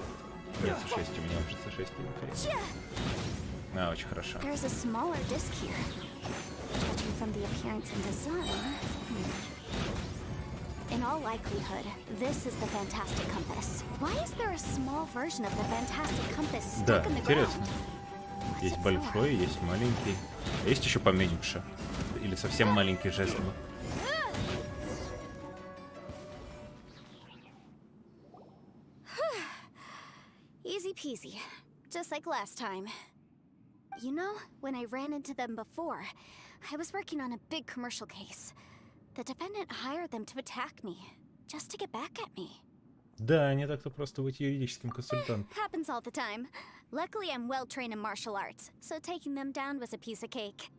Нет, 6 у меня уже 6 ЗНФ. А, очень хорошо. There's a smaller disc here. Judging from the appearance and design. In all likelihood, this is the fantastic compass. Why is there a small version of the fantastic compass Да, stuck in the интересно. ground? Есть большой, есть маленький. А есть еще поменьше. Или совсем маленький жезл. Easy peasy. Just like last time. You know, when I ran into them before, I was working on a big commercial case. The defendant hired them to attack me, just to get back at me. Да, не так-то просто быть юридическим консультантом. Happens all the time. Luckily, I'm well trained in martial arts, so taking them down was a piece of cake.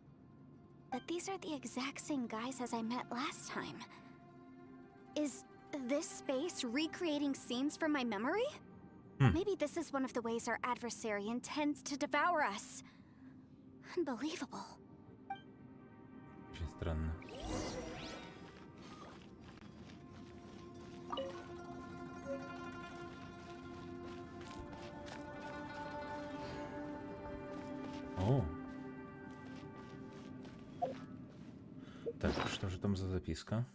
But these are the exact same guys as I met last time. Is this space recreating scenes from my memory? Maybe this is one of the ways our adversary intends to devour us. Unbelievable. Очень странно. О. Так, что же там за записка?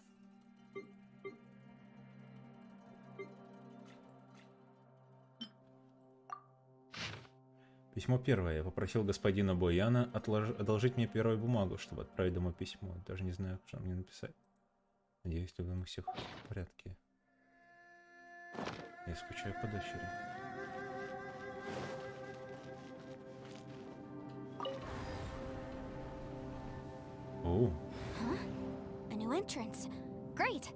Письмо первое. Я попросил господина Бояна одолжить мне первую бумагу, чтобы отправить домой письмо. Даже не знаю, что мне написать. Надеюсь, тогда у всех в порядке. Я скучаю по дочери. О. A new entrance. Great.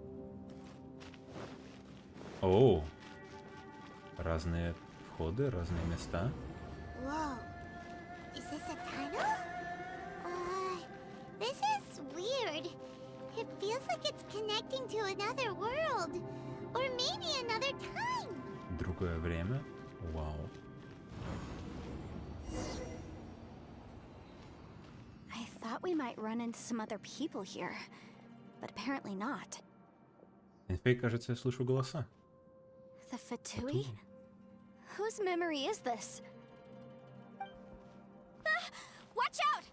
О. Разные входы, разные места. Whoa. Is this a tunnel? This is weird. It feels like it's connecting to another world. Or maybe another time. Другое время. Вау. I thought we might run into some other people here, but apparently not. Инфей, кажется, я слышу голоса. The Fatui? Whose memory is this? Ah, watch out!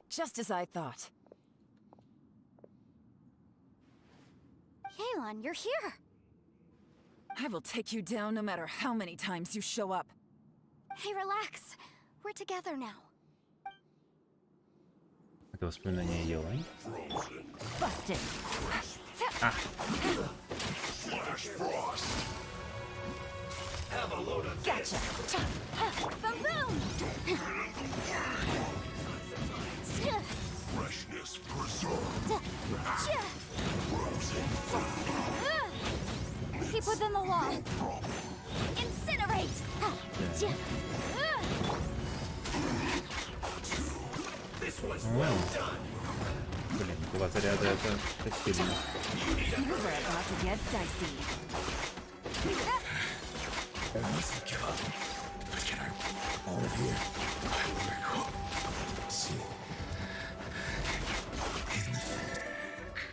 Just as I thought. Yelan, you're here! I will take you down no matter how many times you show up. Hey, relax. We're together now. Это воспоминание Елань. Busted. Gotcha! Boom! Freshness preserved. Keep within the law. Incinerate! Блин, 2 заряда это сильно. You were about to get dicey. All of here. See. In the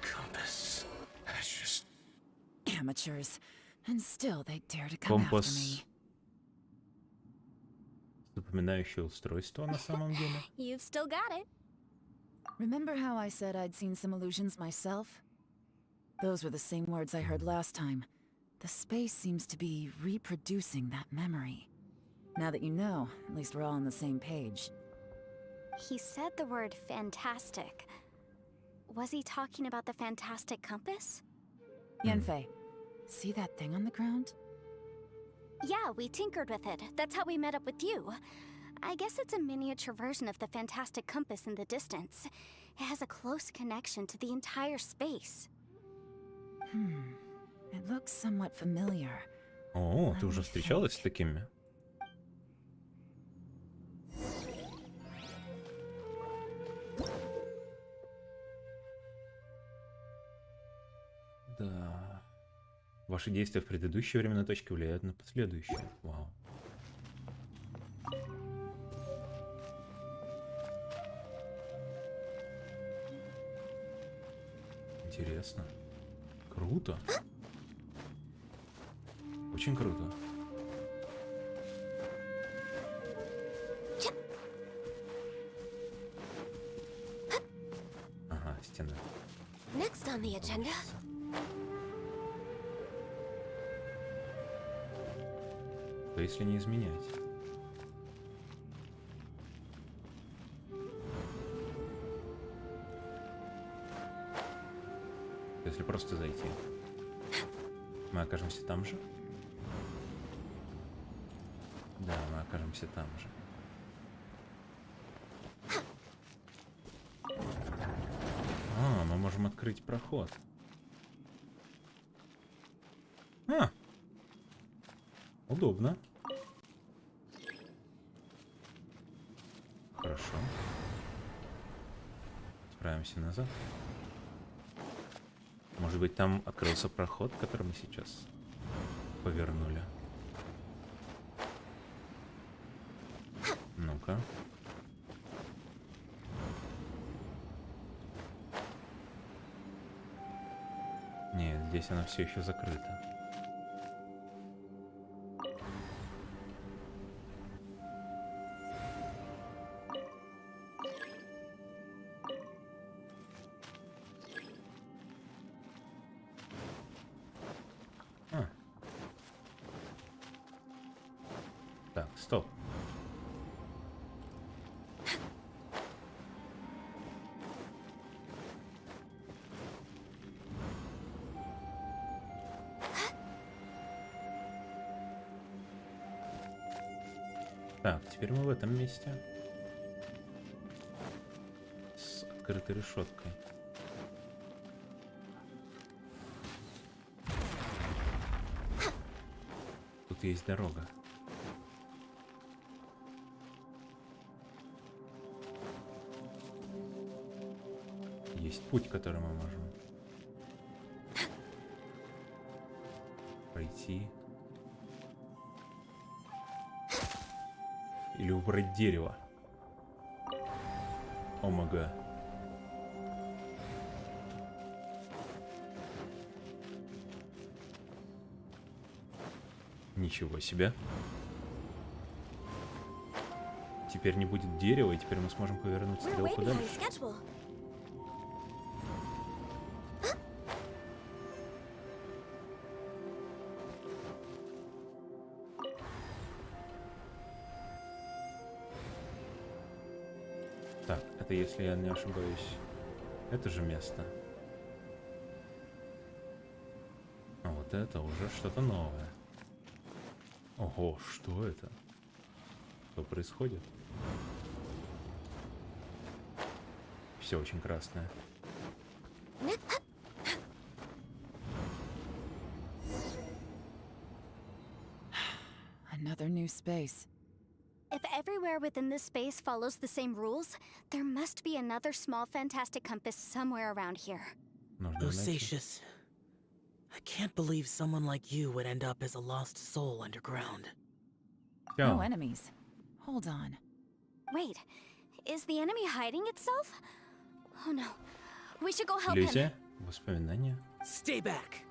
compass. I just amateurs, and still they dare to come after Компас. me. Напоминающее устройство на самом деле. You've still got it. Remember how I said I'd seen some illusions myself? Those were the same words I heard last time. The space seems to be reproducing that memory. Now that you know, at least we're all on the same page. He said the word fantastic. Was he talking about the fantastic compass? Yanfei, see that thing on the ground? Yeah, we tinkered with it. That's how we met up with you. I guess it's a miniature version of the fantastic compass in the distance. It has a close connection to the entire space. It looks somewhat familiar. О, ты уже встречалась с такими? Да. Ваши действия в предыдущей временной точке влияют на последующие. Вау. Интересно. Круто. Очень круто. Ага, стена. Next on the agenda. То если не изменять. Если просто зайти. Мы окажемся там же? Да, мы окажемся там же. А, мы можем открыть проход. А! Удобно. Хорошо. Справимся назад. Может быть, там открылся проход, который мы сейчас повернули. Ну-ка. Нет, здесь она все еще закрыта. Так, стоп. Так, теперь мы в этом месте. С открытой решеткой. Тут есть дорога. Есть путь, который мы можем пройти. Или убрать дерево. Омага. Ничего себе. Теперь не будет дерева, и теперь мы сможем повернуть стрелку дальше. Так, это если я не ошибаюсь, это же место. А вот это уже что-то новое. Ого, что это? Что происходит? Все очень красное. Another new space. If everywhere within this space follows the same rules, there must be another small fantastic compass somewhere around here. Osatius, I can't believe someone like you would end up as a lost soul underground. No enemies. Hold on. Wait, is the enemy hiding itself? Oh no, we should go help Иллюзия? him. Воспоминания? Stay back!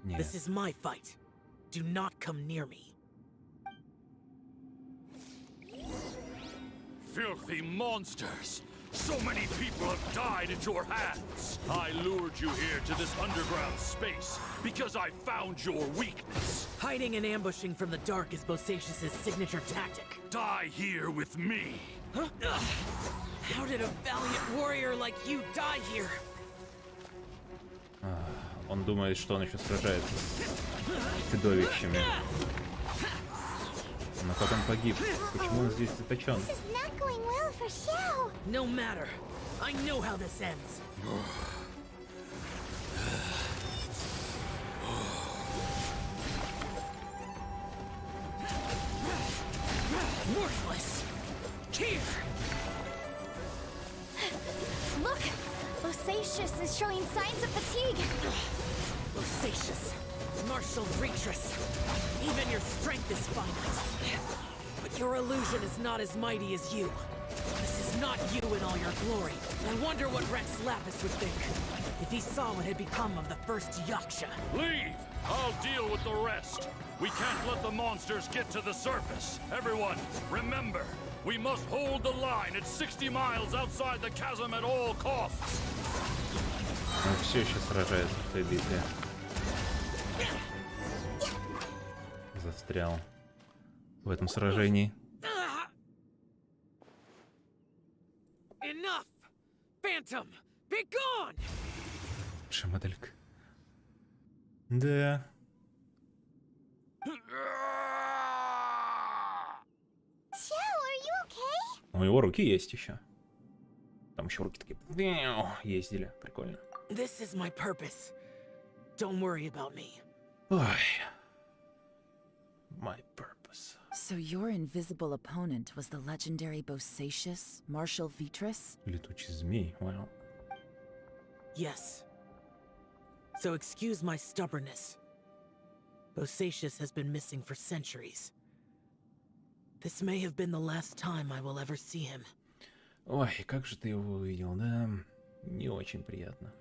Нет. This is my fight. Do not come near me. Filthy monsters! So many people have died at your hands! I lured you here to this underground space because I found your weakness. Hiding and ambushing from the dark is Bosacious' signature tactic. Die here with me! Huh? How did a valiant warrior like you die here? Он думает, что он еще сражается с чудовищами. Но потом погиб. Почему он здесь заточен? No matter. I know how this ends. Worthless. Here. Look! Bosacious is showing signs of fatigue. Bosacious. Martial Retris. Even your strength is finite. But your illusion is not as mighty as you. This is not you in all your glory. I wonder what Rex Lapis would think if he saw what had become of the first Yaksha. Leave! I'll deal with the rest. We can't let the monsters get to the surface. Everyone, remember, we must hold the line at 60 miles outside the chasm at all costs. Он все еще сражается в этой битве. Застрял в этом сражении. Enough! Phantom, be gone! Моделька. Да. У него руки есть еще. Там еще руки такие ездили. Прикольно. This is my purpose. Don't worry about me. Ой. My purpose. So your invisible opponent was the legendary Bosacious, Martial Vitris? Летучий змей. Wow. Yes. So excuse my stubbornness. Bosacious has been missing for centuries. This may have been the last time I will ever see him. Ой, как же ты его увидел, да? Не очень приятно.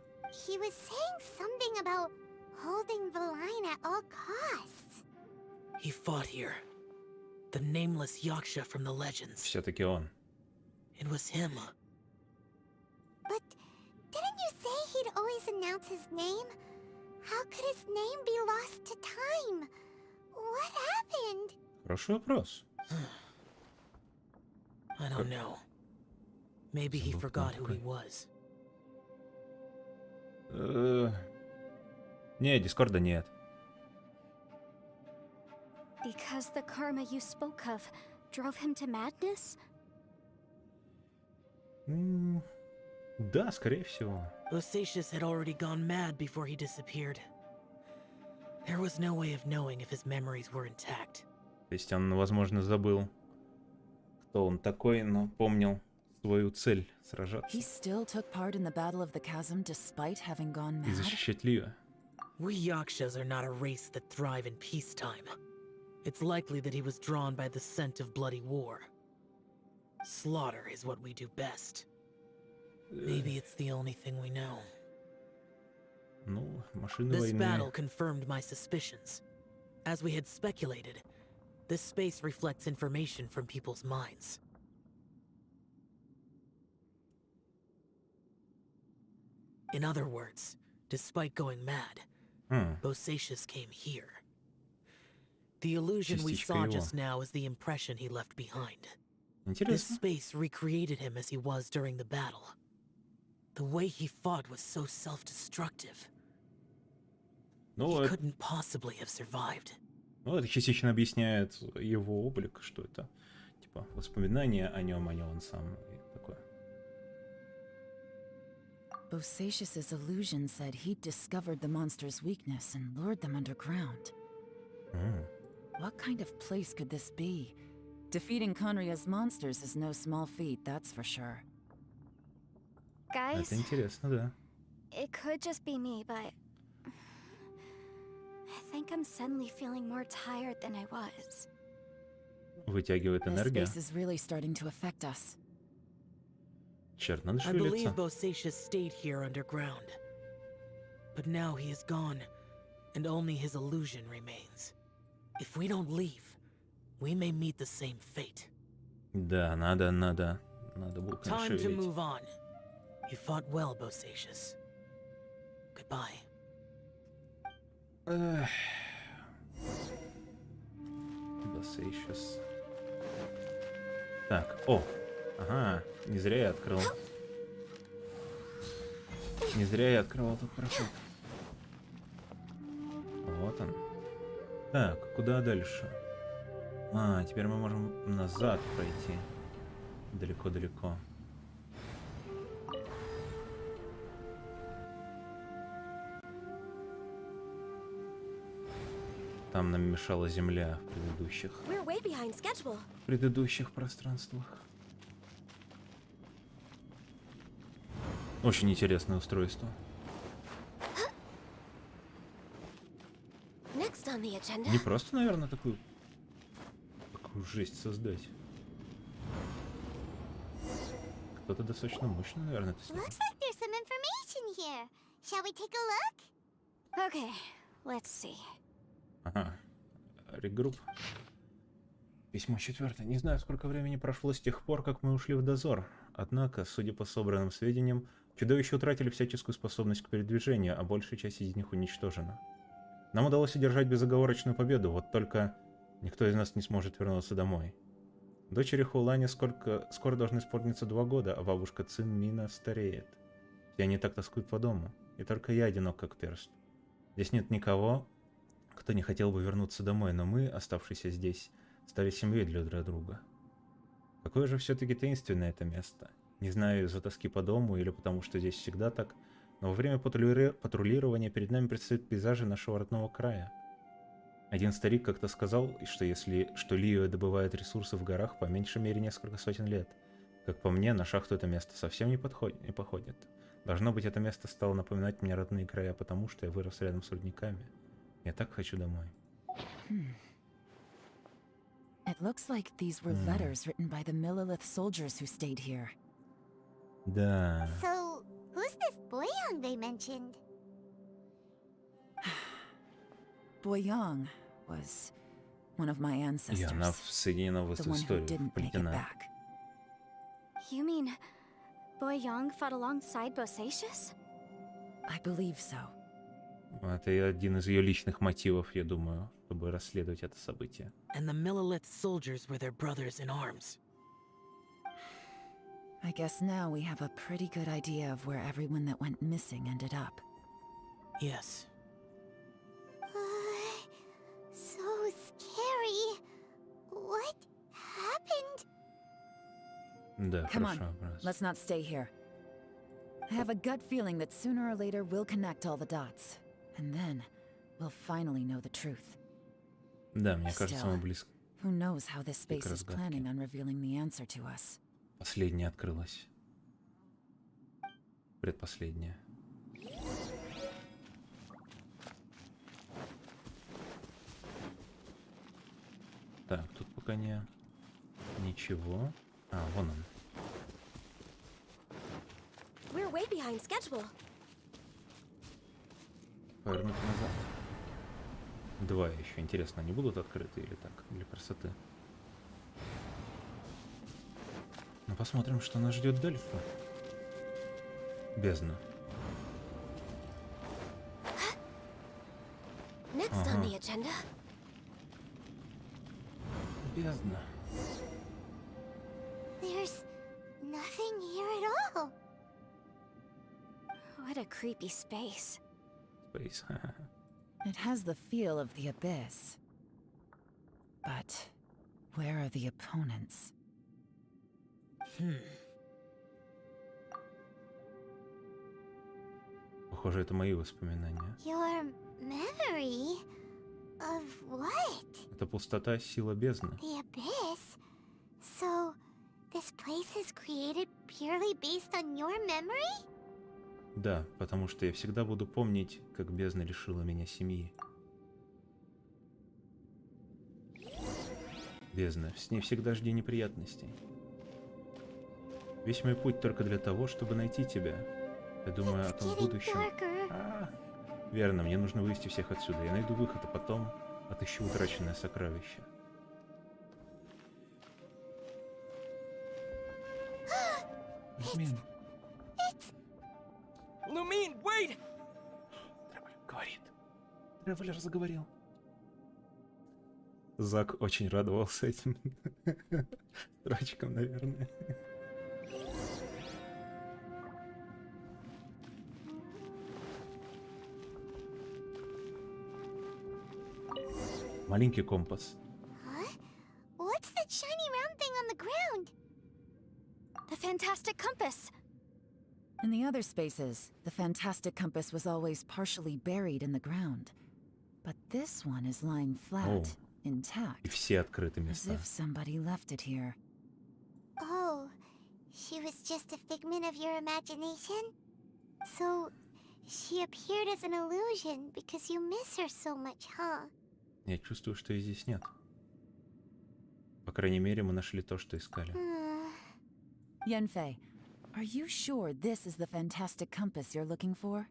He was saying something about holding the line at all costs. He fought here. The nameless Yaksha from the legends. Все-таки он. It was him. But didn't you say he'd always announce his name? How could his name be lost to time? What happened? Хороший вопрос. I don't know. Maybe he forgot who he was. Не, Дискорда нет. Because the karma you spoke of drove him to madness? Да, скорее всего. Bosacious had already gone mad before he disappeared. There was no way of knowing if his memories were intact. То есть он, возможно, забыл, кто он такой, но помнил свою цель — сражаться. He still took part in the Battle of the Chasm despite having gone И mad? защищать Лию. We Yakshas are not a race that thrive in peacetime. It's likely that he was drawn by the scent of bloody war. Slaughter is what we do best. Maybe it's the only thing we know. Ну, машины This battle войны. confirmed my suspicions. As we had speculated, this space reflects information from people's minds. In other words, despite going mad, Bosacious came here. The illusion we saw just now is the impression he left behind. This space recreated him as he was during the battle. The way he fought was so self-destructive. He couldn't possibly have survived. Ну, это частично объясняет его облик, что это, типа, воспоминания о нем, а не он сам. И такое. Bosacious's illusion said he'd discovered the monster's weakness and lured them underground. What kind of place could this be? Defeating Conria's monsters is no small feat, that's for sure. Guys, Это интересно, да. it could just be me, but I think I'm suddenly feeling more tired than I was. Вытягивает This энергию. space is really starting to affect us. Черт, надо I believe шевелиться. Bosacious stayed here underground. But now he is gone, and only his illusion remains. If we don't leave, we may meet the same fate. Да, надо было, конечно, Time to шевелить. move on. You fought well, Bosacius. Goodbye. Bosacius. Так, ага, не зря я открыл. Не зря я открывал тут проход. Вот он. Так, куда дальше? Теперь мы можем назад пройти. Далеко-далеко. Там нам мешала земля в предыдущих пространствах. Очень интересное устройство. Не просто, наверное, такую жесть создать. Кто-то достаточно мощный, наверное, это сделал. Looks like there's some information here. Shall we take a look? Okay, let's see. Ага. Регрупп. Письмо 4. Не знаю, сколько времени прошло с тех пор, как мы ушли в дозор. Однако, судя по собранным сведениям, чудовища утратили всяческую способность к передвижению, а большая часть из них уничтожена. Нам удалось одержать безоговорочную победу, вот только никто из нас не сможет вернуться домой. Дочери Хулани скоро должны исполниться 2 года, а бабушка Цин Мина стареет. Все они так тоскуют по дому, и только я одинок как перст. Здесь нет никого, кто не хотел бы вернуться домой, но мы, оставшиеся здесь, стали семьей для друг друга. Какое же все-таки таинственное это место. Не знаю, из-за тоски по дому или потому, что здесь всегда так, но во время патрулирования перед нами предстают пейзажи нашего родного края. Один старик как-то сказал, что Лио добывает ресурсы в горах по меньшей мере несколько сотен лет. Как по мне, на шахту это место совсем не походит. Должно быть, это место стало напоминать мне родные края, потому что я вырос рядом с рудниками. Я так хочу домой. It looks like these were letters written by the Millelith soldiers who stayed here. Да. So, who's this Boyang they mentioned? Boyang was one of my ancestors. И она соединена в The эту one who историю, didn't make it вплетена. back. You mean Boyang fought alongside Bosacius? I believe so. Это и один из ее личных мотивов, я думаю, чтобы расследовать это событие. And the Millelith soldiers were their brothers in arms. I guess now we have a pretty good idea of where everyone that went missing ended up. Yes. So scary. What happened? Да, Come on, хорошо, вопрос. let's not stay here. I have a gut feeling that sooner or later we'll connect all the dots. And then we'll finally know the truth. Да, мне кажется, мы близко. Who knows how this space is разгадке. planning on revealing the answer to us. Последняя открылась. Предпоследняя. Так, тут пока ничего. Вон он. We're way behind schedule. Повернуть назад. 2 еще. Интересно, они будут открыты или так? Для красоты. Ну, посмотрим, что нас ждет дальше. Бездна. Next on the agenda. Бездна. There's nothing here at all. What a creepy space. Space. It has the feel of the abyss. But where are the opponents? Похоже, это мои воспоминания. Your memory of what? Это пустота, сила бездны. The abyss? So, this place is created purely based on your memory? Да, потому что я всегда буду помнить, как бездна лишила меня семьи. Бездна, с ней всегда жди неприятностей. Весь мой путь только для того, чтобы найти тебя. Я думаю о том будущем. Верно, мне нужно вывести всех отсюда. Я найду выход, а потом отыщу утраченное сокровище. Lumine. Lumine, wait! Тревелер говорит. Тревелер заговорил. Зак очень радовался этим строчкам, наверное. Маленький компас. Huh? What's that shiny round thing on the ground? The fantastic compass. In the other spaces, the fantastic compass was always partially buried in the ground. But this one is lying flat, intact, И все открыты as места. if somebody left it here. Oh, she was just a figment of your imagination? So, she appeared as an illusion because you miss her so much, huh? Я чувствую, что ее здесь нет. По крайней мере, мы нашли то, что искали. Yanfei, are you sure this is the fantastic compass you're looking for?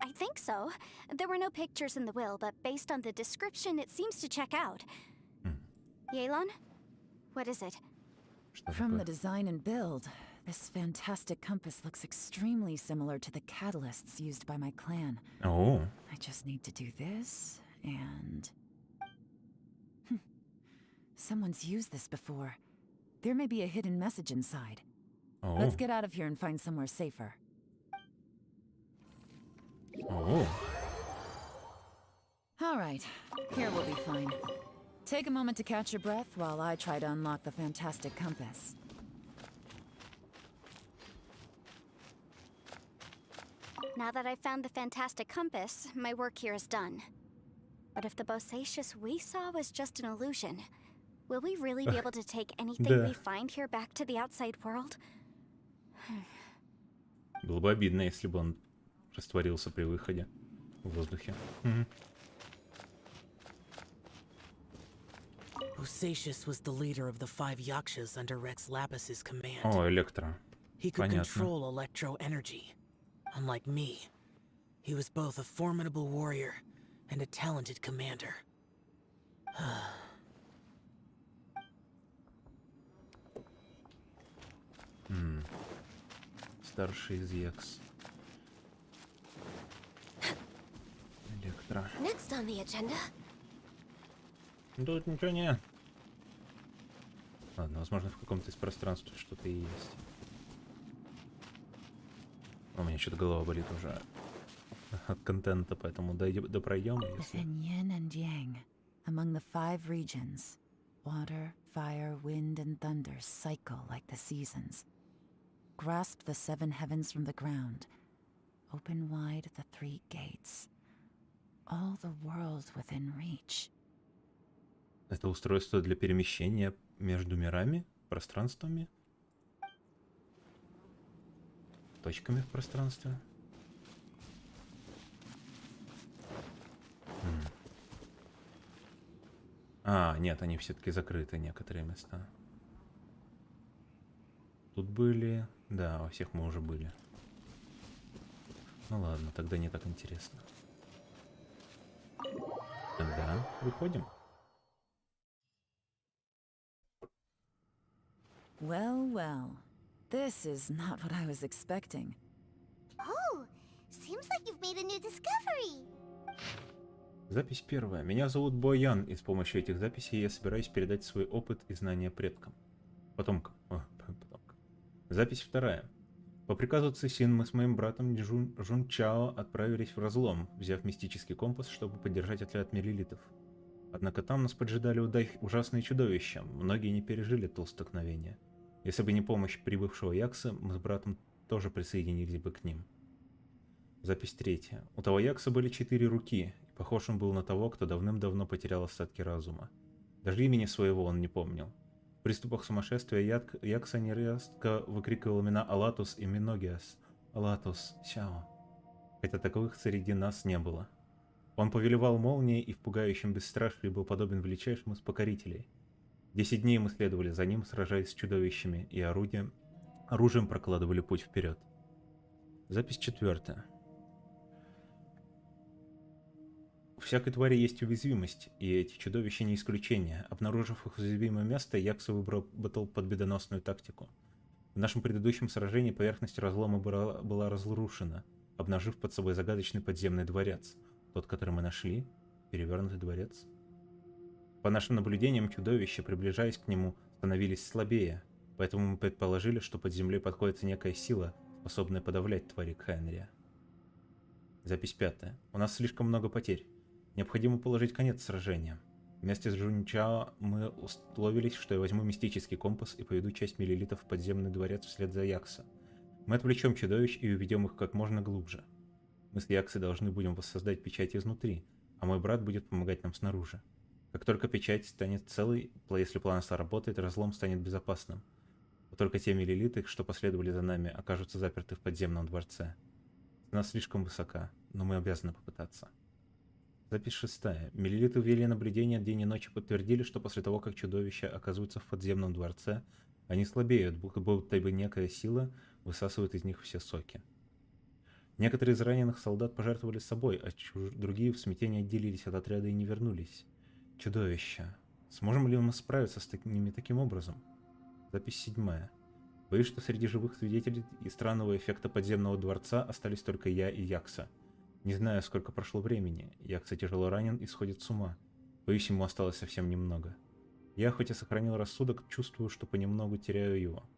I think so. There were no pictures in the will, but based on the description, it seems to check out. Yelan? What is it? From the design and build, this fantastic compass looks extremely similar to the catalysts used by my clan. Oh. I just need to do this, and... Someone's used this before. There may be a hidden message inside. Oh. Let's get out of here and find somewhere safer. Oh. All right, here we'll be fine. Take a moment to catch your breath while I try to unlock the fantastic compass. Now that I've found the fantastic compass, my work here is done. But if the bosacious we saw was just an illusion, will we really be able to take anything we find here back to the outside world? Было бы обидно, если бы он растворился при выходе в воздухе. Bosacious was the leader of the 5 yakshas under Rex Lapis's command. О, Электро. He could Понятно. control electro energy. Unlike me, he was both a formidable warrior and a talented commander. Старший из Якс. Электро. Next on the agenda. Тут ничего нет. Ладно, возможно, в каком-то из пространств что-то и есть. У меня что-то голова болит уже от контента, поэтому допройдем. Within yin and yang, among the 5 regions, water, fire, wind, and thunder cycle like the seasons. Grasp the 7 heavens from the ground. Open wide the 3 gates. All the world within reach. Это устройство для перемещения между мирами, пространствами, точками в пространстве. А, нет, они все-таки закрыты, некоторые места. Тут были... Да, во всех мы уже были. Ну ладно, тогда не так интересно. Тогда выходим. Well, well. This is not what I was expecting. Oh, seems like you've made a new discovery. Запись первая. Меня зовут Боян, и с помощью этих записей я собираюсь передать свой опыт и знания предкам. Потомкам. Запись вторая. По приказу Цисин мы с моим братом Жун Чао отправились в разлом, взяв мистический компас, чтобы поддержать отряд мелилитов. Однако там нас поджидали ужасные чудовища, многие не пережили то столкновение. Если бы не помощь прибывшего Якса, мы с братом тоже присоединились бы к ним. Запись третья. У того Якса были 4 руки, и похож он был на того, кто давным-давно потерял остатки разума. Даже имени своего он не помнил. В приступах сумасшествия Якса нередко выкрикивал имена Алатус и Миногиас. Алатус, Сяо. Хотя таковых среди нас не было. Он повелевал молнией и в пугающем бесстрашии был подобен величайшему из покорителей. 10 дней мы следовали за ним, сражаясь с чудовищами, и оружием прокладывали путь вперед. Запись 4. всякой твари есть уязвимость, и эти чудовища не исключение. Обнаружив их уязвимое место, Якса выработал победоносную тактику. В нашем предыдущем сражении поверхность разлома была разрушена, обнажив под собой загадочный подземный дворец. Тот, который мы нашли, перевернутый дворец. По нашим наблюдениям, чудовища, приближаясь к нему, становились слабее, поэтому мы предположили, что под землей подходится некая сила, способная подавлять твари Кхайнрия. Запись 5. У нас слишком много потерь. Необходимо положить конец сражениям. Вместе с Жунчао мы условились, что я возьму мистический компас и поведу часть миллилитов в подземный дворец вслед за Якса. Мы отвлечем чудовищ и уведем их как можно глубже. Мы с Яксой должны будем воссоздать печать изнутри, а мой брат будет помогать нам снаружи. Как только печать станет целой, если план сработает, разлом станет безопасным. Вот только те миллилиты, что последовали за нами, окажутся заперты в подземном дворце. Цена слишком высока, но мы обязаны попытаться. Запись 6. Миллилиты ввели наблюдение день и ночь и подтвердили, что после того, как чудовища оказываются в подземном дворце, они слабеют, будто бы некая сила высасывает из них все соки. Некоторые из раненых солдат пожертвовали собой, а другие в смятении отделились от отряда и не вернулись. Чудовища. Сможем ли мы справиться с ними таким образом? Запись 7. Боюсь, что среди живых свидетелей и странного эффекта подземного дворца остались только я и Якса. Не знаю, сколько прошло времени. Якса тяжело ранен и сходит с ума. Боюсь, ему осталось совсем немного. Я, хоть и сохранил рассудок, чувствую, что понемногу теряю его.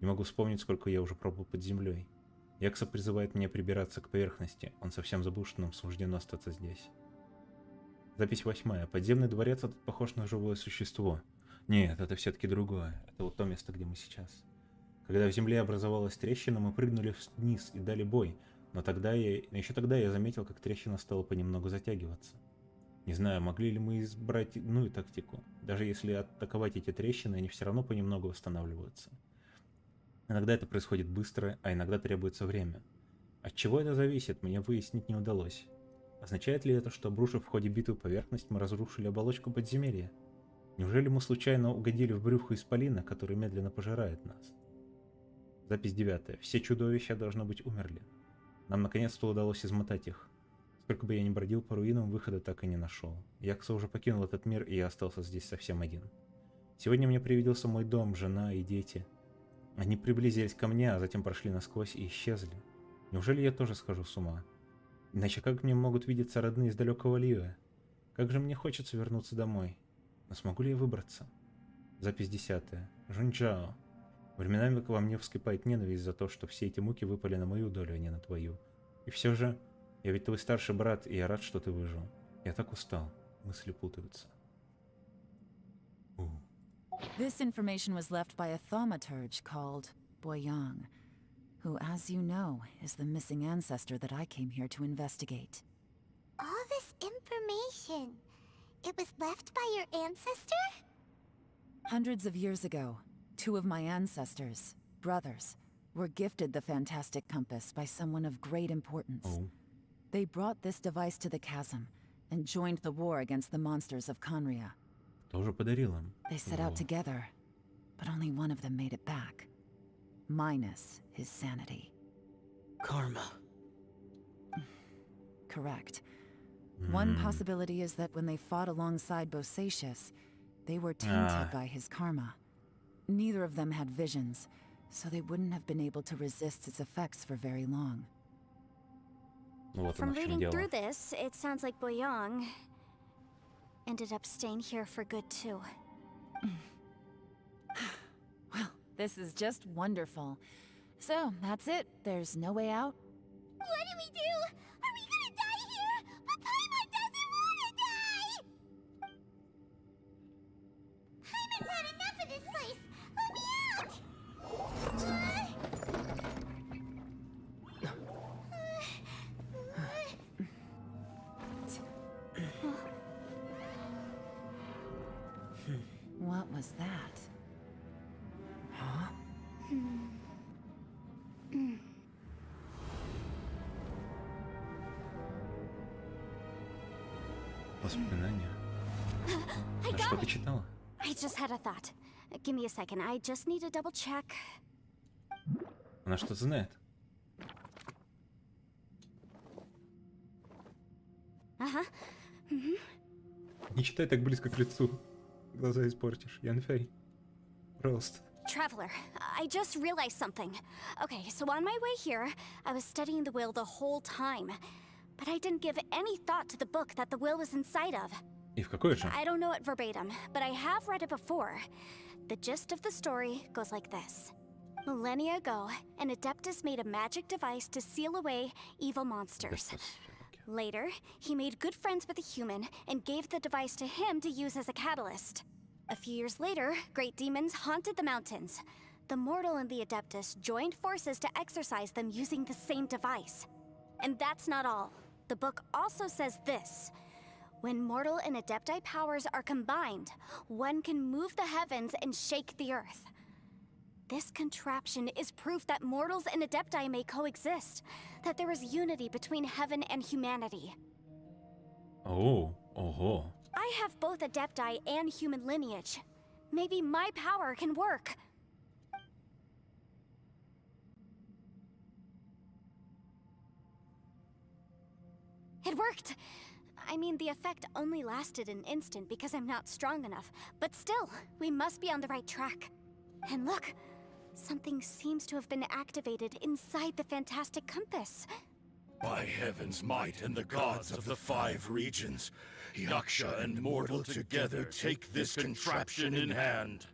Не могу вспомнить, сколько я уже пробыл под землей. Якса призывает меня прибираться к поверхности. Он совсем забыл, что нам суждено остаться здесь. Запись 8. Подземный дворец этот похож на живое существо. Нет, это все-таки другое. Это вот то место, где мы сейчас. Когда в земле образовалась трещина, мы прыгнули вниз и дали бой, но еще тогда я заметил, как трещина стала понемногу затягиваться. Не знаю, могли ли мы избрать иную тактику. Даже если атаковать эти трещины, они все равно понемногу восстанавливаются. Иногда это происходит быстро, а иногда требуется время. От чего это зависит, мне выяснить не удалось. Означает ли это, что, обрушив в ходе битвы поверхность, мы разрушили оболочку подземелья? Неужели мы случайно угодили в брюхо исполина, который медленно пожирает нас? Запись 9. Все чудовища, должно быть, умерли. Нам наконец-то удалось измотать их. Сколько бы я ни бродил по руинам, выхода так и не нашел. Якса уже покинул этот мир, и я остался здесь совсем один. Сегодня мне привиделся мой дом, жена и дети. Они приблизились ко мне, а затем прошли насквозь и исчезли. Неужели я тоже схожу с ума? Иначе как мне могут видеться родные из далекого Лио? Как же мне хочется вернуться домой. Но смогу ли я выбраться? Запись 10. Жунчао. Временами во мне вскипает ненависть за то, что все эти муки выпали на мою долю, а не на твою. И все же, я ведь твой старший брат, и я рад, что ты выжил. Я так устал. Мысли путаются. This information was left by a thaumaturge called Boyang, who, as you know, is the missing ancestor that I came here to investigate. All this information, it was left by your ancestor? Hundreds of years ago, 2 of my ancestors, brothers, were gifted the fantastic compass by someone of great importance. They brought this device to the chasm and joined the war against the monsters of Khaenri'ah. Тоже подарил им. They set out together, but only one of them made it back. Minus his sanity. Karma. Correct. One possibility is that when they fought alongside Bosacius, they were tainted by his karma. Neither of them had visions, so they wouldn't have been able to resist its effects for very long. Вот From оно в чем reading дело. through this, it sounds like Boyang ended up staying here for good too. Well, this is just wonderful. So, that's it. There's no way out? What do we do? Are we gonna die here? But Paimon doesn't wanna die! Paimon's had enough of this place! Let me out! What was that? Huh? Воспоминания. А что ты читала? I just had a thought. Give me a second. I just need to double check. Она что-то знает. Uh-huh. Не читай так близко к лицу. Глаза испортишь. Янфей. Пожалуйста. Traveler, I just realized something. Okay, so on my way here, I was studying the will the whole time. But I didn't give any thought to the book that the will was inside of. И в какой же? I don't know it verbatim, but I have read it before. The gist of the story goes like this. Millennia ago, an Adeptus made a magic device to seal away evil monsters. Later, he made good friends with a human and gave the device to him to use as a catalyst. A few years later, great demons haunted the mountains. The mortal and the Adeptus joined forces to exorcise them using the same device. And that's not all. The book also says this. When mortal and Adepti powers are combined, one can move the heavens and shake the earth. This contraption is proof that mortals and Adepti may coexist, that there is unity between heaven and humanity. Oh, ого. I have both Adepti and human lineage. Maybe my power can work. It worked! I mean, the effect only lasted an instant because I'm not strong enough, but still, we must be on the right track. And look, something seems to have been activated inside the fantastic compass. By heaven's might and the gods of the 5 regions, Yaksha and mortal together take this contraption in hand.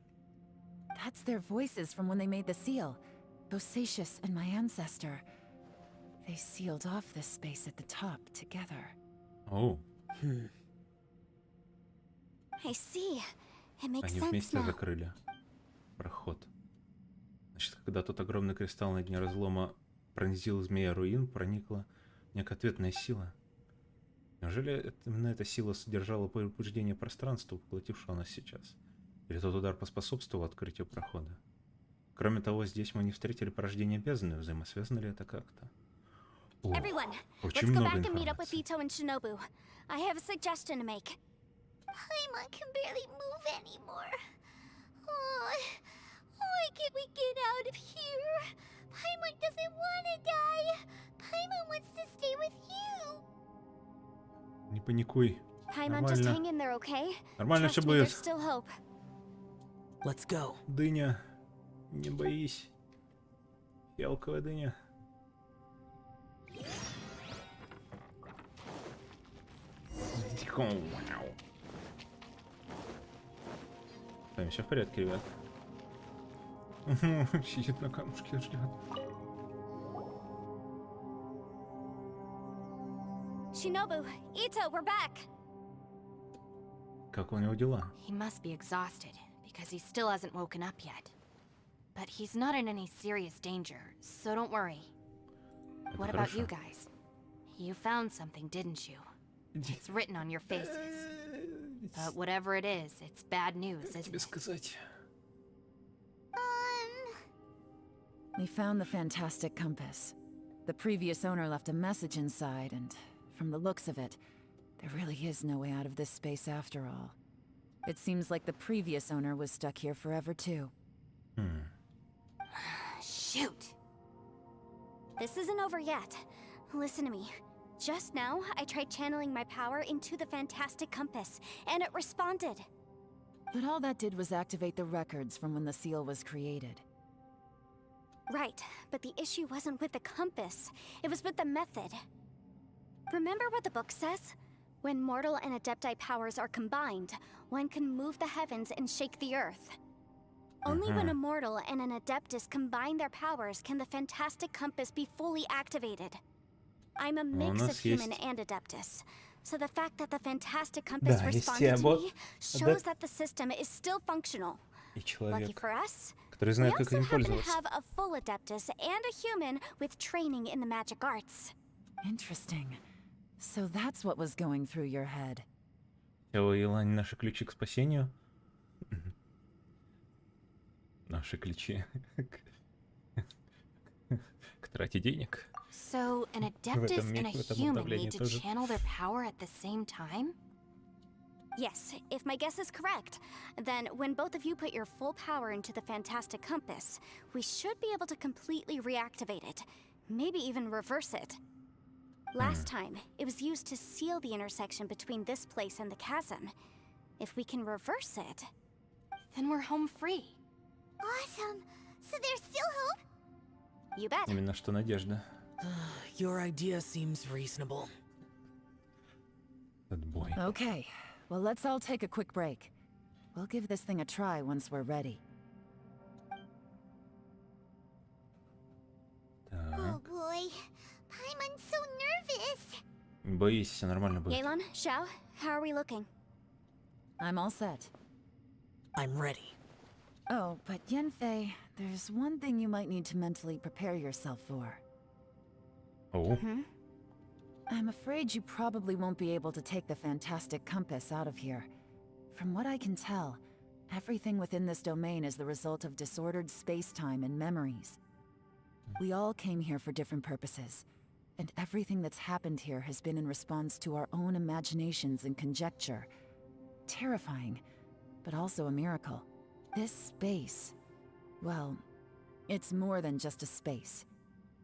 That's their voices from when they made the seal. Bosacius and my ancestor. They sealed off this space at the top together. Oh. I see. It makes Они sense вместе now. закрыли проход. Значит, когда тот огромный кристалл на дне разлома пронзил змея руин, проникла некая ответная сила. Неужели именно эта сила содержала повреждение пространства, поглотившего нас сейчас? Или тот удар поспособствовал открытию прохода? Кроме того, здесь мы не встретили порождение бездны. Взаимосвязано ли это как-то? Everyone, let's Очень go много back and meet up with информации. Ito and Shinobu. I have a suggestion to make. Paimon can barely move anymore. Oh, why can't we get out of here? Paimon doesn't want to die. Paimon wants to stay with you. Не паникуй. Paimon, just hang Нормально. in there, okay? Нормально Trust все me, there's будет. still hope. Let's go. Дыня. Не боись. Ялковая дыня. С вами все в порядке, ребят? Сидит на камушке, ждет. Shinobu, Ito, we're back. Как у него дела? He must be exhausted, because he still hasn't woken up yet. But he's not in any serious danger, so don't worry. Это What about хорошо. you guys? You found something, didn't you? It's written on your faces. But whatever it is, it's bad news, isn't Тебе it? сказать? We found the fantastic compass. The previous owner left a message inside, and from the looks of it, there really is no way out of this space after all. It seems like the previous owner was stuck here forever too. Shoot! This isn't over yet. Listen to me. Just now, I tried channeling my power into the fantastic compass, and it responded. But all that did was activate the records from when the seal was created. Right, but the issue wasn't with the compass. It was with the method. Remember what the book says? When mortal and Adepti powers are combined, one can move the heavens and shake the earth. Only when a mortal and an Adeptus combine their powers can the fantastic compass be fully activated. I'm a mix of human and Adeptus, so the fact that the fantastic compass Да, есть responded to бот, me shows that the system is still functional. И Lucky человек, for us, который we знает, как also этим happen to пользоваться. have a full Adeptus and a human with training in the magic arts. Interesting. So that's what was going through your head. Тело и лань — наши ключи к спасению. Наши ключи к трате денег. So, an Adeptus and a human need to channel their power at the same time? Yes, if my guess is correct, then when both of you put your full power into the fantastic compass, we should be able to completely reactivate it. Maybe even reverse it. Last time, it was used to seal the intersection between this place and the chasm. If we can reverse it, Then we're home free. Awesome. So there's still hope? You bet. Именно что надежда. Your idea seems reasonable. Отбой. Okay, well, let's all take a quick break. We'll give this thing a try once we're ready. Oh boy. Paimon's so nervous. Не боись, все нормально будет. Yelan, Xiao, how are we looking? I'm all set. I'm ready. Oh, but Yanfei, there's one thing you might need to mentally prepare yourself for. О, I'm afraid you probably won't be able to take the fantastic compass out of here. From what I can tell, everything within this domain is the result of disordered space-time and memories. We all came here for different purposes, and everything that's happened here has been in response to our own imaginations and conjecture. Terrifying, but also a miracle. This space, well, it's more than just a space.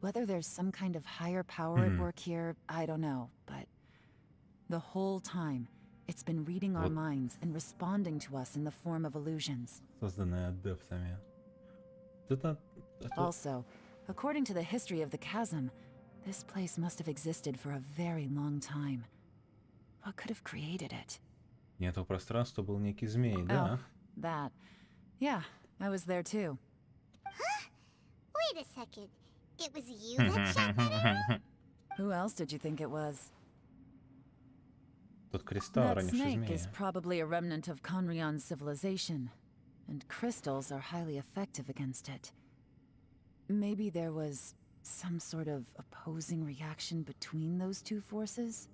Whether there's some kind of higher power at work here, I don't know, but the whole time, it's been reading our minds and responding to us in the form of illusions. созданная адептами. Это... Also, according to the history of the chasm, this place must have existed for a very long time. What could have created it? Не этого пространства был некий змей, да? Oh, that. Yeah, I was there too. Huh? Wait a second. It was you that shot that arrow? Who else did you think it was? Тот кристалл That раньше snake змея. is probably a remnant of Conrion's civilization, and crystals are highly effective against it. Maybe there was some sort of opposing reaction between those two forces?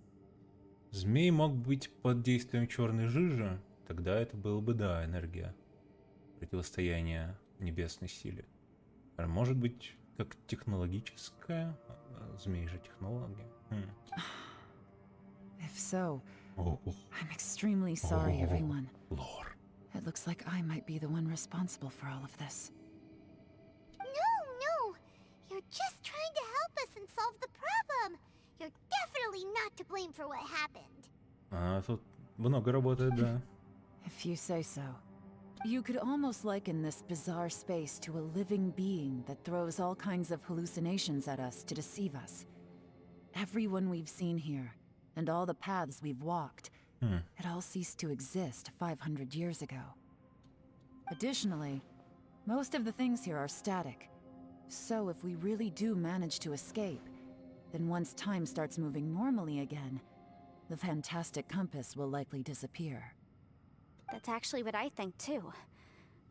Змей мог быть под действием черной жижи, тогда это было бы, да, энергия противостояния небесной силе. А может быть, как технологическая? Змей же технология. If so, I'm extremely sorry, everyone. Лор. It looks like I might be the one responsible for all of this. No. You're just trying to help us and solve the problem. You're definitely not to blame for what happened. А, тут много работает, да. If you say so. You could almost liken this bizarre space to a living being that throws all kinds of hallucinations at us to deceive us. Everyone we've seen here, and all the paths we've walked, it all ceased to exist 500 years ago. Additionally, most of the things here are static. So if we really do manage to escape, then once time starts moving normally again, the fantastic compass will likely disappear. That's actually what I think too.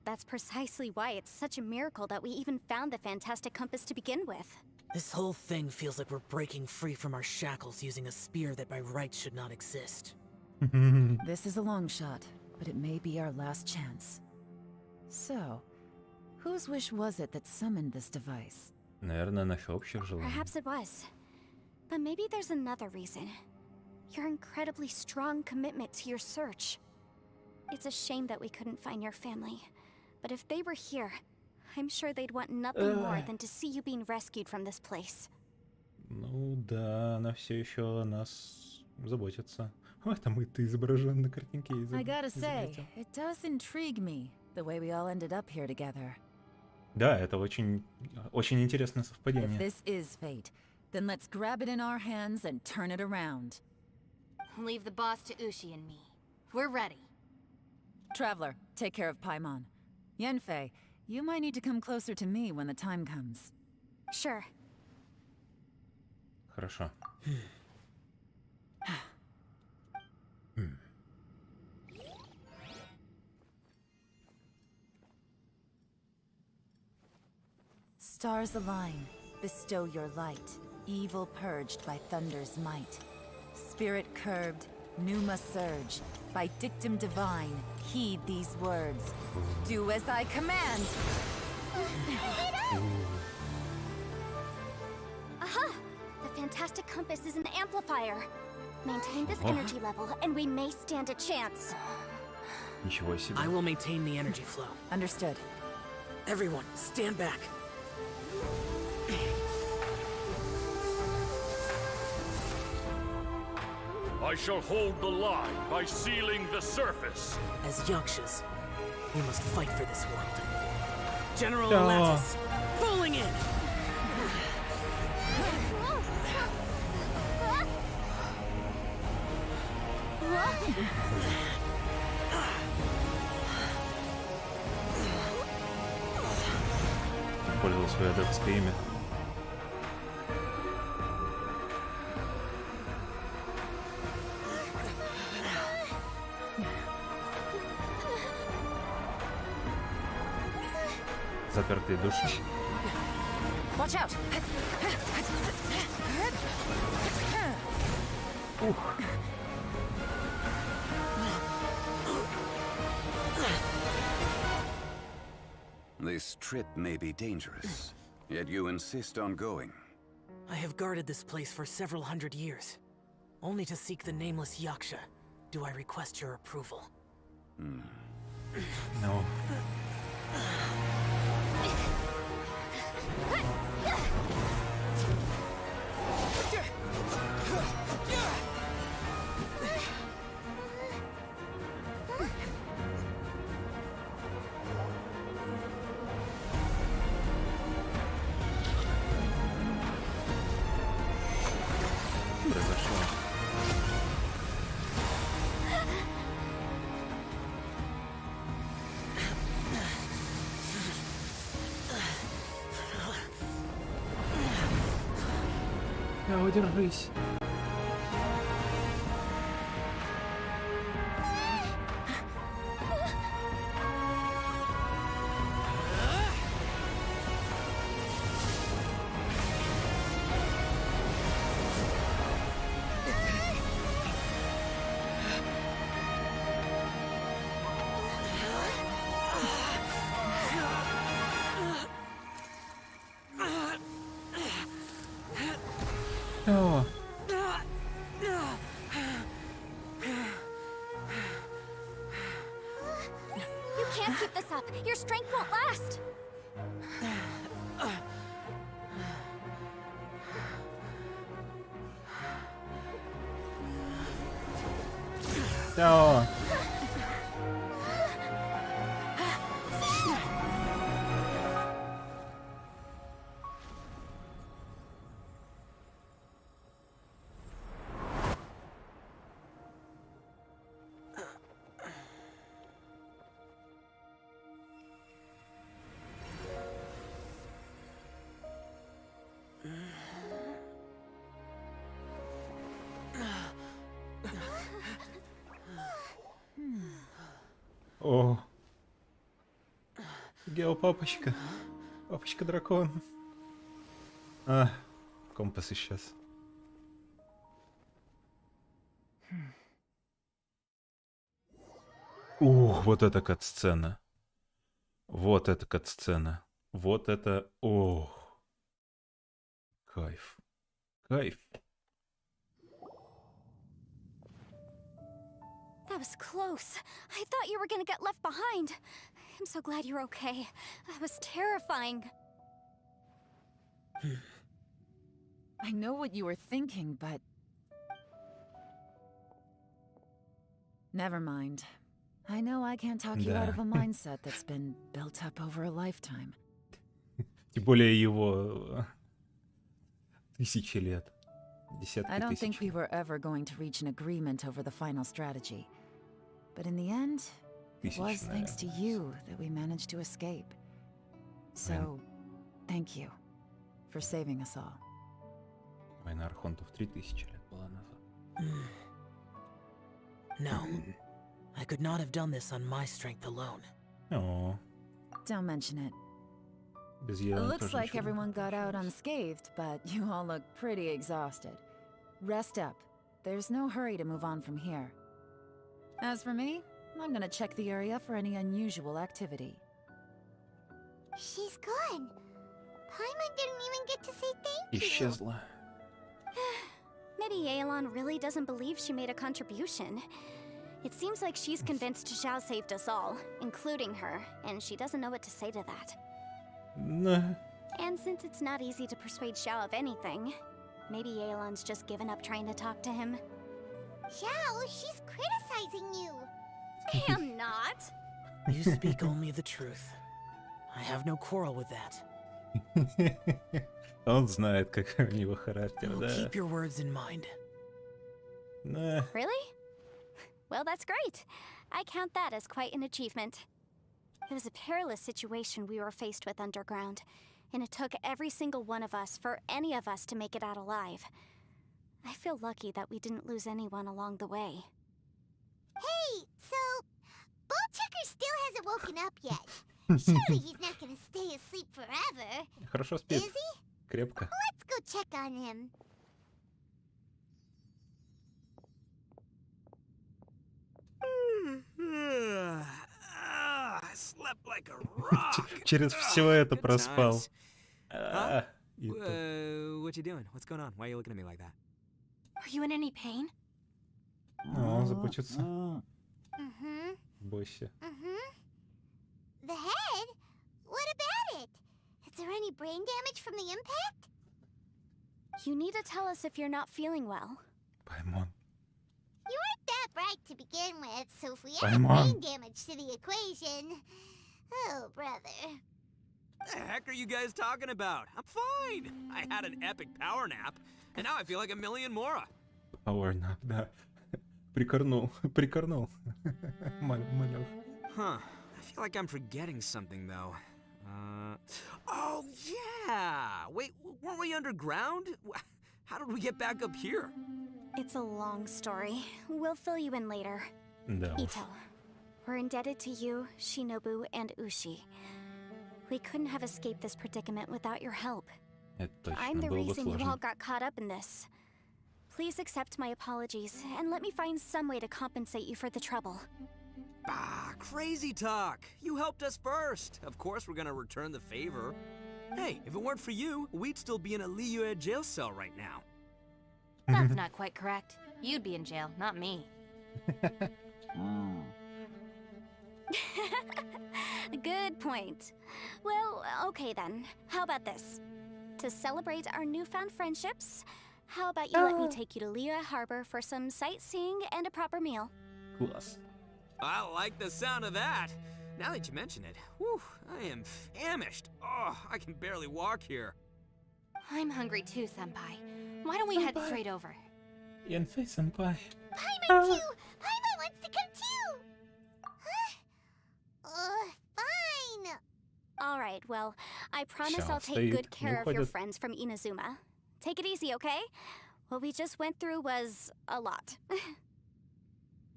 That's precisely why it's such a miracle that we even found the fantastic compass to begin with. This whole thing feels like we're breaking free from our shackles using a spear that by rights should not exist. This is a long shot, but it may be our last chance. So, whose wish was it that summoned this device? Наверное, на всеобщих желаний. Perhaps it was. But maybe there's another reason. Your incredibly strong commitment to your search. It's a shame that we couldn't find your family. But if they were here, I'm sure they'd want nothing more than to see you being rescued from this place. Ну да, она все еще о нас заботится. Ой, там ты изображен на картинке. I gotta say, it does intrigue me, the way we all ended up here together. Да, это очень интересное If совпадение. this is fate, then let's grab it in our hands and turn it around. Leave the boss to Ushi and me. We're ready. Traveler, take care of Paimon. Yanfei, you might need to come closer to me when the time comes. Sure. Хорошо. Stars align, bestow your light, evil purged by thunder's might. Spirit curbed, pneuma surge, by dictum divine, heed these words. Do as I command! Aha! The fantastic compass is an amplifier. Maintain this energy level, and we may stand a chance. Ничего себе. I will maintain the energy flow. Understood. Everyone, stand back. I shall hold the line by sealing the surface. As Yakshas, we must fight for this world. General Да. Lattice, falling in! Использовал свое адептское имя. Запертые души. Watch out! Ух. This trip may be dangerous, yet you insist on going. I have guarded this place for several hundred years. Only to seek the nameless Yaksha, do I request your approval. No. Произошло. Удержись. О. You can't keep this up. Your strength won't last. Да. О. Гео, папочка. Папочка-дракон. А, компас исчез. Ух, вот это кат-сцена. Вот это кат-сцена. Вот это... Ох. Кайф. Кайф. That was close. I thought you were gonna get left behind. I'm so glad you're okay. That was terrifying. I know what you were thinking, but... Never mind. I know I can't talk you out of a mindset that's been built up over a lifetime. Тем более его тысячи лет. Десятки I don't тысяч. think we were ever going to reach an agreement over the final strategy. But in the end, it was thanks to you that we managed to escape. So, thank you for saving us all. Война Архонтов 3000 лет была назад. No. I could not have done this on my strength alone. О. Don't mention it. Без It Елены looks тоже like ничего. everyone got out unscathed, but you all look pretty exhausted. Rest up. There's no hurry to move on from here. As for me, I'm gonna check the area for any unusual activity. She's gone. Paimon didn't even get to say thank you. Исчезла. Maybe Yelan really doesn't believe she made a contribution. It seems like she's convinced Xiao saved us all, including her, and she doesn't know what to say to that. No. And since it's not easy to persuade Xiao of anything, maybe Yelan's just given up trying to talk to him. Xiao, she's criticizing you. I am not. You speak only the truth. I have no quarrel with that. Он знает, как у него характер, I'll да. keep your words in mind. Really? Well, that's great. I count that as quite an achievement. It was a perilous situation we were faced with underground, and it took every single one of us for any of us to make it out alive. I feel lucky that we didn't lose anyone along the way. Hey, so Bullchucker still hasn't woken up yet. Surely he's not gonna stay asleep forever. Хорошо спит. Is he? Крепко. Let's go check on him. I slept like a rock. Через все это Good проспал. times. Huh? И тут- What you doing? What's going on? Why are you looking at me like that? Are you in any pain? Он запутится Mm-hmm. в боссе. Mm-hmm. The head? What about it? Is there any brain damage from the impact? You need to tell us if you're not feeling well. Паймон. You weren't that bright to begin with, so if we add Come on. brain damage to the equation... Oh, brother. The heck are you guys talking about? I'm fine. I had an epic power nap, and now I feel like a million more. Power-nap, да. Прикорнул. Прикорнул. Малев. Huh. I feel like I'm forgetting something, though. Oh, yeah! Wait, weren't we underground? How did we get back up here? It's a long story. We'll fill you in later. Да уж. Ito, we're indebted to you, Shinobu, and Ushi. We couldn't have escaped this predicament without your help. Это I'm точно the было бы reason you all сложно. got caught up in this. Please accept my apologies, and let me find some way to compensate you for the trouble. Ah, crazy talk! You helped us first. Of course we're gonna return the favor. Hey, if it weren't for you, we'd still be in a Liyue jail cell right now. That's not quite correct. You'd be in jail, not me. Good point. Well, okay then. How about this? To celebrate our newfound friendships, how about you let me take you to Liyue Harbor for some sightseeing and a proper meal? Класс. I like the sound of that. Now that you mention it, whew, I am famished. Oh, I can barely walk here. I'm hungry too, Senpai. Why don't we head straight over? Янфэй сэмпай. Paimon too! Paimon wants to come too! Huh? Fine! Alright, well, I promise I'll Shall take stay- good care of your уходит. friends from Inazuma. Take it easy, okay? What we just went through was a lot.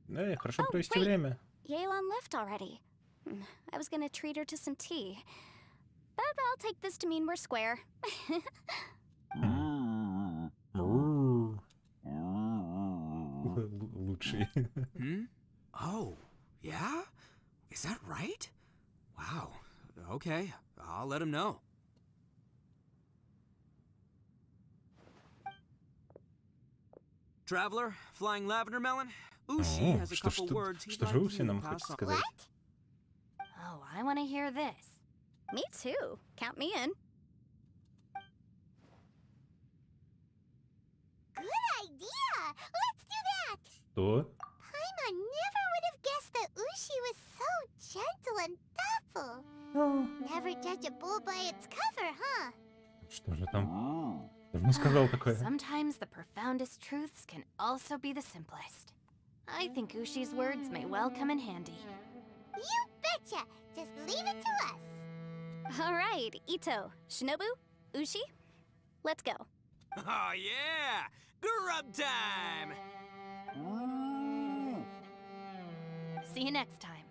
Да, хорошо Oh, провести wait. время. Yelan left already. I was gonna treat her to some tea. But I'll take this to mean we're square. Лучший. Hmm? Oh, yeah? Is that right? Wow. Okay, I'll let him know. Traveler, flying lavender melon. Ushi О, has a couple words he'd что like же Уси you to нам pass хочет on. сказать? Oh, I want to hear this. Me too. Count me in. Good idea! Let's do that! Что? Paimon never would have guessed that Ushi was so gentle and thoughtful. Never judge a bull by its cover, huh? Что же там? Что же он сказал такое? Sometimes the profoundest truths can also be the simplest. I think Ushi's words may well come in handy. You betcha! Just leave it to us. Alright, Ito, Shinobu, Ushi, let's go. Oh, yeah! Grub time! See you next time.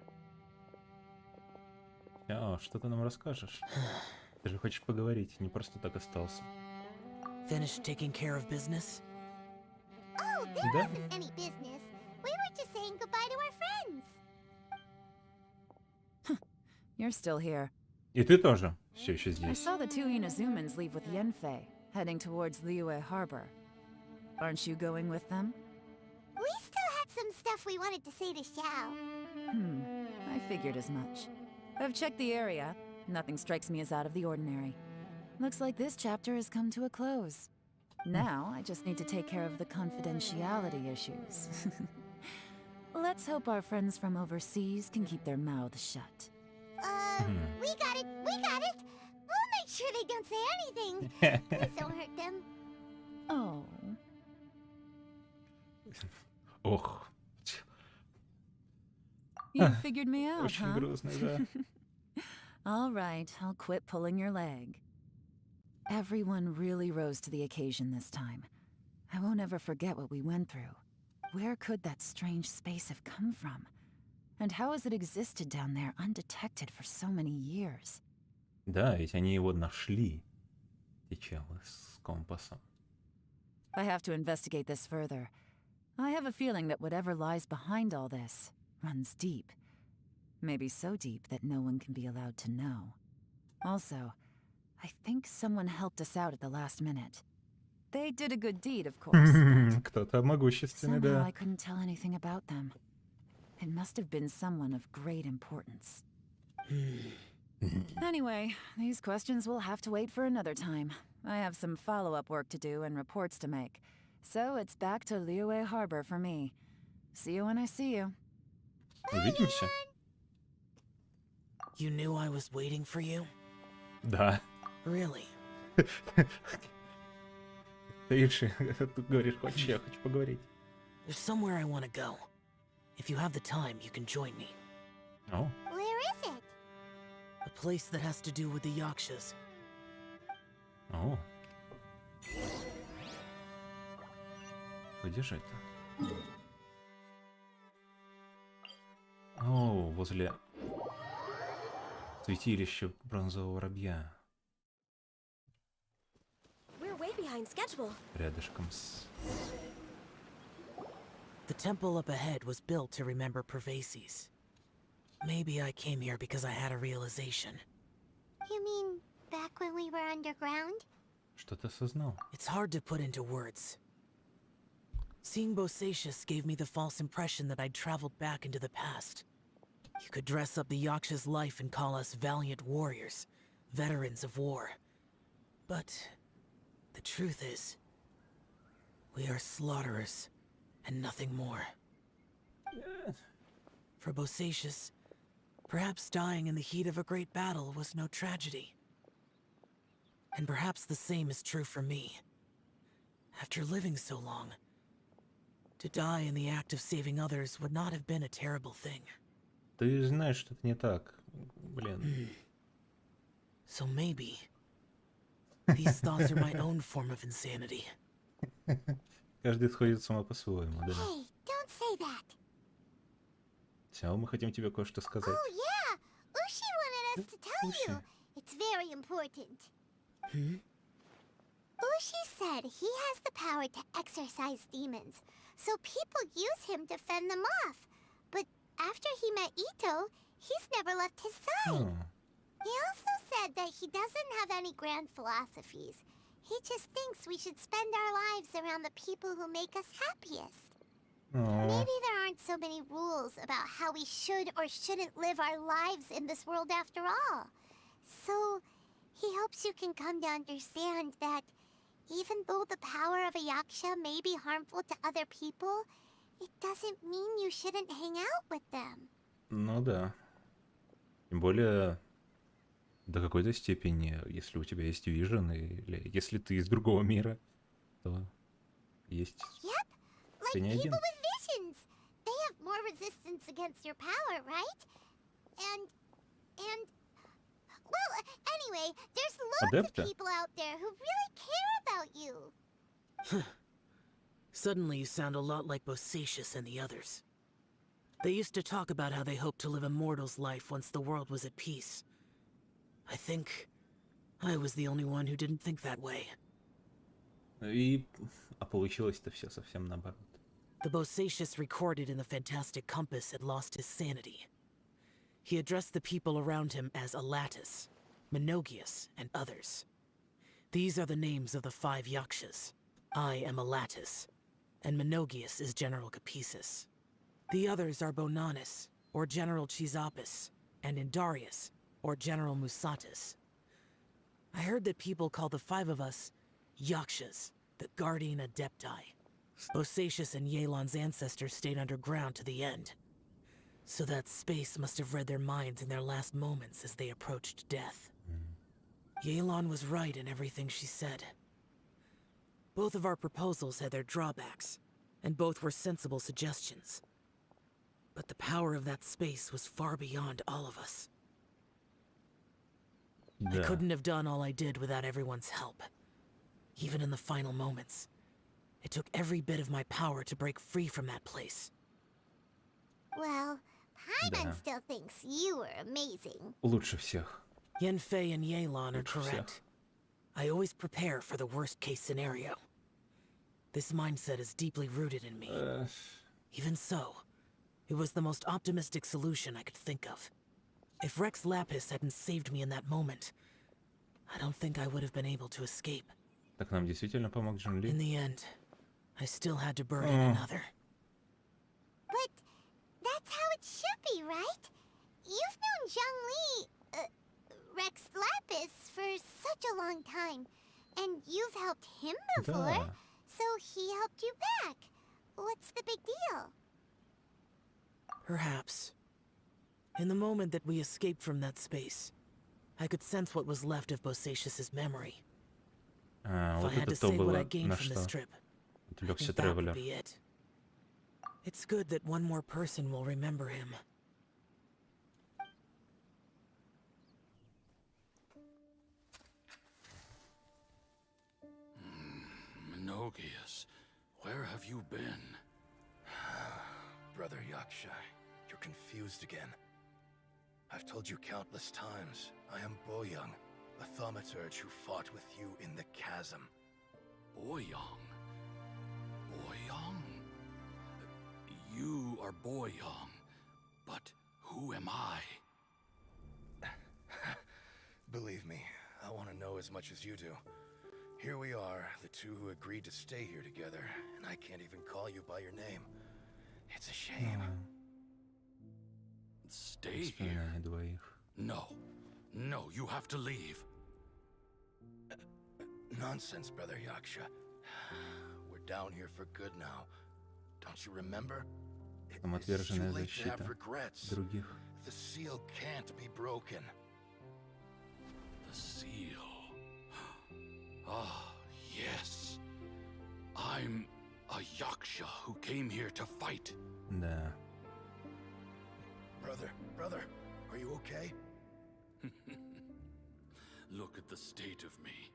А, что ты нам расскажешь? Ты же хочешь поговорить, не просто так остался. Finished taking care of business? Oh, there Да? wasn't any business. We were just saying goodbye to our friends. You're still here. И ты тоже все еще I здесь. saw the two Inazumans leave with Yenfei, heading towards Liyue Harbor. Aren't you going with them? We still had some stuff we wanted to say to Xiao. I figured as much. I've checked the area. Nothing strikes me as out of the ordinary. Looks like this chapter has come to a close. Now, I just need to take care of the confidentiality issues. Let's hope our friends from overseas can keep their mouths shut. We got it! We got it! We'll make sure they don't say anything! Please don't hurt them. Oh. Ох. You figured me out, Очень huh? грустно, да. All right, I'll quit pulling your leg. Everyone really rose to the occasion this time. I won't ever forget what we went through. Where could that strange space have come from? And how has it existed down there undetected for so many years? Да, ведь они его нашли. Те челы с компасом. I have to investigate this further. I have a feeling that whatever lies behind all this runs deep. Maybe so deep that no one can be allowed to know. Also, I think someone helped us out at the last minute. They did a good deed, of course, but Кто-то могущественный, somehow да. I couldn't tell anything about them. It must have been someone of great importance. Anyway, these questions will have to wait for another time. I have some follow-up work to do and reports to make. So it's back to Liyue Harbor for me. See you when I see you. Увидимся? You knew I was waiting for you? Да. Really? Ты видишь, ты говоришь, хочешь, я хочу поговорить. There's somewhere I want to go. If you have the time, you can join me. О, Where is it? A place that has to do with the Yakshas. о. Где же это? О, возле святилища бронзового воробья. We're way behind schedule. Рядышком с... The temple up ahead was built to remember Pervases. Maybe I came here because I had a realization. You mean back when we were underground? Что ты осознал? It's hard to put into words. Seeing Bosacius gave me the false impression that I'd traveled back into the past. You could dress up the Yaksha's life and call us valiant warriors, veterans of war. But the truth is, we are slaughterers and nothing more. For Bosacius, perhaps dying in the heat of a great battle was no tragedy. And perhaps the same is true for me. After living so long, to die in the act of saving others would not have been a terrible thing. Ты знаешь, что это не так. Блин. So maybe these thoughts are my own form of insanity. Каждый сходит с ума по-своему, да. Hey, don't say that. Все, мы хотим тебе кое-что сказать. Oh yeah, Ushi wanted us to tell you. It's very important. Ushi said he has the power to exorcise demons, so people use him to fend them off. But after he met Ito, he's never left his side. He also said that he doesn't have any grand philosophies. He just thinks we should spend our lives around the people who make us happiest. Maybe there aren't so many rules about how we should or shouldn't live our lives in this world after all. So, he hopes you can come to understand that even though the power of a yaksha may be harmful to other people, it doesn't mean you shouldn't hang out with them. Ну да. Тем более, до какой-то степени, если у тебя есть вижен, или если ты из другого мира, то есть... Ты не один. People with visions, they have more resistance against your power, right? And well, anyway, there's loads of people out there who really care about you. Suddenly you sound a lot like Bosacius and the others. They used to talk about how they hoped to live a mortal's life once the world was at peace. I think I was the only one who didn't think that way. А получилось-то все совсем наоборот. The Bosacius recorded in the fantastic compass had lost his sanity. He addressed the people around him as Alatus, Menogius, and others. These are the names of the 5 Yakshas. I am Alatus, and Menogius is General Capesus. The others are Bonanis, or General Chisapis, and Indarius, or General Musatus. I heard that people call the 5 of us Yakshas, the Guardian Adepti. Bosacius and Yelan's ancestors stayed underground to the end. So that space must have read their minds in their last moments as they approached death. Yelan was right in everything she said. Both of our proposals had their drawbacks, and both were sensible suggestions. But the power of that space was far beyond all of us. I couldn't have done all I did without everyone's help. Even in the final moments. It took every bit of my power to break free from that place. Well, Paimon still thinks you were amazing. Лучше всех. Yanfei and Yelan are correct. I always prepare for the worst-case scenario. This mindset is deeply rooted in me. Even so, it was the most optimistic solution I could think of. If Rex Lapis hadn't saved me in that moment, I don't think I would have been able to escape. Так нам действительно помог Джун Ли? In the end, I still had to burden another. But that's how it should be, right? You've known Zhang Li, Rex Lapis, for such a long time. And you've helped him before, so he helped you back. What's the big deal? Perhaps. In the moment that we escaped from that space, I could sense what was left of Bosacius's memory. If I had to say what I gained from this trip, I think that would be it. It's good that one more person will remember him. Minogius, where have you been? Brother Yaksha, you're confused again. I've told you countless times, I am Boyoung, a thaumaturge who fought with you in the chasm. Boyoung? Boyoung? You are Boyoung, but who am I? Believe me, I want to know as much as you do. Here we are, the two who agreed to stay here together, and I can't even call you by your name. It's a shame. Stay here? No. No, you have to leave. Nonsense, Brother Yaksha. We're down here for good now. Don't you remember? It's too late to have regrets. Других. The seal can't be broken. The seal. Ah, yes. I'm a Yaksha who came here to fight. Да. Brother, are you okay? Look at the state of me.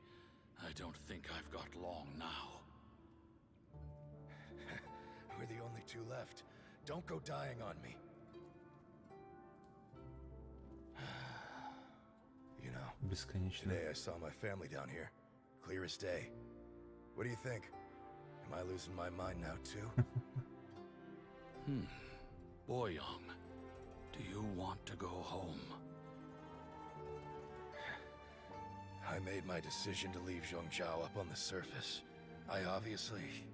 I don't think I've got long now. We're the only two left. Don't go dying on me. You know, today I saw my family down here. Clear as day. What do you think? Am I losing my mind now too? Boyoung, do you want to go home? I made my decision to leave Zhongzhou up on the surface. I obviously...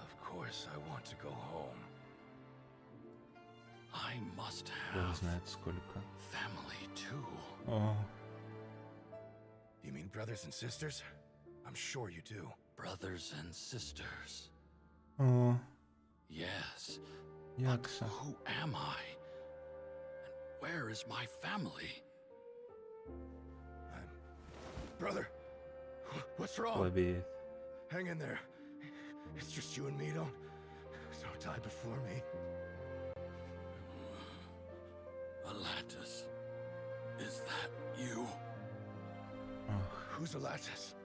Of course I want to go home. I must have family too. You mean brothers and sisters? I'm sure you do. Brothers and sisters. Yes. But who am I? And where is my family? Brother, what's wrong? Hang in there. It's just you and me. Don't die before me. Alatus, is that you? Who's Alatus?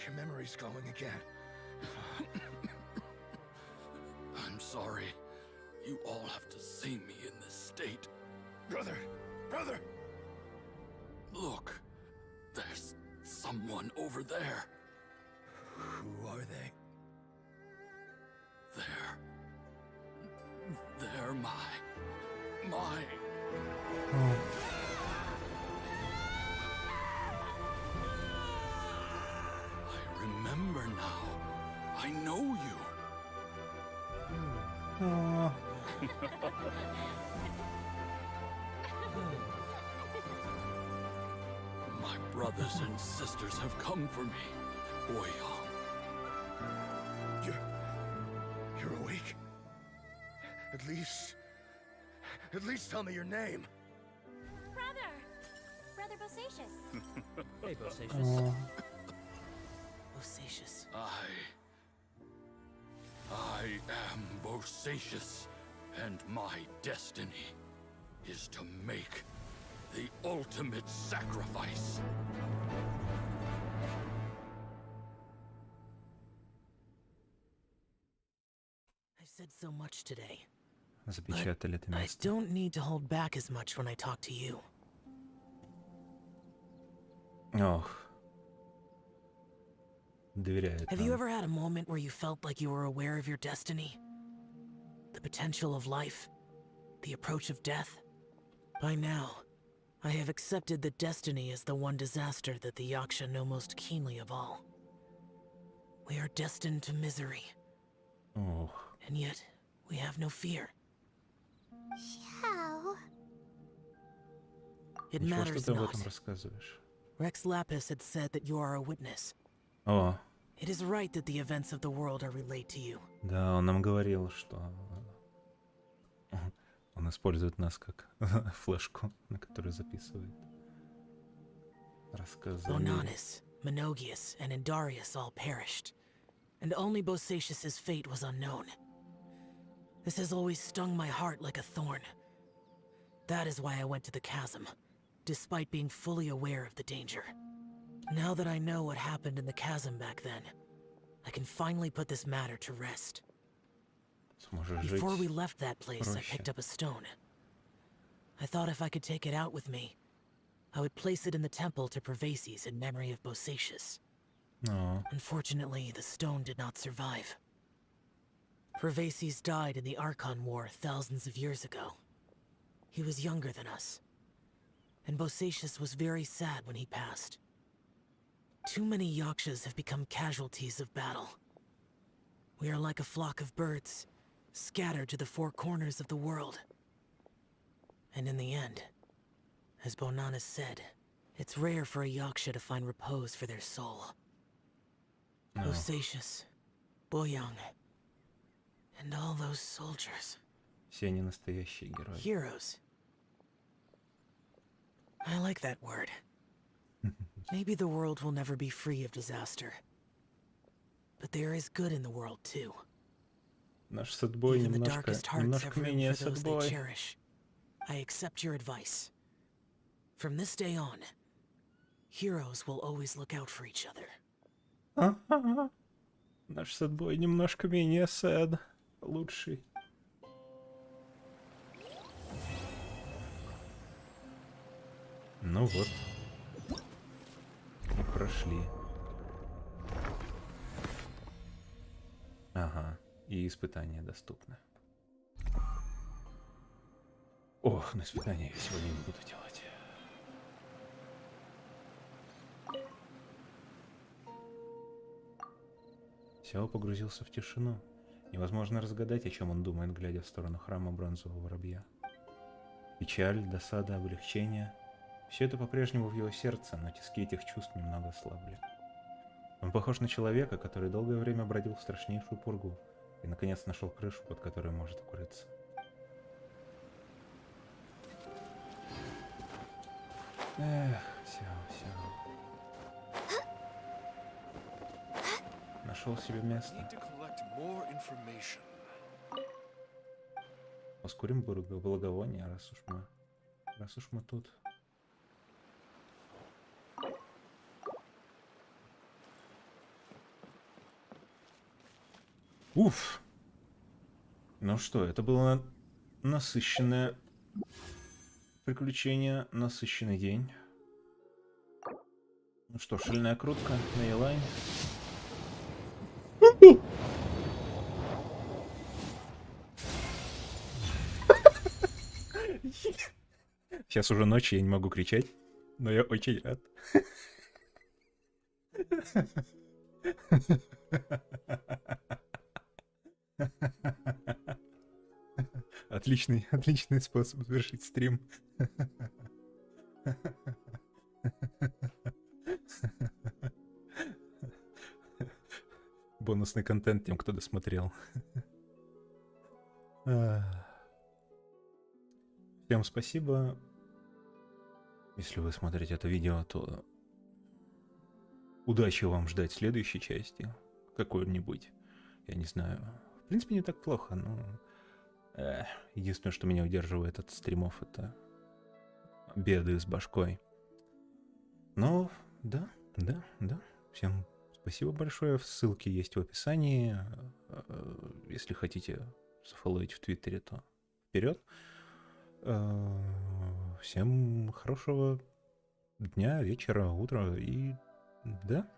Your memory's going again. I'm sorry. You all have to see me in this state. Brother! Look, there's someone over there. Who are they? They're my... I remember now. I know you. My brothers and sisters have come for me. You're awake? At least tell me your name. Brother Bosacious. Hey, Bosacious. Bosacious. I am Bosacious, and my destiny is to make the ultimate sacrifice. I've said so much today. Запечатали это I место. don't need to hold back as much when I talk to you. Ох. Доверяет Have you нам. ever had a moment where you felt like you were aware of your destiny? The potential of life? The approach of death? By now, I have accepted that destiny is the one disaster that the Yaksha know most keenly of all. We are destined to misery. Ох. And yet, we have no fear. Xiao. It Ничего, что matters ты об not. этом рассказываешь. Rex Lapis had said that you are a witness. О, It is right that the events of the world are relayed to you. да, он нам говорил, что он использует нас как флешку, на которую записывает рассказы. о мире. Bonanis, Menogius, and Indarius all perished, and only Bosacious's fate was unknown. This has always stung my heart like a thorn. That is why I went to the chasm, despite being fully aware of the danger. Now that I know what happened in the chasm back then, I can finally put this matter to rest. Сможешь Before we жить left that place, I проще. picked up a stone. I thought if I could take it out with me, I would place it in the temple to Pervases in memory of Bosacious. О, Unfortunately, the stone did not survive. Pervases died in the Archon War thousands of years ago. He was younger than us, and Bosacious was very sad when he passed. Too many Yakshas have become casualties of battle. We are like a flock of birds, scattered to the four corners of the world. And in the end, as Bonanis said, it's rare for a Yaksha to find repose for their soul. о. Bosacious, Boyang, and all those soldiers. Все они настоящие герои. Heroes. I like that word. Maybe the world will never be free of disaster. But there is good in the world too. Наш сэдбой Even the немножко darkest hearts have room менее for those they сэдбой. cherish. I accept your advice. From this day on, heroes will always look out for each other. Ага. Наш сэдбой немножко менее сэд. Лучший. Ну вот. И прошли. Ага. И испытания доступны. Ох, на испытания я сегодня не буду делать. Сяо погрузился в тишину. Невозможно разгадать, о чем он думает, глядя в сторону храма бронзового воробья. Печаль, досада, облегчение — все это по-прежнему в его сердце, но тиски этих чувств немного ослабли. Он похож на человека, который долгое время бродил в страшнейшую пургу и наконец нашел крышу, под которой может укрыться. Эх, Сяо. Нашел себе место. Ускорим благовоние, раз уж мы тут. Уф. Ну что, это было насыщенное приключение, насыщенный день. Ну что, шальная крутка на Елайн. Сейчас уже ночь, я не могу кричать, но я очень рад. Отличный способ завершить стрим. бонусный контент тем, кто досмотрел. Всем спасибо. Если вы смотрите это видео, то удачи вам ждать следующей части. Какой-нибудь. Я не знаю. В принципе, не так плохо, но... единственное, что меня удерживает от стримов, это беды с башкой. Но, да. Всем спасибо большое. Ссылки есть в описании. Если хотите зафолловить в Твиттере, то вперед. Всем хорошего дня, вечера, утра и... Да.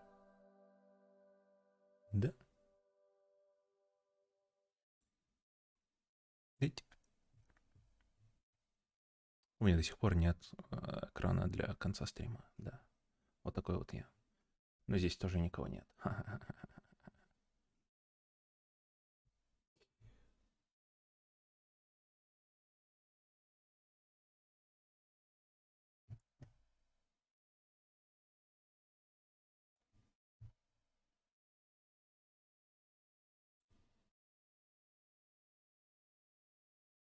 Ведь у меня до сих пор нет экрана для конца стрима, да. Вот такой вот я. Но здесь тоже никого нет. Ха-ха-ха.